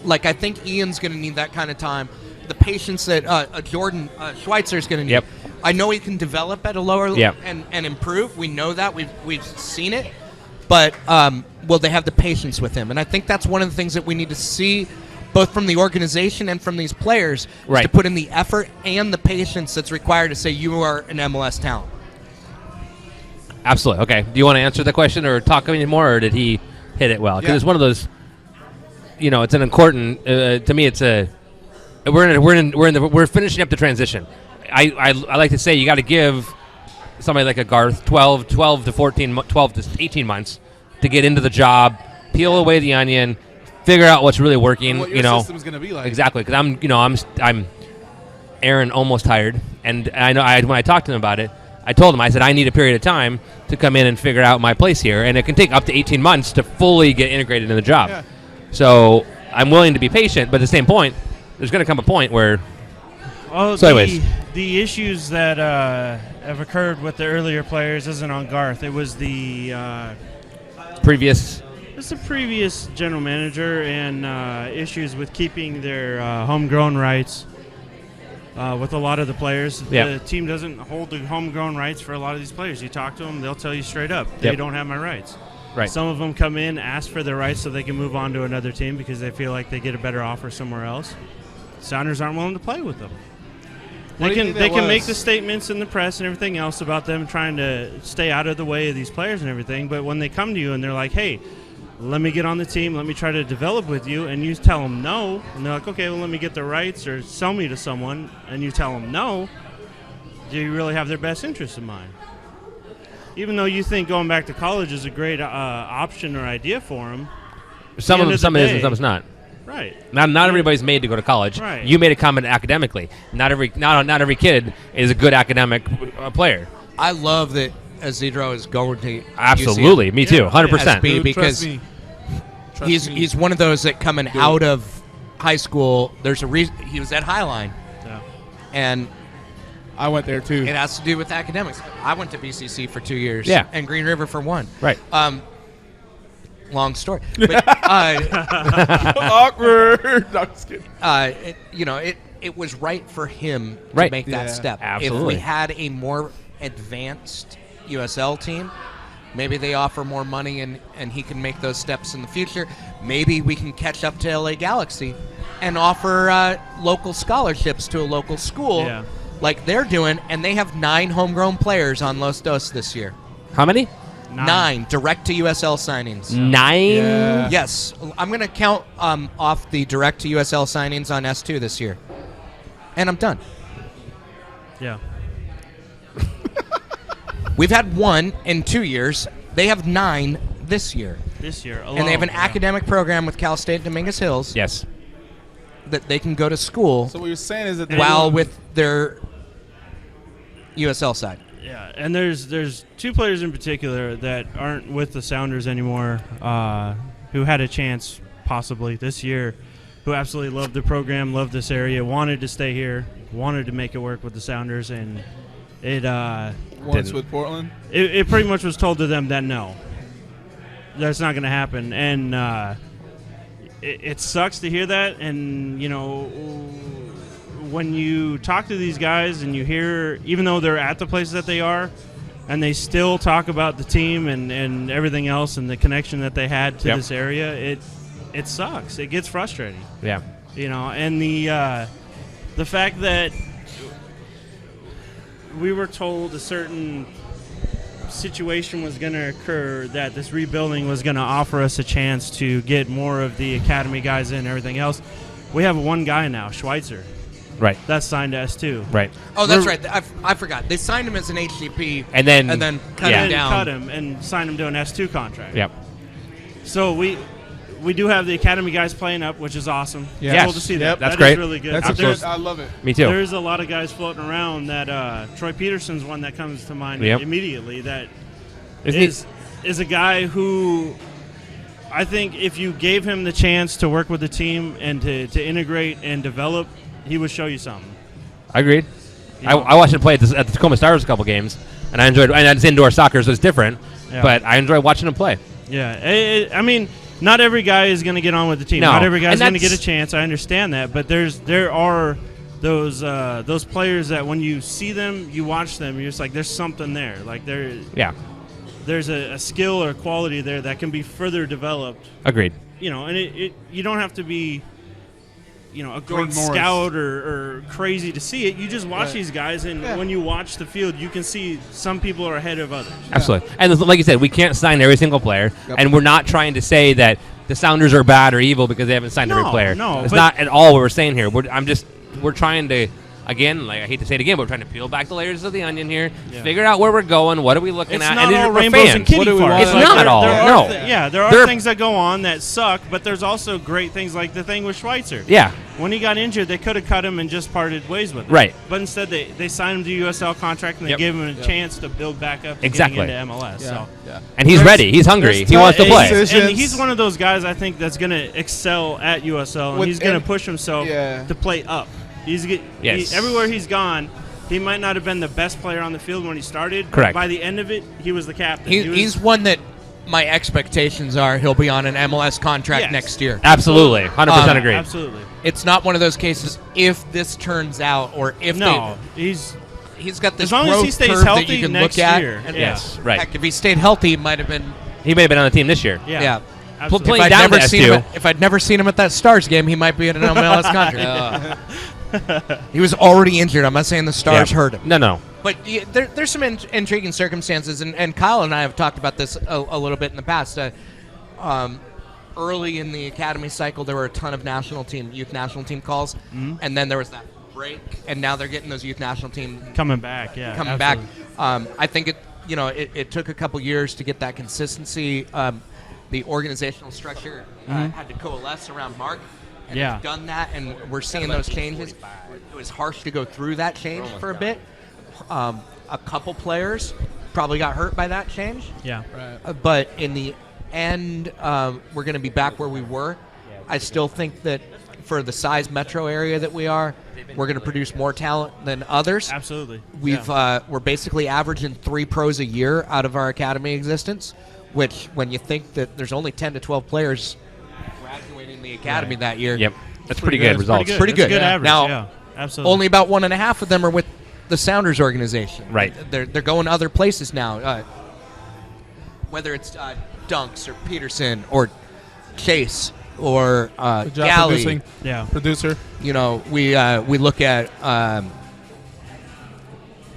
Speaker 2: like I think Ian's going to need that kind of time. The patience that Jordan Schweitzer is going to need.
Speaker 3: Yep.
Speaker 2: I know he can develop at a lower
Speaker 3: Yep.
Speaker 2: and improve. We know that. We've seen it. But will they have the patience with him? And I think that's one of the things that we need to see, both from the organization and from these players, is to put in the effort and the patience that's required to say you are an MLS talent.
Speaker 3: Absolutely. Okay. Do you want to answer the question or talk any more, or did he hit it well? Because it's one of those. It's an important. To me, it's a. We're finishing up the transition. I like to say you got to give somebody like a Garth 12 to 18 months to get into the job, peel away the onion, figure out what's really working.
Speaker 1: What your system's going to be like.
Speaker 3: Exactly, because I'm Aaron almost hired, and I know when I talked to him about it, I told him, I said, I need a period of time to come in and figure out my place here, and it can take up to 18 months to fully get integrated in the job.
Speaker 1: Yeah.
Speaker 3: So I'm willing to be patient, but at the same point, there's going to come a point where.
Speaker 4: The issues that have occurred with the earlier players isn't on Garth. It was the
Speaker 3: previous
Speaker 4: general manager and issues with keeping their homegrown rights with a lot of the players.
Speaker 3: Yep.
Speaker 4: The team doesn't hold the homegrown rights for a lot of these players. You talk to them, they'll tell you straight up, they don't have my rights.
Speaker 3: Right.
Speaker 4: Some of them come in, ask for their rights so they can move on to another team because they feel like they get a better offer somewhere else. Sounders aren't willing to play with them. They can make the statements in the press and everything else about them trying to stay out of the way of these players and everything, but when they come to you and they're like, hey, let me get on the team, let me try to develop with you, and you tell them no, and they're like, okay, well, let me get the rights or sell me to someone, and you tell them no, do you really have their best interest in mind? Even though you think going back to college is a great option or idea for them,
Speaker 3: some it is and some it's not.
Speaker 4: Right.
Speaker 3: Not everybody's made to go to college.
Speaker 4: Right.
Speaker 3: You made a comment academically. Not every kid is a good academic player.
Speaker 2: I love that Isidro is going to
Speaker 3: Absolutely,
Speaker 2: UCM.
Speaker 3: me too, 100%.
Speaker 2: SB, because he's one of those that coming out of high school. There's a reason he was at Highline, and
Speaker 1: I went there too.
Speaker 2: it has to do with academics. I went to BCC for 2 years, and Green River for 1.
Speaker 3: Right.
Speaker 2: Long story, but
Speaker 1: Awkward. No, I'm just kidding.
Speaker 2: it was right for him to make that step.
Speaker 3: Absolutely.
Speaker 2: If we had a more advanced USL team, maybe they offer more money and he can make those steps in the future. Maybe we can catch up to LA Galaxy and offer local scholarships to a local school like they're doing, and they have 9 homegrown players on Los Dos this year.
Speaker 3: How many?
Speaker 2: 9 direct to USL signings.
Speaker 3: 9?
Speaker 1: Yeah.
Speaker 2: Yes, I'm going to count off the direct to USL signings on S2 this year, and I'm done.
Speaker 4: Yeah.
Speaker 2: We've had 1 in 2 years. They have 9 this year.
Speaker 4: This year alone.
Speaker 2: And they have an academic program with Cal State Dominguez Hills.
Speaker 3: Yes.
Speaker 2: That they can go to school
Speaker 1: So what you're saying is that
Speaker 2: while with their USL side.
Speaker 4: Yeah, and there's 2 players in particular that aren't with the Sounders anymore who had a chance possibly this year, who absolutely loved the program, loved this area, wanted to stay here, wanted to make it work with the Sounders, and it
Speaker 1: once with Portland.
Speaker 4: It pretty much was told to them that no, that's not going to happen, and it sucks to hear that, and when you talk to these guys and you hear, even though they're at the places that they are, and they still talk about the team and everything else and the connection that they had to this area, it sucks. It gets frustrating.
Speaker 3: Yeah.
Speaker 4: And the fact that we were told a certain situation was going to occur, that this rebuilding was going to offer us a chance to get more of the academy guys in and everything else. We have 1 guy now, Schweitzer.
Speaker 3: Right.
Speaker 4: That's signed to S2.
Speaker 3: Right.
Speaker 2: Oh, that's right. I forgot. They signed him as an HCP
Speaker 3: and then
Speaker 2: cut him down.
Speaker 4: Cut him and signed him to an S2 contract.
Speaker 3: Yep.
Speaker 4: So we do have the academy guys playing up, which is awesome.
Speaker 1: Yeah.
Speaker 3: Yes.
Speaker 4: Cool to see
Speaker 3: Yep.
Speaker 4: that.
Speaker 3: That's
Speaker 4: That
Speaker 3: great.
Speaker 4: is really good.
Speaker 1: That's
Speaker 3: Absolutely.
Speaker 1: I love it.
Speaker 3: Me too.
Speaker 4: There's a lot of guys floating around that Troy Peterson's one that comes to mind immediately. That is a guy who I think if you gave him the chance to work with the team and to integrate and develop, he would show you something.
Speaker 3: I agreed. I watched him play at the Tacoma Stars a couple games, and I enjoyed. And it's indoor soccer, so it's different.
Speaker 4: Yeah.
Speaker 3: But I enjoy watching him play.
Speaker 4: Yeah, I mean, not every guy is going to get on with the team.
Speaker 3: No.
Speaker 4: Not every guy's
Speaker 3: And
Speaker 4: going to get a
Speaker 3: that's-
Speaker 4: chance. I understand that, but there are those players that when you see them, you watch them, you're just like, there's something there. Like there's a skill or quality there that can be further developed.
Speaker 3: Agreed.
Speaker 4: And it you don't have to be a great
Speaker 1: Jordan Morris.
Speaker 4: scout or crazy to see it. You just watch these guys, and when you watch the field, you can see some people are ahead of others.
Speaker 3: Absolutely. And like you said, we can't sign every single player, and we're not trying to say that the Sounders are bad or evil because they haven't signed every player.
Speaker 4: No,
Speaker 3: it's
Speaker 4: but-
Speaker 3: not at all what we're saying here. We're trying to, again, like I hate to say it again, but we're trying to peel back the layers of the onion here, figure out where we're going, what are we looking
Speaker 4: It's
Speaker 3: at,
Speaker 4: not
Speaker 3: and
Speaker 4: all
Speaker 3: we're
Speaker 4: rainbows
Speaker 3: fans.
Speaker 4: and kitty
Speaker 1: What do we
Speaker 4: farts.
Speaker 1: want?
Speaker 3: It's
Speaker 1: Like,
Speaker 3: not all. No.
Speaker 4: There are things that go on that suck, but there's also great things like the thing with Schweitzer.
Speaker 3: Yeah.
Speaker 4: When he got injured, they could have cut him and just parted ways with him.
Speaker 3: Right.
Speaker 4: But instead, they signed him to USL contract and they
Speaker 3: Yep.
Speaker 4: gave him a chance to build back up to
Speaker 3: Exactly.
Speaker 4: getting into MLS. So.
Speaker 3: And he's ready. He's hungry. He wants to play.
Speaker 1: decisions.
Speaker 4: And he's one of those guys I think that's going to excel at USL, and
Speaker 1: With-
Speaker 4: he's going
Speaker 1: and-
Speaker 4: to push himself to play up.
Speaker 3: Yes.
Speaker 4: Everywhere he's gone, he might not have been the best player on the field when he started.
Speaker 3: Correct.
Speaker 4: But by the end of it, he was the captain.
Speaker 2: He's one that my expectations are he'll be on an MLS contract
Speaker 4: Yes.
Speaker 2: next year.
Speaker 3: Absolutely. 100% agree.
Speaker 4: Absolutely.
Speaker 2: It's not one of those cases if this turns out or if
Speaker 4: he's
Speaker 2: he's got this
Speaker 4: as long as
Speaker 2: growth
Speaker 4: he stays
Speaker 2: curve that
Speaker 4: healthy
Speaker 2: you can
Speaker 4: next
Speaker 2: look at.
Speaker 4: year.
Speaker 2: And
Speaker 3: Yes, right.
Speaker 2: Heck, if he stayed healthy, he might have been.
Speaker 3: He may have been on the team this year.
Speaker 4: Yeah.
Speaker 2: If
Speaker 4: Absolutely.
Speaker 3: Playing
Speaker 2: I'd
Speaker 3: down
Speaker 2: never
Speaker 3: to
Speaker 2: seen him,
Speaker 3: S2.
Speaker 2: if I'd never seen him at that Stars game, he might be in an MLS contract. He was already injured. I'm not saying the Stars hurt him.
Speaker 3: No.
Speaker 2: But there's some intriguing circumstances, and Kyle and I have talked about this a little bit in the past. Early in the academy cycle, there were a ton of youth national team calls, and then there was that break, and now they're getting those youth national team
Speaker 4: coming back. Yeah,
Speaker 2: coming
Speaker 4: absolutely.
Speaker 2: back. I think it took a couple years to get that consistency. The organizational structure had to coalesce around Mark. And
Speaker 4: Yeah.
Speaker 2: we've done that, and we're seeing those changes. It was harsh to go through that change for a bit. A couple players probably got hurt by that change.
Speaker 4: Yeah.
Speaker 2: But in the end, we're going to be back where we were. I still think that for the size metro area that we are, we're going to produce more talent than others.
Speaker 4: Absolutely.
Speaker 2: We're basically averaging 3 pros a year out of our academy existence, which when you think that there's only 10 to 12 players graduating the academy that year,
Speaker 3: Yep. That's pretty good results.
Speaker 2: Pretty
Speaker 4: That's
Speaker 2: good.
Speaker 4: a good average.
Speaker 2: Now,
Speaker 4: yeah. Absolutely.
Speaker 2: only about 1.5 of them are with the Sounders organization.
Speaker 3: Right.
Speaker 2: They're going other places now. Whether it's Dunks or Peterson or Chase or
Speaker 1: Good job
Speaker 2: Galley.
Speaker 1: producing.
Speaker 4: Yeah.
Speaker 1: Producer.
Speaker 2: We look at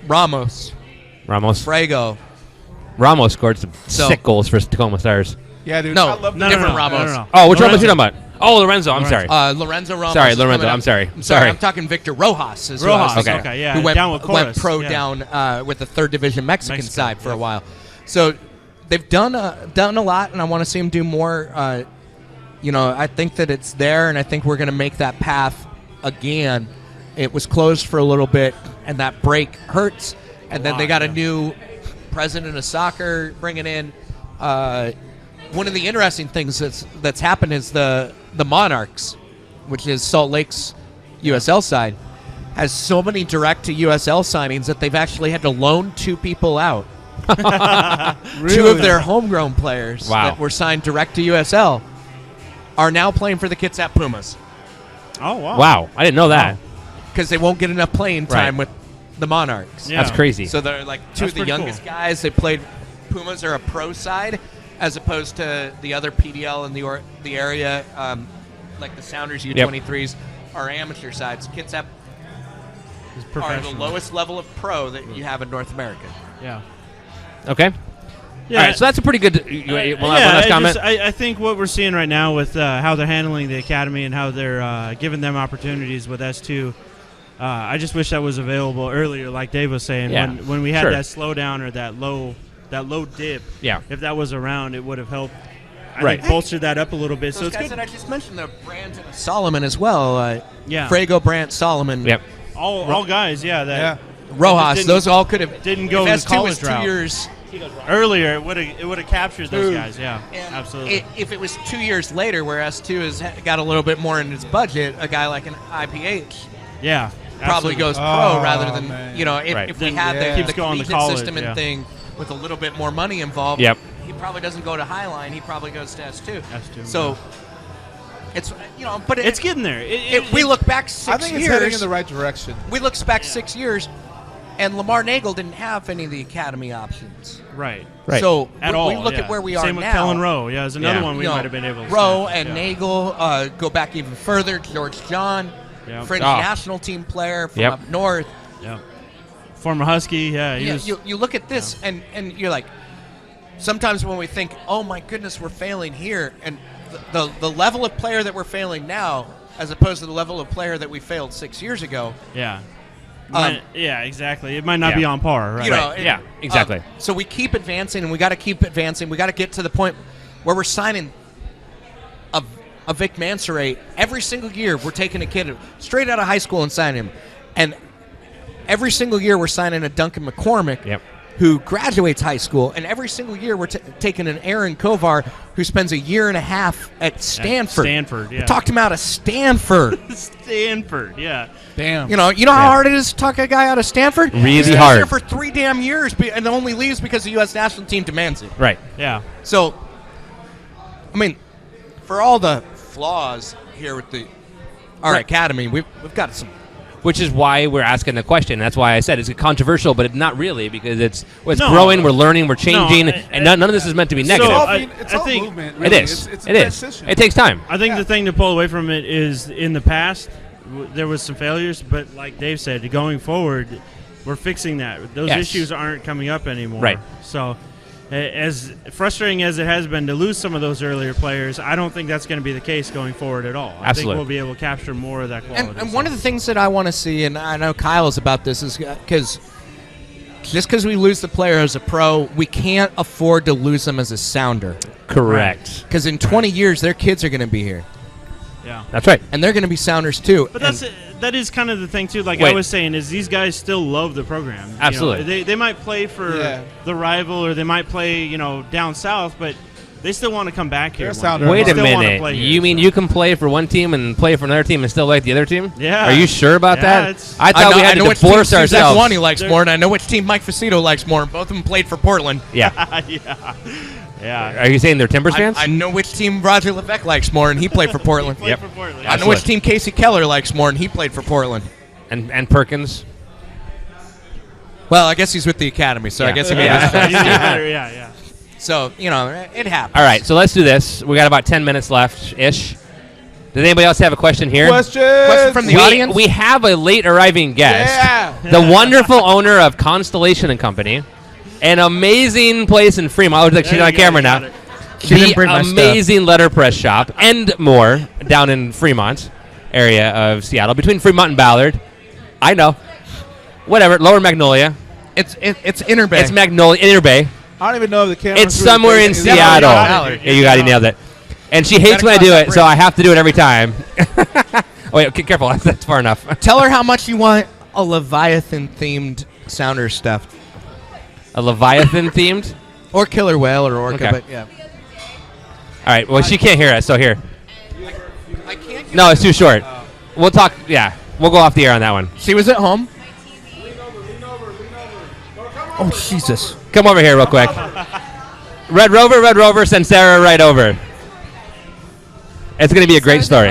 Speaker 2: Ramos, Frago.
Speaker 3: Ramos scored some
Speaker 2: So-
Speaker 3: sick goals for Tacoma Stars.
Speaker 1: Yeah, dude.
Speaker 2: No,
Speaker 1: I love
Speaker 4: No,
Speaker 2: different
Speaker 4: no,
Speaker 2: Ramos.
Speaker 4: No.
Speaker 3: Oh, which Ramos
Speaker 4: Lorenzo.
Speaker 3: are you talking about? Oh, Lorenzo. I'm sorry.
Speaker 2: Lorenzo Ramos.
Speaker 3: Sorry,
Speaker 2: is
Speaker 3: Lorenzo,
Speaker 2: coming up.
Speaker 3: I'm sorry.
Speaker 2: I'm sorry.
Speaker 3: Sorry.
Speaker 2: I'm talking Victor Rojas. Is who I was
Speaker 4: Rojas.
Speaker 2: thinking.
Speaker 4: Okay. Yeah.
Speaker 2: Who went,
Speaker 4: down with
Speaker 2: went
Speaker 4: Chorus.
Speaker 2: pro
Speaker 4: yeah.
Speaker 2: down with the 3rd Division Mexican
Speaker 4: Mexico,
Speaker 2: side for a
Speaker 4: yep.
Speaker 2: while. So they've done a lot, and I want to see them do more. I think that it's there, and I think we're going to make that path again. It was closed for a little bit, and that break hurts. And then they got a new president of soccer bringing in. One of the interesting things that's happened is the Monarchs, which is Salt Lake's USL side, has so many direct to USL signings that they've actually had to loan 2 people out. 2 of their homegrown players that were signed direct to USL are now playing for the Kitsap Pumas
Speaker 4: Oh wow.
Speaker 3: Wow. I didn't know that.
Speaker 2: because they won't get enough playing time with the Monarchs.
Speaker 4: Yeah.
Speaker 3: That's crazy.
Speaker 2: So they're like 2
Speaker 4: That's
Speaker 2: of the
Speaker 4: pretty
Speaker 2: youngest
Speaker 4: cool.
Speaker 2: guys. They played. Pumas are a pro side, as opposed to the other PDL in the area, like the Sounders U23s are amateur sides. Kitsap
Speaker 4: He's
Speaker 2: are the
Speaker 4: professional.
Speaker 2: lowest level of pro that you have in North America.
Speaker 4: Yeah.
Speaker 3: Okay.
Speaker 4: Yeah.
Speaker 3: All right. So that's a pretty good. One last comment.
Speaker 4: I think what we're seeing right now with how they're handling the academy and how they're giving them opportunities with S2, I just wish that was available earlier, like Dave was saying,
Speaker 3: Yeah.
Speaker 4: when we had
Speaker 3: Sure.
Speaker 4: that slowdown or that low dip.
Speaker 3: Yeah.
Speaker 4: If that was around, it would have helped. I
Speaker 3: Right.
Speaker 4: think bolster that up a little bit.
Speaker 2: Those
Speaker 4: So it's
Speaker 2: guys
Speaker 4: good.
Speaker 2: that I just mentioned, the Brandt and Solomon as well.
Speaker 4: Yeah.
Speaker 2: Frago, Brandt, Solomon,
Speaker 3: Yep.
Speaker 4: All guys, yeah. That
Speaker 1: Yeah.
Speaker 2: Rojas.
Speaker 4: didn't-
Speaker 2: Those all could have
Speaker 4: didn't go
Speaker 2: if
Speaker 4: the
Speaker 2: S2
Speaker 4: college
Speaker 2: was 2
Speaker 4: route.
Speaker 2: years.
Speaker 4: earlier, it would have captured those guys. Yeah,
Speaker 2: And
Speaker 4: absolutely.
Speaker 2: If it was 2 years later, where S2 has got a little bit more in its budget, a guy like an IPH
Speaker 4: yeah,
Speaker 2: probably
Speaker 4: absolutely.
Speaker 2: goes pro
Speaker 1: Oh,
Speaker 2: rather than
Speaker 1: man.
Speaker 2: if,
Speaker 3: Right.
Speaker 2: if we
Speaker 4: Then,
Speaker 2: had
Speaker 1: yeah.
Speaker 2: the
Speaker 4: Keeps going to
Speaker 2: collegiate
Speaker 4: college,
Speaker 2: system and
Speaker 4: yeah.
Speaker 2: thing with a little bit more money involved.
Speaker 3: Yep.
Speaker 2: he probably doesn't go to Highline. He probably goes to S2.
Speaker 4: S2,
Speaker 2: So it's but
Speaker 4: it's getting there.
Speaker 2: we look back 6 years.
Speaker 5: I think it's heading in the right direction.
Speaker 2: We look back 6 years, and Lamar Nagel didn't have any of the academy options.
Speaker 4: Right.
Speaker 2: So
Speaker 4: At
Speaker 2: we
Speaker 4: all,
Speaker 2: look
Speaker 4: yeah.
Speaker 2: at where we are
Speaker 4: Same with
Speaker 2: now.
Speaker 4: Kellen Rowe. Yeah, there's another
Speaker 3: Yeah.
Speaker 4: one we might have been able to
Speaker 2: Rowe
Speaker 4: snatch.
Speaker 2: and
Speaker 4: Yeah.
Speaker 2: Nagel go back even further. George John,
Speaker 4: Yeah.
Speaker 2: Fringe
Speaker 3: Oh.
Speaker 2: national team player from
Speaker 3: Yep.
Speaker 2: up north.
Speaker 4: Yeah. Former Husky. Yeah. He was,
Speaker 2: You look at this, and you're like, sometimes when we think, oh my goodness, we're failing here, and the level of player that we're failing now, as opposed to the level of player that we failed 6 years ago.
Speaker 4: yeah. Yeah, exactly. It might not
Speaker 3: Yeah.
Speaker 4: be on par, right?
Speaker 3: Yeah, exactly.
Speaker 2: So we keep advancing, and we got to keep advancing. We got to get to the point where we're signing a Vic Mansoret every single year. We're taking a kid straight out of high school and signing him, and every single year we're signing a Duncan McCormick,
Speaker 3: Yep.
Speaker 2: who graduates high school, and every single year we're taking an Aaron Kovar who spends a year and a half at Stanford.
Speaker 4: Stanford, yeah.
Speaker 2: We talked him out of Stanford.
Speaker 4: Stanford, yeah.
Speaker 1: Damn.
Speaker 2: You know how hard it is to talk a guy out of Stanford?
Speaker 3: Really
Speaker 2: He stays
Speaker 3: hard.
Speaker 2: there for 3 damn years, and only leaves because the U.S. national team demands it.
Speaker 3: Right.
Speaker 4: Yeah.
Speaker 2: So, I mean, for all the flaws here with our
Speaker 3: Right.
Speaker 2: academy, we've got some.
Speaker 3: Which is why we're asking the question. That's why I said it's controversial, but it's not really, because it's
Speaker 4: No.
Speaker 3: growing, we're learning, we're changing,
Speaker 4: No,
Speaker 3: and none of this is meant to be negative.
Speaker 4: So,
Speaker 1: It's
Speaker 4: I
Speaker 1: all
Speaker 4: think-
Speaker 1: movement.
Speaker 3: It
Speaker 1: Really.
Speaker 3: is.
Speaker 1: It's a
Speaker 3: It is.
Speaker 1: transition.
Speaker 3: It takes time.
Speaker 4: I think the thing to pull away from it is in the past, there was some failures, but like Dave said, going forward, we're fixing that. Those
Speaker 3: Yes.
Speaker 4: issues aren't coming up anymore.
Speaker 3: Right.
Speaker 4: So, as frustrating as it has been to lose some of those earlier players, I don't think that's going to be the case going forward at all. I
Speaker 3: Absolutely.
Speaker 4: think we'll be able to capture more of that quality.
Speaker 2: And one of the things that I want to see, and I know Kyle is about this, is because just because we lose the player as a pro, we can't afford to lose them as a sounder.
Speaker 3: Correct.
Speaker 2: Because in 20 years, their kids are going to be here,
Speaker 4: yeah.
Speaker 3: That's right.
Speaker 2: and they're going to be sounders too.
Speaker 4: But
Speaker 2: And
Speaker 4: that is kind of the thing too. Like
Speaker 3: Wait.
Speaker 4: I was saying, is these guys still love the program? You know,
Speaker 3: Absolutely.
Speaker 4: they might play for
Speaker 1: Yeah.
Speaker 4: the rival, or they might play down south, but they still want to come back here.
Speaker 1: They're
Speaker 4: one
Speaker 1: sounder.
Speaker 4: day.
Speaker 3: Wait
Speaker 4: They
Speaker 3: a
Speaker 4: still wanna
Speaker 3: minute.
Speaker 4: play here,
Speaker 3: You mean
Speaker 4: so.
Speaker 3: you can play for one team and play for another team and still like the other team?
Speaker 4: Yeah.
Speaker 3: Are you sure about
Speaker 4: Yeah,
Speaker 3: that?
Speaker 4: it's-
Speaker 3: I thought we had to
Speaker 2: which team
Speaker 3: divorce
Speaker 2: Suzette
Speaker 3: ourselves.
Speaker 2: Wani likes
Speaker 4: They're-
Speaker 2: more, and I know which team Mike Facito likes more, and both of them played for Portland.
Speaker 3: Yeah.
Speaker 4: Yeah.
Speaker 3: Are you saying they're Timbers fans?
Speaker 2: I know which team Roger Levesque likes more, and he played for Portland.
Speaker 4: Play for Portland.
Speaker 2: I know which team Casey Keller likes more, and he played for Portland.
Speaker 3: And Perkins.
Speaker 2: Well, I guess he's with the academy, so I
Speaker 3: Yeah.
Speaker 2: guess he made
Speaker 3: Yeah.
Speaker 2: his choice.
Speaker 4: Yeah.
Speaker 2: So, it happens.
Speaker 3: All right, so let's do this. We got about 10 minutes left-ish. Does anybody else have a question here?
Speaker 2: Question from the audience?
Speaker 3: We have a late arriving guest.
Speaker 1: Yeah.
Speaker 3: The wonderful owner of Constellation and Company, an amazing place in Fremont. I was like, she's
Speaker 4: There
Speaker 3: on
Speaker 4: you go,
Speaker 3: camera
Speaker 4: you
Speaker 3: now.
Speaker 4: got it.
Speaker 2: She didn't bring my
Speaker 3: amazing letterpress shop and more down in Fremont area of Seattle, between Fremont and Ballard. I know. Whatever, Lower Magnolia.
Speaker 2: It's Inner Bay.
Speaker 3: It's Magnolia, Inner Bay.
Speaker 1: I don't even know if the camera.
Speaker 3: It's somewhere in Seattle. Yeah, you got it, nailed it. And she hates when I do it, so I have to do it every time. Oh, wait, careful, that's far enough.
Speaker 2: Tell her how much you want a Leviathan-themed sounder stuff.
Speaker 3: A Leviathan themed?
Speaker 2: Or killer whale or orca,
Speaker 3: Okay.
Speaker 2: but yeah.
Speaker 3: All right, well, she can't hear us, so here.
Speaker 2: I can't
Speaker 3: No, it's too short. We'll talk, yeah, we'll go off the air on that one.
Speaker 2: She was at home. Oh, Jesus.
Speaker 3: Come over here real quick. Red Rover, send Sarah right over. It's going to be a great story.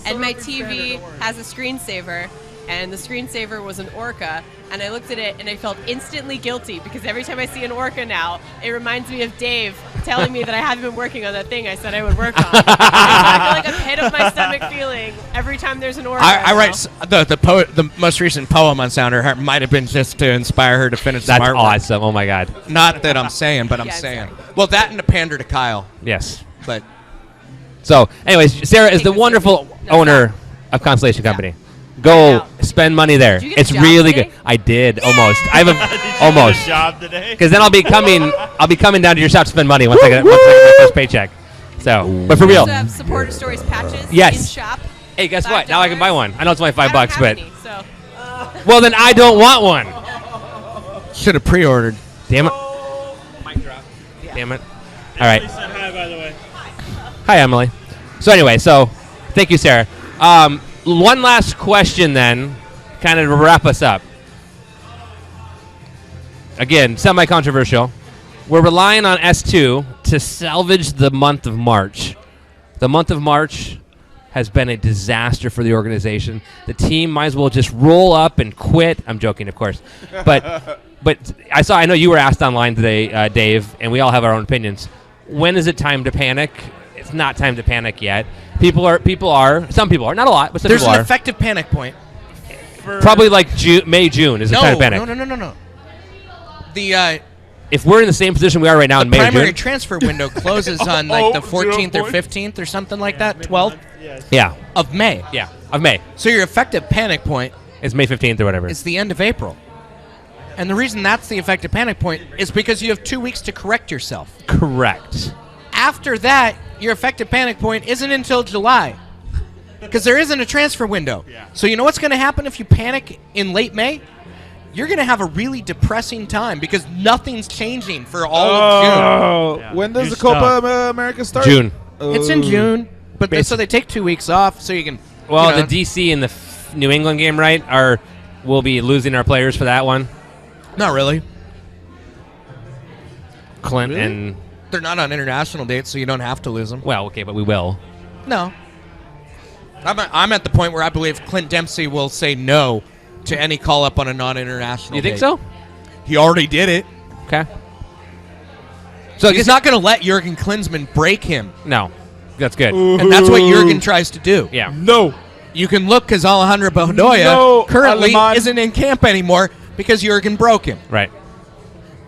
Speaker 6: And my TV has a screensaver, and the screensaver was an orca, and I looked at it and I felt instantly guilty because every time I see an orca now, it reminds me of Dave telling me that I haven't been working on that thing I said I would work on. And so I feel like a pit of my stomach feeling every time there's an orca.
Speaker 2: I
Speaker 6: now.
Speaker 2: write the most recent poem on Sounder might have been just to inspire her to finish
Speaker 3: That's
Speaker 2: some artwork.
Speaker 3: awesome. Oh, my God.
Speaker 2: Not that I'm saying, but I'm
Speaker 6: Yeah, I'm
Speaker 2: saying.
Speaker 6: sorry.
Speaker 2: Well, that and to pander to Kyle.
Speaker 3: Yes.
Speaker 2: But
Speaker 3: So, anyways, Sarah is the
Speaker 6: Thank you,
Speaker 3: wonderful
Speaker 6: Sophie.
Speaker 3: owner of Constellation Company.
Speaker 6: Yeah,
Speaker 3: Go spend money there.
Speaker 6: Did you get a
Speaker 3: It's
Speaker 6: job
Speaker 3: really
Speaker 6: today?
Speaker 3: good. I did almost. I have
Speaker 4: Did you
Speaker 3: a
Speaker 4: get
Speaker 3: almost.
Speaker 4: a job today?
Speaker 3: Because then I'll be coming down to your shop to spend money once I get my first paycheck. So, but for
Speaker 6: We
Speaker 3: real,
Speaker 6: also have supporter stories patches
Speaker 3: Yes.
Speaker 6: in shop.
Speaker 3: hey, guess what? Now I can
Speaker 6: $5.
Speaker 3: buy one. I know it's only $5,
Speaker 6: I don't have
Speaker 3: but
Speaker 6: any, so.
Speaker 3: well, then I don't want one.
Speaker 2: should have pre-ordered.
Speaker 3: Damn it. Damn it. All right.
Speaker 4: He said hi, by the way.
Speaker 3: Hi, Emily. So anyway, thank you, Sarah. One last question then, kind of to wrap us up. Again, semi-controversial. We're relying on S2 to salvage the month of March. The month of March has been a disaster for the organization. The team might as well just roll up and quit. I'm joking, of course. But I know you were asked online today, Dave, and we all have our own opinions. When is it time to panic? It's not time to panic yet. People are. Some people are. Not a lot, but some
Speaker 2: There's
Speaker 3: people
Speaker 2: an
Speaker 3: are.
Speaker 2: effective panic point.
Speaker 3: Probably like May, June is the time to panic.
Speaker 2: No. The
Speaker 3: If we're in the same position we are right now in May or
Speaker 2: primary
Speaker 3: June.
Speaker 2: transfer window closes on like the 14th or 15th or something like that, 12th
Speaker 3: Yeah.
Speaker 2: of May.
Speaker 3: Yeah. Of May.
Speaker 2: So your effective panic point
Speaker 3: It's May 15th or whatever.
Speaker 2: is the end of April. And the reason that's the effective panic point is because you have 2 weeks to correct yourself.
Speaker 3: Correct.
Speaker 2: After that, your effective panic point isn't until July. Because there isn't a transfer window.
Speaker 4: Yeah.
Speaker 2: So you know what's going to happen if you panic in late May? You're going to have a really depressing time because nothing's changing for all of June.
Speaker 4: Yeah.
Speaker 1: When does
Speaker 4: You're
Speaker 1: the Copa
Speaker 4: stuck.
Speaker 1: America start?
Speaker 3: June.
Speaker 2: It's in June, but so they take 2 weeks off so you can.
Speaker 3: Well,
Speaker 2: you know,
Speaker 3: the DC and the New England game, right, we'll be losing our players for that one.
Speaker 2: not really.
Speaker 3: Clint
Speaker 1: Really?
Speaker 3: and
Speaker 2: They're not on international dates, so you don't have to lose them.
Speaker 3: well, okay, but we will.
Speaker 2: No. I'm at the point where I believe Clint Dempsey will say no to any call up on a non-international.
Speaker 3: You think
Speaker 2: date.
Speaker 3: so?
Speaker 2: He already did it.
Speaker 3: Okay. So
Speaker 2: He's not going to let Jurgen Klinsmann break him,
Speaker 3: No, that's good.
Speaker 2: and that's what Jurgen tries to do.
Speaker 3: Yeah.
Speaker 1: No.
Speaker 2: You can look because Alejandro Bedoya
Speaker 1: No,
Speaker 2: currently
Speaker 1: Aleman.
Speaker 2: isn't in camp anymore because Jurgen broke him.
Speaker 3: Right.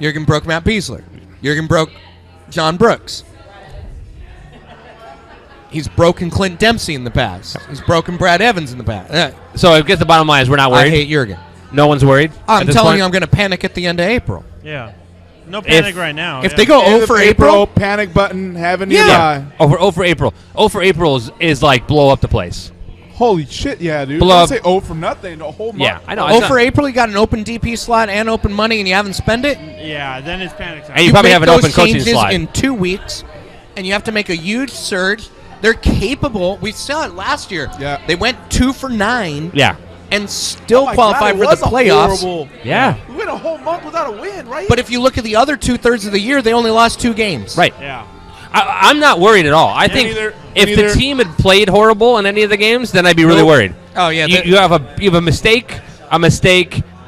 Speaker 2: Jurgen broke Matt Beasler. Jurgen broke John Brooks. He's broken Clint Dempsey in the past. He's broken Brad Evans in the past.
Speaker 3: So I guess the bottom line is we're not
Speaker 2: I
Speaker 3: worried.
Speaker 2: hate Jurgen.
Speaker 3: No one's worried.
Speaker 2: I'm
Speaker 3: at this
Speaker 2: telling
Speaker 3: point?
Speaker 2: you, I'm going to panic at the end of April.
Speaker 4: Yeah. No panic right now.
Speaker 2: If
Speaker 4: yeah.
Speaker 2: they go
Speaker 1: End
Speaker 2: 0
Speaker 1: of
Speaker 2: for April,
Speaker 1: panic button, have it
Speaker 2: Yeah.
Speaker 1: nearby.
Speaker 3: Over for April. For April is like blow up the place.
Speaker 1: Holy shit, yeah, dude.
Speaker 3: Blow
Speaker 1: Don't
Speaker 3: up.
Speaker 1: say oh for nothing. The whole month.
Speaker 3: Yeah, I know.
Speaker 2: 0
Speaker 3: it's
Speaker 2: for
Speaker 3: not-
Speaker 2: April, you got an open DP slot and open money, and you haven't spent it.
Speaker 4: Yeah, then it's panic time.
Speaker 3: And you probably
Speaker 2: make
Speaker 3: have an
Speaker 2: those
Speaker 3: open coaching
Speaker 2: changes
Speaker 3: slot.
Speaker 2: in 2 weeks, and you have to make a huge surge. They're capable. We saw it last year.
Speaker 1: Yeah.
Speaker 2: They went 2 for 9
Speaker 3: Yeah.
Speaker 2: and still
Speaker 1: Oh my
Speaker 2: qualified
Speaker 1: God, it
Speaker 2: for
Speaker 1: was
Speaker 2: the
Speaker 1: a
Speaker 2: playoffs.
Speaker 1: horrible-
Speaker 3: Yeah.
Speaker 1: We went a whole month without a win, right?
Speaker 2: But if you look at the other 2/3 of the year, they only lost 2 games.
Speaker 3: Right.
Speaker 4: Yeah.
Speaker 3: I'm not worried at all. I think
Speaker 1: neither-
Speaker 3: if
Speaker 1: neither-
Speaker 3: the team had played horrible in any of the games, then I'd be really
Speaker 1: Nope.
Speaker 3: worried.
Speaker 2: Oh yeah.
Speaker 3: You have a mistake,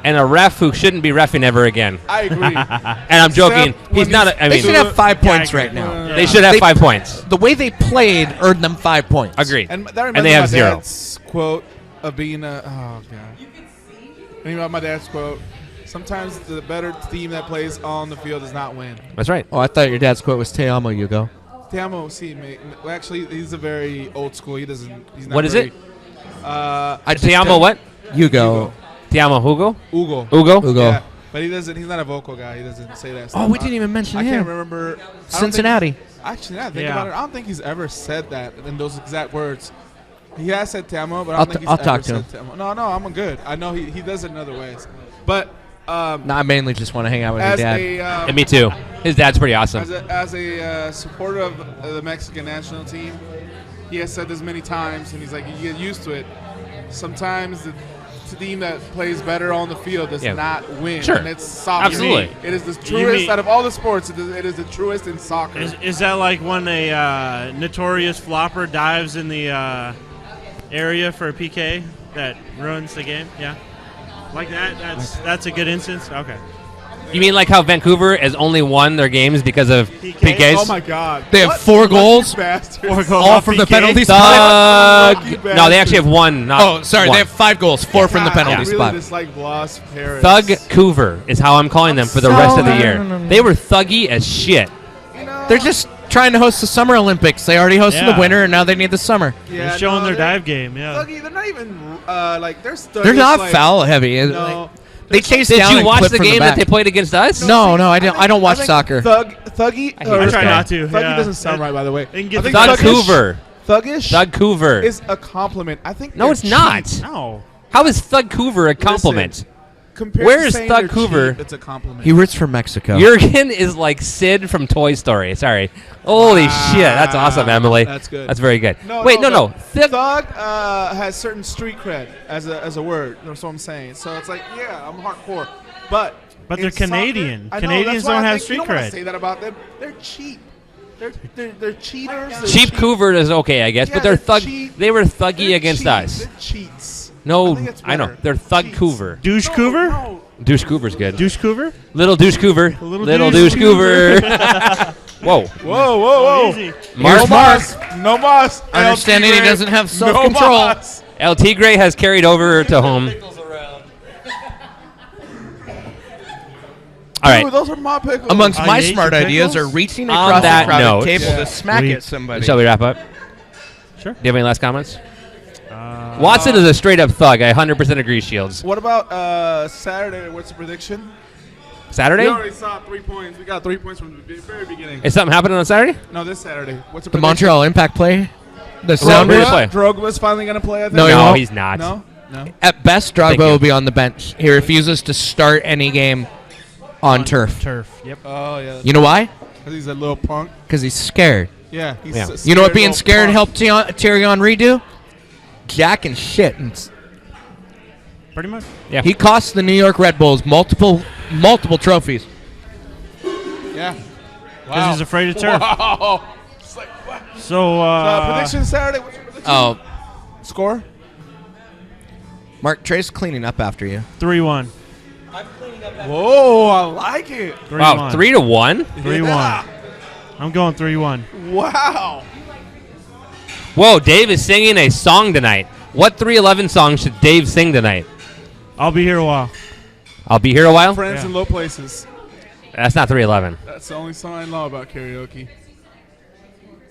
Speaker 3: and a ref who shouldn't be reffing ever again.
Speaker 1: I agree.
Speaker 3: And I'm joking.
Speaker 1: when
Speaker 3: He's not. I
Speaker 2: they
Speaker 3: mean,
Speaker 2: should have 5
Speaker 4: Yeah, I
Speaker 2: points
Speaker 4: agree.
Speaker 2: right now.
Speaker 4: Yeah.
Speaker 3: they should have
Speaker 2: They-
Speaker 3: 5 points.
Speaker 2: The way they played earned them 5 points.
Speaker 3: Agreed.
Speaker 1: And that reminds
Speaker 3: And they
Speaker 1: me of
Speaker 3: have
Speaker 1: my
Speaker 3: 0.
Speaker 1: dad's quote of being a. Oh god. Think about my dad's quote. Sometimes the better team that plays on the field does not win.
Speaker 3: That's right.
Speaker 2: Oh, I thought your dad's quote was "Te amo, Hugo."
Speaker 1: Te amo, sí, mate. Well, actually, he's a very old school. He doesn't. He's not
Speaker 3: What is
Speaker 1: very,
Speaker 3: it?
Speaker 2: I
Speaker 3: Te amo what?
Speaker 2: Hugo.
Speaker 3: Te amo Hugo?
Speaker 1: Ugo.
Speaker 3: Hugo?
Speaker 2: Hugo.
Speaker 1: Yeah, but he doesn't. He's not a vocal guy. He doesn't say that.
Speaker 2: Oh,
Speaker 1: stuff.
Speaker 2: we didn't even mention
Speaker 1: I
Speaker 2: him.
Speaker 1: can't remember. I don't think-
Speaker 2: Cincinnati.
Speaker 1: Actually, now that I think
Speaker 4: Yeah.
Speaker 1: about it, I don't think he's ever said that in those exact words. He has said te amo, but I
Speaker 2: I'll
Speaker 1: don't think
Speaker 2: t-
Speaker 1: he's
Speaker 2: I'll
Speaker 1: ever
Speaker 2: talk to
Speaker 1: said
Speaker 2: him.
Speaker 1: te amo. No, I'm good. I know he does it in other ways. But
Speaker 2: No, I mainly just want to hang out with your
Speaker 1: as
Speaker 2: dad.
Speaker 1: a
Speaker 3: And me too. His dad's pretty awesome.
Speaker 1: as a supporter of the Mexican national team, he has said this many times, and he's like, you get used to it. Sometimes the team that plays better on the field does
Speaker 3: Yeah.
Speaker 1: not win.
Speaker 3: Sure.
Speaker 1: And it's soccer.
Speaker 3: Absolutely.
Speaker 1: It is the
Speaker 4: You
Speaker 1: truest
Speaker 4: mean-
Speaker 1: out of all the sports. It is the truest in soccer.
Speaker 4: Is that like when a notorious flopper dives in the area for a PK that ruins the game? Yeah. Like that? That's a good instance? Okay.
Speaker 3: You mean like how Vancouver has only won their games because of
Speaker 4: PKs?
Speaker 3: PKs?
Speaker 1: Oh my God!
Speaker 2: They have
Speaker 1: What
Speaker 2: 4
Speaker 1: lucky
Speaker 2: goals?
Speaker 1: bastards.
Speaker 4: 4 goals
Speaker 2: All
Speaker 4: off
Speaker 2: from the
Speaker 4: PK?
Speaker 2: penalty spot.
Speaker 1: Lucky
Speaker 3: Thug. No, they actually have one. Not
Speaker 2: Oh, sorry.
Speaker 3: one.
Speaker 2: They have 5 goals, 4 from the
Speaker 1: God,
Speaker 2: penalty
Speaker 1: I really
Speaker 2: spot.
Speaker 1: dislike Blas Paris.
Speaker 3: Thug Coover is how I'm calling them for the rest of the year. They were thuggy as shit.
Speaker 1: You know,
Speaker 2: They're just trying to host the Summer Olympics. They already hosted
Speaker 4: Yeah.
Speaker 2: the winter, and now they need the summer.
Speaker 4: They're showing their
Speaker 1: they're
Speaker 4: dive game, yeah.
Speaker 1: Thuggy, they're not even like they're.
Speaker 2: They're not
Speaker 1: like,
Speaker 2: foul heavy.
Speaker 1: No.
Speaker 2: They chase
Speaker 3: Did
Speaker 2: down
Speaker 3: you
Speaker 2: and
Speaker 3: watch
Speaker 2: clip
Speaker 3: the
Speaker 2: from
Speaker 3: game that
Speaker 2: back.
Speaker 3: they played against us?
Speaker 2: No, I don't. I don't watch
Speaker 1: think
Speaker 2: soccer.
Speaker 1: Thuggy.
Speaker 3: I hate this
Speaker 4: try
Speaker 3: guy.
Speaker 4: not to.
Speaker 1: Thuggy
Speaker 4: yeah.
Speaker 1: doesn't sound right, by the way.
Speaker 4: They can get
Speaker 1: I
Speaker 4: the
Speaker 1: think
Speaker 3: Thug
Speaker 1: thuggish-
Speaker 3: Coover.
Speaker 1: Thuggish
Speaker 3: Thug Coover.
Speaker 1: is a compliment. I think
Speaker 3: No,
Speaker 1: they're
Speaker 3: it's not.
Speaker 1: cheap.
Speaker 4: No.
Speaker 3: How is Thug Coover a compliment?
Speaker 1: Compared
Speaker 3: Where
Speaker 1: to
Speaker 3: is
Speaker 1: saying
Speaker 3: Thug
Speaker 1: they're
Speaker 3: Coover?
Speaker 1: cheap, it's a compliment.
Speaker 2: He roots for Mexico.
Speaker 3: Jurgen is like Sid from Toy Story. Sorry. Holy shit. That's awesome, Emily.
Speaker 1: That's good.
Speaker 3: That's very good.
Speaker 1: No,
Speaker 3: Wait, no.
Speaker 1: Thug
Speaker 3: Thug.
Speaker 1: has certain street cred as a word. That's what I'm saying. So it's like, yeah, I'm hardcore, but
Speaker 4: But they're
Speaker 1: in soccer-
Speaker 4: Canadian.
Speaker 1: I know,
Speaker 4: Canadians
Speaker 1: that's why
Speaker 4: don't
Speaker 1: I
Speaker 4: have
Speaker 1: think
Speaker 4: street
Speaker 1: you don't want
Speaker 4: cred.
Speaker 1: to say that about them. They're cheap. They're cheaters. They're
Speaker 3: Cheap Coover is okay, I guess,
Speaker 1: Yeah,
Speaker 3: but they're
Speaker 1: they're
Speaker 3: thug.
Speaker 1: cheap.
Speaker 3: They were thuggy
Speaker 1: They're
Speaker 3: against
Speaker 1: cheats.
Speaker 3: us.
Speaker 1: They're cheats.
Speaker 3: No,
Speaker 1: think it's
Speaker 3: I know.
Speaker 1: better.
Speaker 3: They're thug
Speaker 1: Cheats.
Speaker 3: Coover.
Speaker 4: Douche Coover?
Speaker 1: No.
Speaker 3: Douche Coover's good.
Speaker 4: Douche Coover?
Speaker 3: Little douche Coover.
Speaker 4: Little
Speaker 3: douche
Speaker 4: douche
Speaker 3: Coover. Whoa.
Speaker 1: Whoa.
Speaker 4: Easy.
Speaker 3: Mars
Speaker 1: Mars. No Mars.
Speaker 2: Understanding he
Speaker 1: El Tigre.
Speaker 2: doesn't have
Speaker 1: No
Speaker 2: self-control.
Speaker 1: Mars.
Speaker 3: El Tigre has carried over to home. All right.
Speaker 1: Dude, those are my pickles.
Speaker 2: Amongst
Speaker 4: I
Speaker 2: my
Speaker 4: hate
Speaker 2: smart
Speaker 4: your
Speaker 2: ideas are
Speaker 4: pickles.
Speaker 2: reaching
Speaker 3: On
Speaker 2: across
Speaker 3: that
Speaker 2: the crowded
Speaker 3: note-
Speaker 2: table
Speaker 1: Yeah.
Speaker 2: to smack
Speaker 4: We-
Speaker 2: at somebody.
Speaker 3: Shall we wrap up?
Speaker 4: Sure.
Speaker 3: Do you have any last comments? Watson is a straight up thug. I 100% agree, Shields.
Speaker 1: What about Saturday? What's the prediction?
Speaker 3: Saturday?
Speaker 1: We already saw 3 points. We got 3 points from the very beginning.
Speaker 3: Is something happening on Saturday?
Speaker 1: No, this Saturday. What's the
Speaker 2: The
Speaker 1: prediction?
Speaker 2: Montreal Impact play. The
Speaker 3: Where
Speaker 2: Sounders.
Speaker 3: do they play?
Speaker 1: Drogba's finally going to play, I think.
Speaker 2: No, he
Speaker 3: No,
Speaker 2: won't.
Speaker 3: he's not.
Speaker 1: No?
Speaker 2: At best,
Speaker 3: Thank
Speaker 2: Drogba
Speaker 3: you.
Speaker 2: will be on the bench. He refuses to start any game on turf.
Speaker 4: Turf. Yep.
Speaker 1: Oh, yeah.
Speaker 2: You know why?
Speaker 1: Because he's a little punk.
Speaker 2: Because he's scared.
Speaker 1: Yeah. He's
Speaker 3: Yeah.
Speaker 1: a
Speaker 2: You know what being
Speaker 1: little
Speaker 2: scared
Speaker 1: punk.
Speaker 2: helped Thierry Henry do? Jack and shit. And
Speaker 4: Pretty much.
Speaker 3: Yeah.
Speaker 2: he cost the New York Red Bulls multiple trophies.
Speaker 1: Yeah.
Speaker 4: Because he's afraid of turf.
Speaker 1: Wow. It's like, what?
Speaker 4: So,
Speaker 1: prediction Saturday? What's your prediction?
Speaker 2: Oh,
Speaker 1: Score?
Speaker 2: Mark, Trey's cleaning up after you.
Speaker 4: 3-1.
Speaker 1: Whoa, I like it.
Speaker 4: 3-1.
Speaker 3: Wow, 3-1?
Speaker 4: 3-1.
Speaker 1: Yeah.
Speaker 4: I'm going 3-1.
Speaker 1: Wow.
Speaker 3: Whoa, Dave is singing a song tonight. What 311 song should Dave sing tonight?
Speaker 4: I'll be here a while.
Speaker 3: I'll be here a while?
Speaker 1: Friends
Speaker 4: Yeah.
Speaker 1: in low places.
Speaker 3: That's not 311.
Speaker 1: That's the only song I know about karaoke.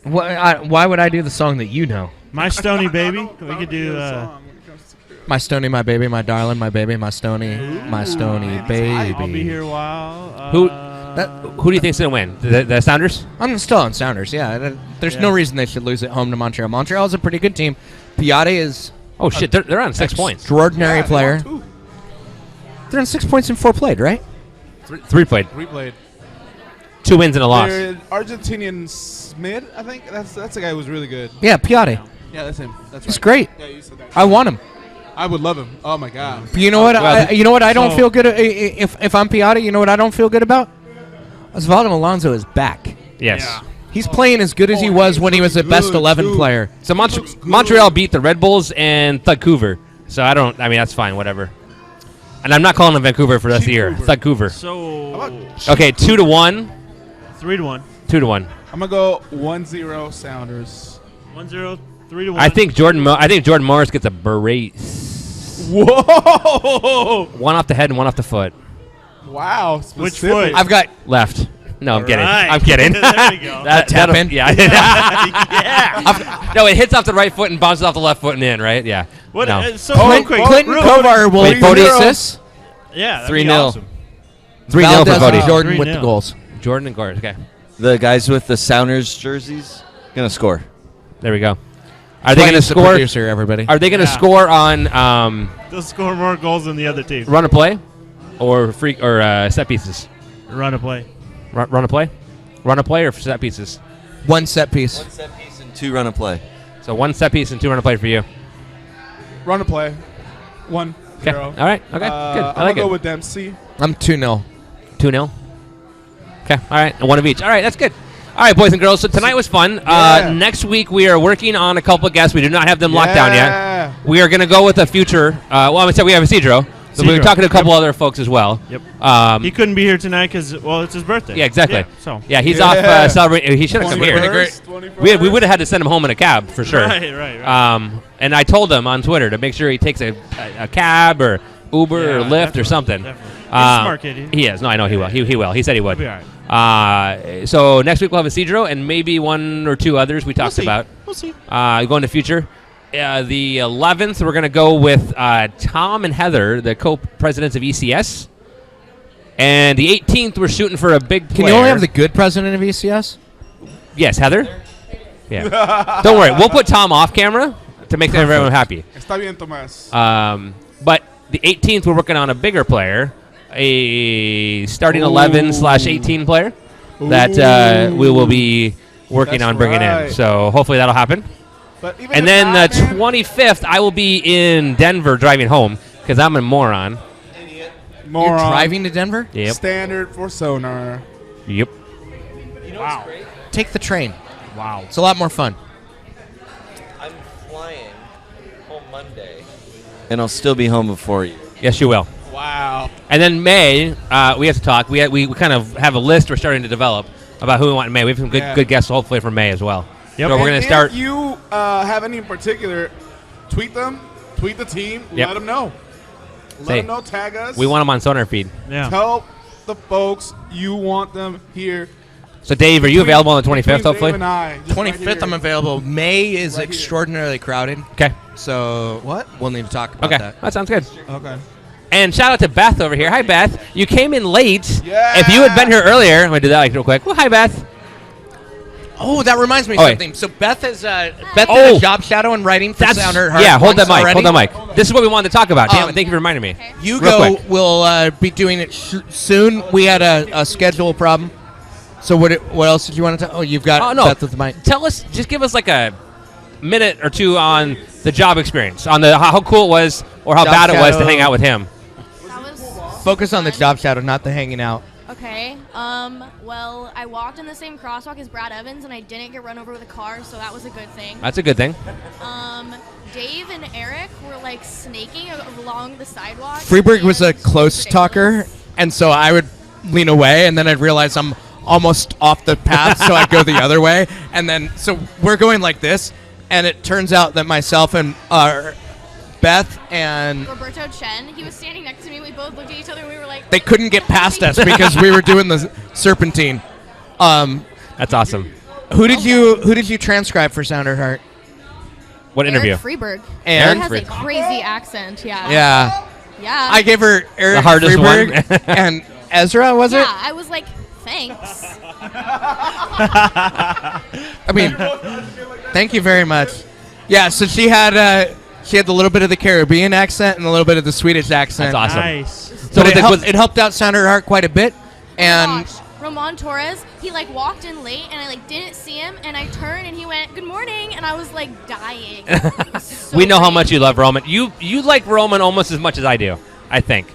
Speaker 2: Why would I do the song that you know?
Speaker 4: My Stony Baby.
Speaker 1: I
Speaker 4: We
Speaker 1: don't
Speaker 4: could
Speaker 1: hear
Speaker 4: do.
Speaker 1: a song when it comes to karaoke.
Speaker 2: My Stony, my baby, my darling, my baby, my Stony, my Stony
Speaker 1: man,
Speaker 2: baby.
Speaker 4: I'll be here a while.
Speaker 3: Who-
Speaker 2: That-
Speaker 3: Who do you think's going to win? The Sounders?
Speaker 2: I'm still on Sounders. Yeah, there's no
Speaker 4: Yeah.
Speaker 2: reason they should lose at home to Montreal. Montreal's a pretty good team. Piatti is
Speaker 3: Oh, shit. They're on 6 points.
Speaker 2: extraordinary
Speaker 1: Yeah, they
Speaker 2: player.
Speaker 1: won two.
Speaker 2: They're on 6 points in 4 played, right?
Speaker 3: 3 played.
Speaker 1: Replayed.
Speaker 3: 2 wins and a loss.
Speaker 1: They're Argentinian Smith, I think. That's the guy who was really good.
Speaker 2: Yeah, Piatti.
Speaker 1: Yeah, that's him. That's
Speaker 2: He's
Speaker 1: right.
Speaker 2: great.
Speaker 1: Yeah, you said that.
Speaker 2: I want him.
Speaker 1: I would love him. Oh my god.
Speaker 2: But you know what?
Speaker 3: Well,
Speaker 2: you know what? I don't
Speaker 4: so-
Speaker 2: feel good if I'm Piatti. You know what I don't feel good about? Osvaldo Alonso is back.
Speaker 3: Yes.
Speaker 1: Yeah.
Speaker 2: He's playing as good as he was when he was a
Speaker 1: looking
Speaker 2: best
Speaker 1: good,
Speaker 2: 11
Speaker 1: too.
Speaker 2: player.
Speaker 3: So
Speaker 1: Looks good.
Speaker 3: Montreal beat the Red Bulls and Vancouver. So I mean, that's fine, whatever. And I'm not calling them Vancouver for the rest of the year.
Speaker 1: Vancouver.
Speaker 3: Vancouver.
Speaker 4: So,
Speaker 1: How about-
Speaker 3: Okay, 2-1.
Speaker 4: 3-1.
Speaker 3: 2-1.
Speaker 1: I'm gonna go 1-0 Sounders.
Speaker 4: 1-0, 3-1.
Speaker 3: I think Jordan Morris gets a beret.
Speaker 1: Whoa!
Speaker 3: One off the head and one off the foot.
Speaker 1: Wow.
Speaker 4: Which
Speaker 1: Specific.
Speaker 4: foot?
Speaker 3: I've got left. No, I'm kidding.
Speaker 4: Right.
Speaker 3: I'm kidding.
Speaker 4: There we go.
Speaker 2: tap in?
Speaker 3: Yeah. No, it hits off the right foot and bounces off the left foot and in, right? Yeah.
Speaker 4: What?
Speaker 3: No.
Speaker 4: So
Speaker 1: Oh,
Speaker 4: real quick.
Speaker 2: Clinton
Speaker 4: real-
Speaker 2: Kovar will
Speaker 3: Wait,
Speaker 2: lead
Speaker 3: Bodie
Speaker 2: assists.
Speaker 4: Yeah, that'd
Speaker 3: 3-0.
Speaker 4: be awesome.
Speaker 3: 3-0 for
Speaker 2: Valdez
Speaker 3: Bodie.
Speaker 2: and Jordan with
Speaker 4: 3-0.
Speaker 2: the goals.
Speaker 3: Jordan and Gord. Okay.
Speaker 5: The guys with the Sounders jerseys gonna score.
Speaker 3: There we go. Are they going to
Speaker 2: Plays the
Speaker 3: score?
Speaker 2: producer, everybody.
Speaker 3: Are they going to
Speaker 4: Yeah.
Speaker 3: score on
Speaker 4: They'll score more goals than the other team.
Speaker 3: run a play, or set pieces?
Speaker 4: Run a play.
Speaker 3: Run a play, or set pieces.
Speaker 2: One set piece.
Speaker 5: One set piece and 2 run a play.
Speaker 3: So 1 set piece and 2 run a play for you.
Speaker 1: Run a play. 1-0.
Speaker 3: Okay. All right. Okay. Good. I
Speaker 1: I'm
Speaker 3: like
Speaker 1: gonna go
Speaker 3: it.
Speaker 1: with Dempsey.
Speaker 2: I'm 2-0.
Speaker 3: 2-0. Okay. All right. And 1 of each. All right. That's good. All right, boys and girls. So tonight was fun.
Speaker 1: Yeah.
Speaker 3: Next week we are working on a couple of guests. We do not have them locked down yet.
Speaker 1: Yeah.
Speaker 3: We are going to go with a future. Well, I said we have Isidro. So we're
Speaker 4: Isidro.
Speaker 3: talking to a couple other folks as well.
Speaker 4: Yep.
Speaker 3: Um,
Speaker 4: He couldn't be here tonight because, well, it's his birthday.
Speaker 3: yeah, exactly.
Speaker 4: So.
Speaker 3: Yeah, he's
Speaker 1: Yeah.
Speaker 3: off celebrating. He should have come here.
Speaker 1: 21st.
Speaker 3: We would have had to send him home in a cab for sure.
Speaker 4: Right.
Speaker 3: And I told him on Twitter to make sure he takes a cab or Uber or
Speaker 4: Yeah,
Speaker 3: Lyft
Speaker 4: definitely,
Speaker 3: or something.
Speaker 4: definitely. He's a smart kid.
Speaker 3: He is. No, I know he will. He will. He said he would.
Speaker 4: He'll be all right.
Speaker 3: So next week we'll have Isidro and maybe 1 or 2 others we talked
Speaker 4: see.
Speaker 3: about.
Speaker 4: We'll see.
Speaker 3: Going to future. The 11th we're going to go with Tom and Heather, the co-presidents of ECS. And the 18th we're shooting for a big
Speaker 2: Can
Speaker 3: player.
Speaker 2: you only have the good president of ECS?
Speaker 3: Yes, Heather? Yeah. Don't worry. We'll put Tom off camera to make everyone happy.
Speaker 1: Está bien, Tomás.
Speaker 3: But the 18th, we're working on a bigger player, a starting 11/18 player that we will be working
Speaker 1: That's
Speaker 3: on bringing in.
Speaker 1: right.
Speaker 3: So hopefully that'll happen.
Speaker 1: But even
Speaker 3: And
Speaker 1: if
Speaker 3: then
Speaker 1: not,
Speaker 3: the
Speaker 1: man,
Speaker 3: 25th, I will be in Denver driving home because I'm a moron.
Speaker 1: Moron.
Speaker 2: You're driving to Denver?
Speaker 3: Yep.
Speaker 1: Standard for Sonar.
Speaker 3: Yep.
Speaker 4: Wow.
Speaker 2: Take the train.
Speaker 4: Wow.
Speaker 2: It's a lot more fun.
Speaker 5: I'm flying home Monday, and I'll still be home before you.
Speaker 3: Yes, you will.
Speaker 1: Wow.
Speaker 3: And then May, we have to talk. We kind of have a list we're starting to develop about who we want in May. We have some good guests hopefully for May as well.
Speaker 4: Yep.
Speaker 3: So we're going to start.
Speaker 1: If you have any in particular, tweet them, tweet the team,
Speaker 3: Yep.
Speaker 1: let them know.
Speaker 3: Say,
Speaker 1: Let them know, tag us.
Speaker 3: We want them on SonarFeed.
Speaker 4: Yeah.
Speaker 1: Tell the folks you want them here.
Speaker 3: So Dave, are you
Speaker 1: Between-
Speaker 3: available on the 25th?
Speaker 1: between
Speaker 3: Hopefully.
Speaker 1: Dave and I, just right
Speaker 2: 25th,
Speaker 1: here.
Speaker 2: I'm available. May is
Speaker 1: Right here.
Speaker 2: extraordinarily crowded.
Speaker 3: Okay.
Speaker 2: So
Speaker 1: What?
Speaker 2: We'll need to talk about
Speaker 3: Okay.
Speaker 2: that.
Speaker 3: That sounds good.
Speaker 1: Okay.
Speaker 3: And shout out to Beth over here. Hi, Beth. You came in late.
Speaker 1: Yeah.
Speaker 3: If you had been here earlier, I'm going to do that real quick. Well, hi, Beth.
Speaker 2: Oh, that reminds me of
Speaker 3: Oh, wait.
Speaker 2: something. So Beth has Beth
Speaker 3: Oh.
Speaker 2: did a job shadow and writing for Sounder Heart.
Speaker 3: Yeah, hold that
Speaker 2: once
Speaker 3: mic.
Speaker 2: already.
Speaker 3: Hold that mic. This is what we wanted to talk about. Damn it. Thank you for reminding me. Real
Speaker 2: Hugo
Speaker 3: quick.
Speaker 2: will be doing it soon. We had a schedule problem. So what else did you want to tell? Oh, you've got
Speaker 3: Oh, no.
Speaker 2: Beth with the mic.
Speaker 3: Tell us, just give us like a minute or two on the job experience, on the how cool it was or how
Speaker 2: Job
Speaker 3: bad it was to
Speaker 2: shadow.
Speaker 3: hang out with him.
Speaker 7: That was
Speaker 2: Focus on the
Speaker 7: fun.
Speaker 2: job shadow, not the hanging out.
Speaker 7: Okay. Well, I walked in the same crosswalk as Brad Evans, and I didn't get run over with a car, so that was a good thing.
Speaker 3: That's a good thing.
Speaker 7: Dave and Eric were like snaking along the sidewalk.
Speaker 2: Freeberg was a
Speaker 7: and
Speaker 2: close talker, and so I would lean away, and then I'd realize I'm almost off the path, so I'd go the other way, and then so we're going like this, and it turns out that myself and Beth and
Speaker 7: Roberto Chen, he was standing next to me. We both looked at each other, and we were like,
Speaker 2: they couldn't get past us because we were doing the serpentine.
Speaker 3: That's awesome.
Speaker 2: Who did you transcribe for Sounder Heart?
Speaker 3: What interview?
Speaker 7: Eric Freeberg.
Speaker 2: And-
Speaker 7: He has a crazy accent. Yeah.
Speaker 2: Yeah,
Speaker 7: Yeah.
Speaker 2: I gave her Eric
Speaker 3: The hardest
Speaker 2: Freeberg
Speaker 3: one.
Speaker 2: and Ezra. Was
Speaker 7: Yeah.
Speaker 2: it?
Speaker 7: I was like, thanks.
Speaker 2: I mean, thank you very much. Yeah, so she had a little bit of the Caribbean accent and a little bit of the Swedish accent.
Speaker 3: That's awesome.
Speaker 4: Nice.
Speaker 3: So
Speaker 2: But
Speaker 3: was
Speaker 2: it helped out Sounder Heart quite a bit. And
Speaker 7: Gosh, Ramon Torres, he like walked in late and I like didn't see him and I turned and he went, "Good morning," and I was like dying. It was so
Speaker 3: we know how
Speaker 7: great.
Speaker 3: much you love Roman. You like Roman almost as much as I do, I think.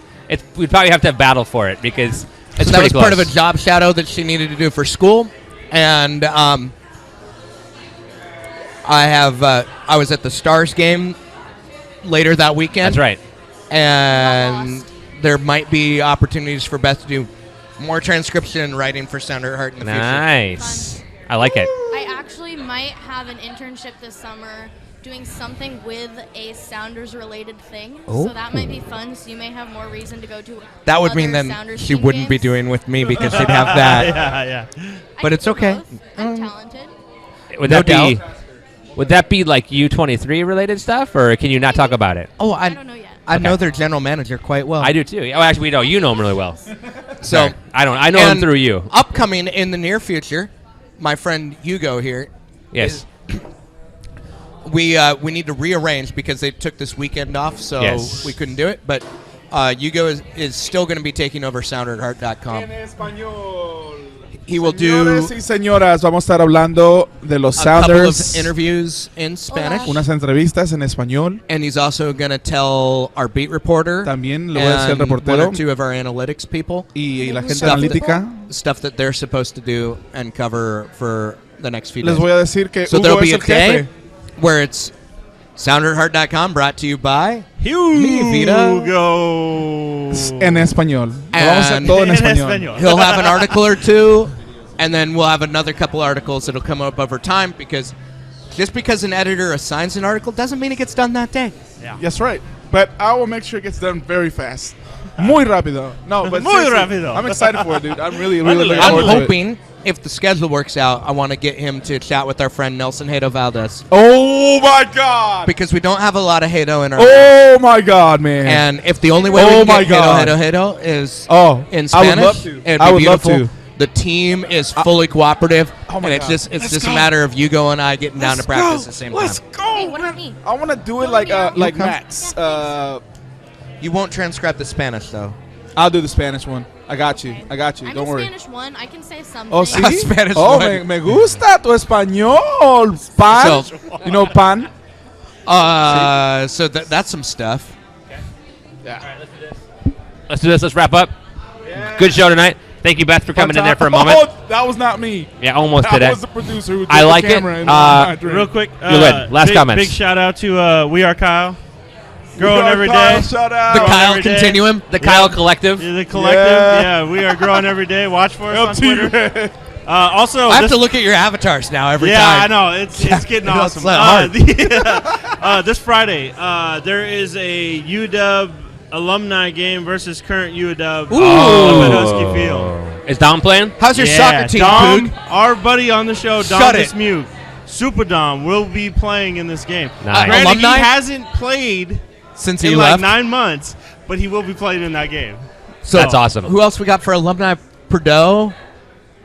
Speaker 3: We'd probably have to have battle for it because it's
Speaker 2: so that
Speaker 3: pretty
Speaker 2: was part of
Speaker 3: close.
Speaker 2: a job shadow that she needed to do for school. And I was at the Stars game later that weekend.
Speaker 3: That's right.
Speaker 2: And
Speaker 7: Lost.
Speaker 2: there might be opportunities for Beth to do more transcription and writing for Sounder Heart in the future.
Speaker 3: Nice. I like it.
Speaker 7: I actually might have an internship this summer doing something with a Sounders related thing. So that might be fun. So you may have more reason to go to
Speaker 2: That would
Speaker 7: other
Speaker 2: mean then
Speaker 7: Sounders
Speaker 2: she
Speaker 7: team
Speaker 2: wouldn't be
Speaker 7: games.
Speaker 2: doing with me because she'd have that.
Speaker 4: Yeah.
Speaker 7: I
Speaker 2: but
Speaker 7: can
Speaker 2: it's
Speaker 7: do
Speaker 2: okay.
Speaker 7: both. I'm talented.
Speaker 3: Would
Speaker 2: No
Speaker 3: that be like U23 related stuff, or can you not talk about it?
Speaker 2: Oh,
Speaker 7: I don't know yet.
Speaker 2: I know
Speaker 3: Okay.
Speaker 2: their general manager quite well.
Speaker 3: I do too. Oh, actually, we know you know him really well.
Speaker 2: So
Speaker 3: Sorry. I don't. I know him
Speaker 2: and
Speaker 3: through you.
Speaker 2: Upcoming in the near future, my friend Hugo here.
Speaker 3: Yes.
Speaker 2: We need to rearrange because they took this weekend off, so
Speaker 3: Yes.
Speaker 2: we couldn't do it. But Hugo is still going to be taking over SounderHeart.com.
Speaker 1: En español.
Speaker 2: He will do
Speaker 1: Señores y señoras, vamos a estar hablando de los
Speaker 2: a couple of
Speaker 1: Sounders,
Speaker 2: interviews in Spanish,
Speaker 1: unas entrevistas en español.
Speaker 2: and he's also going to tell our beat reporter
Speaker 1: También le voy a decir al
Speaker 2: and one
Speaker 1: reportero
Speaker 2: or two of our analytics people
Speaker 1: y la gente
Speaker 2: Stuff.
Speaker 1: analítica.
Speaker 2: stuff that they're supposed to do and cover for the next few
Speaker 1: Les
Speaker 2: days.
Speaker 1: voy a decir que
Speaker 2: So
Speaker 1: Hugo
Speaker 2: there'll be
Speaker 1: es
Speaker 2: a
Speaker 1: el
Speaker 2: day
Speaker 1: jefe.
Speaker 2: where it's SounderHeart.com brought to you by Mi Vida.
Speaker 4: Hugo.
Speaker 1: En español. Lo vamos a hacer
Speaker 2: And-
Speaker 1: todo en
Speaker 4: En
Speaker 1: español.
Speaker 4: español.
Speaker 2: He'll have an article or two, and then we'll have another couple articles that'll come up over time because just because an editor assigns an article doesn't mean it gets done that day.
Speaker 1: That's right. But I will make sure it gets done very fast. Muy rápido. No, but
Speaker 4: Muy
Speaker 1: seriously,
Speaker 4: rápido.
Speaker 1: I'm excited for it, dude. I'm really looking
Speaker 2: I'm
Speaker 1: forward to it.
Speaker 2: hoping if the schedule works out, I want to get him to chat with our friend Nelson Hato Valdez
Speaker 1: Oh my God!
Speaker 2: because we don't have a lot of Hato in our
Speaker 1: Oh my God, man!
Speaker 2: and if the only way
Speaker 1: Oh
Speaker 2: we
Speaker 1: my
Speaker 2: can get
Speaker 1: God.
Speaker 2: Hato is
Speaker 1: Oh,
Speaker 2: in
Speaker 1: I
Speaker 2: Spanish,
Speaker 1: would love to.
Speaker 2: it'd
Speaker 1: I
Speaker 2: be
Speaker 1: would love
Speaker 2: beautiful.
Speaker 1: to.
Speaker 2: The team is fully cooperative,
Speaker 1: Oh my
Speaker 2: and it's
Speaker 1: God.
Speaker 2: just
Speaker 1: Let's
Speaker 2: a
Speaker 1: go.
Speaker 2: matter of Hugo and I getting down to
Speaker 1: Let's
Speaker 2: practice
Speaker 1: go.
Speaker 2: at the same
Speaker 1: Let's
Speaker 2: time.
Speaker 1: go.
Speaker 7: Hey, what about me?
Speaker 1: I want to do it
Speaker 7: Go
Speaker 1: like
Speaker 7: me.
Speaker 1: like
Speaker 2: Okay.
Speaker 1: Max.
Speaker 2: You won't transcribe the Spanish though.
Speaker 1: I'll do the Spanish one. I got you. I got you.
Speaker 7: I'm
Speaker 1: Don't
Speaker 7: in
Speaker 1: worry.
Speaker 7: Spanish 1. I can say something.
Speaker 1: Oh, sí.
Speaker 2: Spanish
Speaker 1: Oh,
Speaker 2: one.
Speaker 1: me gusta tu español. Pan.
Speaker 2: So-
Speaker 1: You know pan?
Speaker 2: So that's some stuff.
Speaker 3: let's do this. Let's wrap up.
Speaker 1: Yeah.
Speaker 3: Good show tonight. Thank you, Beth, for coming in there for a moment.
Speaker 1: Oh, that was not me.
Speaker 3: Yeah, almost
Speaker 1: That
Speaker 3: today.
Speaker 1: was the producer who did
Speaker 3: I like
Speaker 1: the
Speaker 3: it.
Speaker 1: camera. And
Speaker 4: Real quick.
Speaker 3: You're good. Last comments.
Speaker 4: Big shout out to We Are Kyle. Growing every
Speaker 1: Kyle,
Speaker 4: day.
Speaker 1: shout out.
Speaker 2: The
Speaker 4: Growing
Speaker 2: Kyle
Speaker 4: every day.
Speaker 2: Continuum.
Speaker 3: The Kyle Collective.
Speaker 4: Yeah, the collective.
Speaker 1: Yeah.
Speaker 4: We are growing every day. Watch for us on
Speaker 1: LT
Speaker 4: Twitter.
Speaker 1: Red.
Speaker 4: Also,
Speaker 2: I have
Speaker 4: this-
Speaker 2: to look at your avatars now every
Speaker 4: yeah,
Speaker 2: time.
Speaker 4: I know. It's getting
Speaker 2: That's
Speaker 4: awesome.
Speaker 2: not hard.
Speaker 4: This Friday, there is a UW alumni game versus current UW up at Husky Field.
Speaker 3: Is Dom playing?
Speaker 2: How's your
Speaker 4: Yeah,
Speaker 2: soccer team,
Speaker 4: Dom,
Speaker 2: Poog?
Speaker 4: our buddy on the show, Dom
Speaker 2: Shut it.
Speaker 4: Dismuke, Super Dom, will be playing in this game.
Speaker 3: Nice.
Speaker 4: Granted,
Speaker 2: Alumni?
Speaker 4: he hasn't played
Speaker 2: Since he
Speaker 4: in
Speaker 2: left.
Speaker 4: like 9 months, but he will be playing in that game.
Speaker 2: So
Speaker 3: That's awesome.
Speaker 2: Who else we got for alumni? Perdeaux.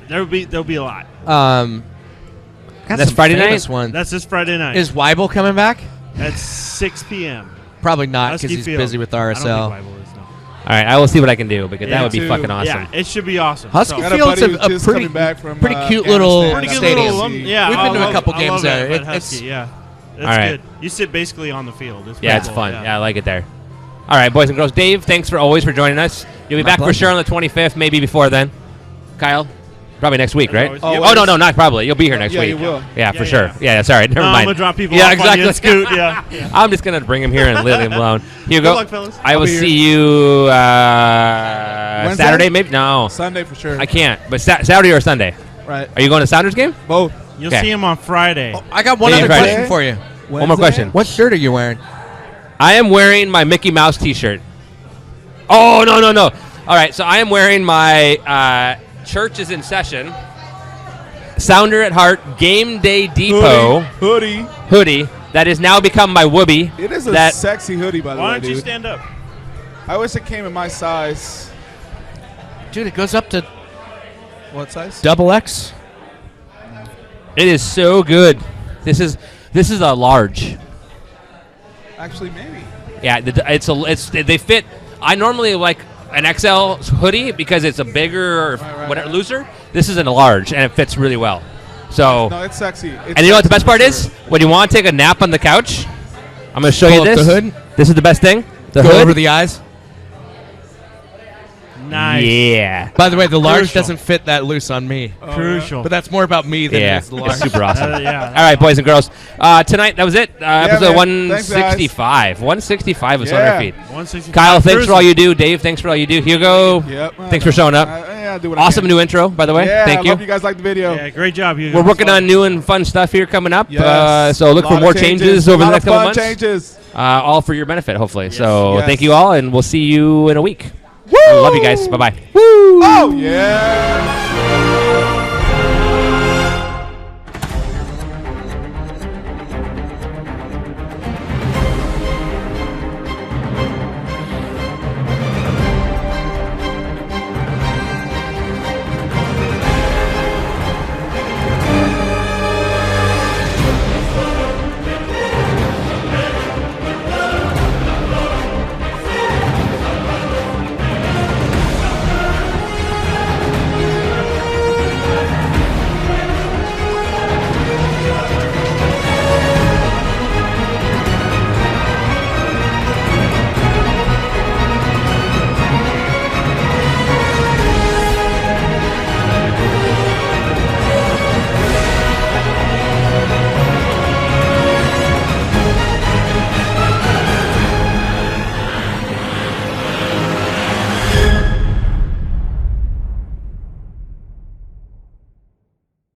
Speaker 4: There'll be a lot.
Speaker 2: Got
Speaker 3: That's
Speaker 2: some
Speaker 3: Friday
Speaker 2: famous
Speaker 3: night?
Speaker 2: One.
Speaker 4: That's this Friday night.
Speaker 2: Is Weibel coming back?
Speaker 4: at 6 p.m.
Speaker 2: Probably not because
Speaker 4: Husky
Speaker 2: he's
Speaker 4: Field.
Speaker 2: busy with
Speaker 4: I don't
Speaker 2: RSL.
Speaker 4: think Weibel is, no.
Speaker 3: All right, I will see what I can do because
Speaker 4: Yeah,
Speaker 3: that would be
Speaker 1: too.
Speaker 3: fucking awesome.
Speaker 4: Yeah, it should be awesome.
Speaker 2: Husky
Speaker 1: Got a
Speaker 2: Field's
Speaker 1: buddy
Speaker 2: a
Speaker 1: who's just
Speaker 2: pretty,
Speaker 1: coming back from,
Speaker 2: pretty cute little
Speaker 1: Afghanistan.
Speaker 4: Pretty good
Speaker 2: stadium.
Speaker 4: little yeah,
Speaker 2: We've been to a couple
Speaker 4: I
Speaker 2: games
Speaker 4: love
Speaker 2: there.
Speaker 4: It,
Speaker 2: It-
Speaker 4: at
Speaker 2: it's-
Speaker 4: Husky, yeah. It's
Speaker 3: All right.
Speaker 4: good. You sit basically on the field. It's
Speaker 3: Yeah,
Speaker 4: pretty
Speaker 3: it's
Speaker 4: cool,
Speaker 3: fun. Yeah, I like it there. All right, boys and girls. Dave, thanks for always for joining us. You'll be
Speaker 2: My
Speaker 3: back for
Speaker 2: pleasure.
Speaker 3: sure on the 25th, maybe before then. Kyle, probably next week, right?
Speaker 4: always.
Speaker 3: Oh, no, not probably. You'll be here next
Speaker 1: Yeah,
Speaker 3: week.
Speaker 1: you will.
Speaker 3: Yeah, for
Speaker 4: Yeah,
Speaker 3: sure.
Speaker 4: yeah.
Speaker 3: Yeah, sorry. Never
Speaker 4: No,
Speaker 3: mind.
Speaker 4: I'm gonna drop people
Speaker 3: Yeah,
Speaker 4: off
Speaker 3: exactly.
Speaker 4: on you and scoot. Yeah.
Speaker 3: I'm just gonna bring him here and leave him alone. Here you go.
Speaker 4: Good luck, fellas.
Speaker 3: I will
Speaker 1: I'll be here.
Speaker 3: see you
Speaker 1: Wednesday?
Speaker 3: Saturday, maybe. No,
Speaker 1: Sunday for sure.
Speaker 3: I can't. But Saturday or Sunday.
Speaker 1: Right.
Speaker 3: Are you going to Sounders game?
Speaker 1: Both.
Speaker 4: You'll
Speaker 3: Okay.
Speaker 4: see him on Friday.
Speaker 2: I got one
Speaker 3: Yeah,
Speaker 2: other
Speaker 3: Friday.
Speaker 2: question for you.
Speaker 3: One more question.
Speaker 2: What shirt are you wearing?
Speaker 3: I am wearing my Mickey Mouse T-shirt. Oh no. All right, so I am wearing my church is in session. Sounder at Heart Game Day Depot
Speaker 1: Hoodie.
Speaker 3: hoodie that has now become my whoopee.
Speaker 1: It is a
Speaker 3: that
Speaker 1: sexy hoodie, by the
Speaker 4: Why
Speaker 1: way,
Speaker 4: don't you
Speaker 1: dude.
Speaker 4: stand up?
Speaker 1: I wish it came in my size.
Speaker 2: Dude, it goes up to
Speaker 1: What size?
Speaker 2: double X.
Speaker 3: it is so good. This is a large.
Speaker 1: Actually, maybe.
Speaker 3: Yeah, they fit. I normally like an XL hoodie because it's a bigger or whatever looser. This is in a large and it fits really well. So,
Speaker 1: No, it's sexy. It's
Speaker 3: and you know what the
Speaker 1: sexy
Speaker 3: best part
Speaker 1: for
Speaker 3: is?
Speaker 1: sure.
Speaker 3: When you want to take a nap on the couch, I'm going to show you
Speaker 2: Pull up
Speaker 3: this.
Speaker 2: the hood.
Speaker 3: This is the best thing. The
Speaker 2: Go
Speaker 3: hood.
Speaker 2: over the eyes.
Speaker 4: Nice.
Speaker 3: Yeah.
Speaker 2: By the way, the large
Speaker 4: Crucial.
Speaker 2: doesn't fit that loose on me.
Speaker 4: Crucial.
Speaker 2: But that's more about me than it
Speaker 3: Yeah.
Speaker 2: is the large.
Speaker 3: Super awesome.
Speaker 4: Yeah.
Speaker 3: All right, boys and girls. Tonight, that was it. Episode
Speaker 1: man. Thanks, guys.
Speaker 3: 165. 165 of
Speaker 1: Yeah.
Speaker 3: SonarFeed.
Speaker 4: 165
Speaker 3: Kyle, thanks for
Speaker 4: cruising.
Speaker 3: all you do. Dave, thanks for all you do. Hugo,
Speaker 1: Yep.
Speaker 3: thanks for showing up.
Speaker 1: Yeah, do what I
Speaker 3: Awesome
Speaker 1: can.
Speaker 3: new intro, by the way.
Speaker 1: Yeah,
Speaker 3: Thank
Speaker 1: I
Speaker 3: you.
Speaker 1: hope you guys like the video.
Speaker 4: Yeah, great job, Hugo.
Speaker 3: We're working on new and fun stuff here coming up.
Speaker 1: Yes.
Speaker 3: So look
Speaker 1: A
Speaker 3: for
Speaker 1: lot
Speaker 3: more
Speaker 1: of
Speaker 3: changes over
Speaker 1: A
Speaker 3: the
Speaker 1: lot
Speaker 3: next
Speaker 1: of
Speaker 3: couple
Speaker 1: fun
Speaker 3: months.
Speaker 1: changes.
Speaker 3: All for your benefit, hopefully. So
Speaker 1: Yes.
Speaker 3: thank you all, and we'll see you in a week.
Speaker 1: Woo!
Speaker 3: Love you guys. Bye bye.
Speaker 1: Oh, yeah.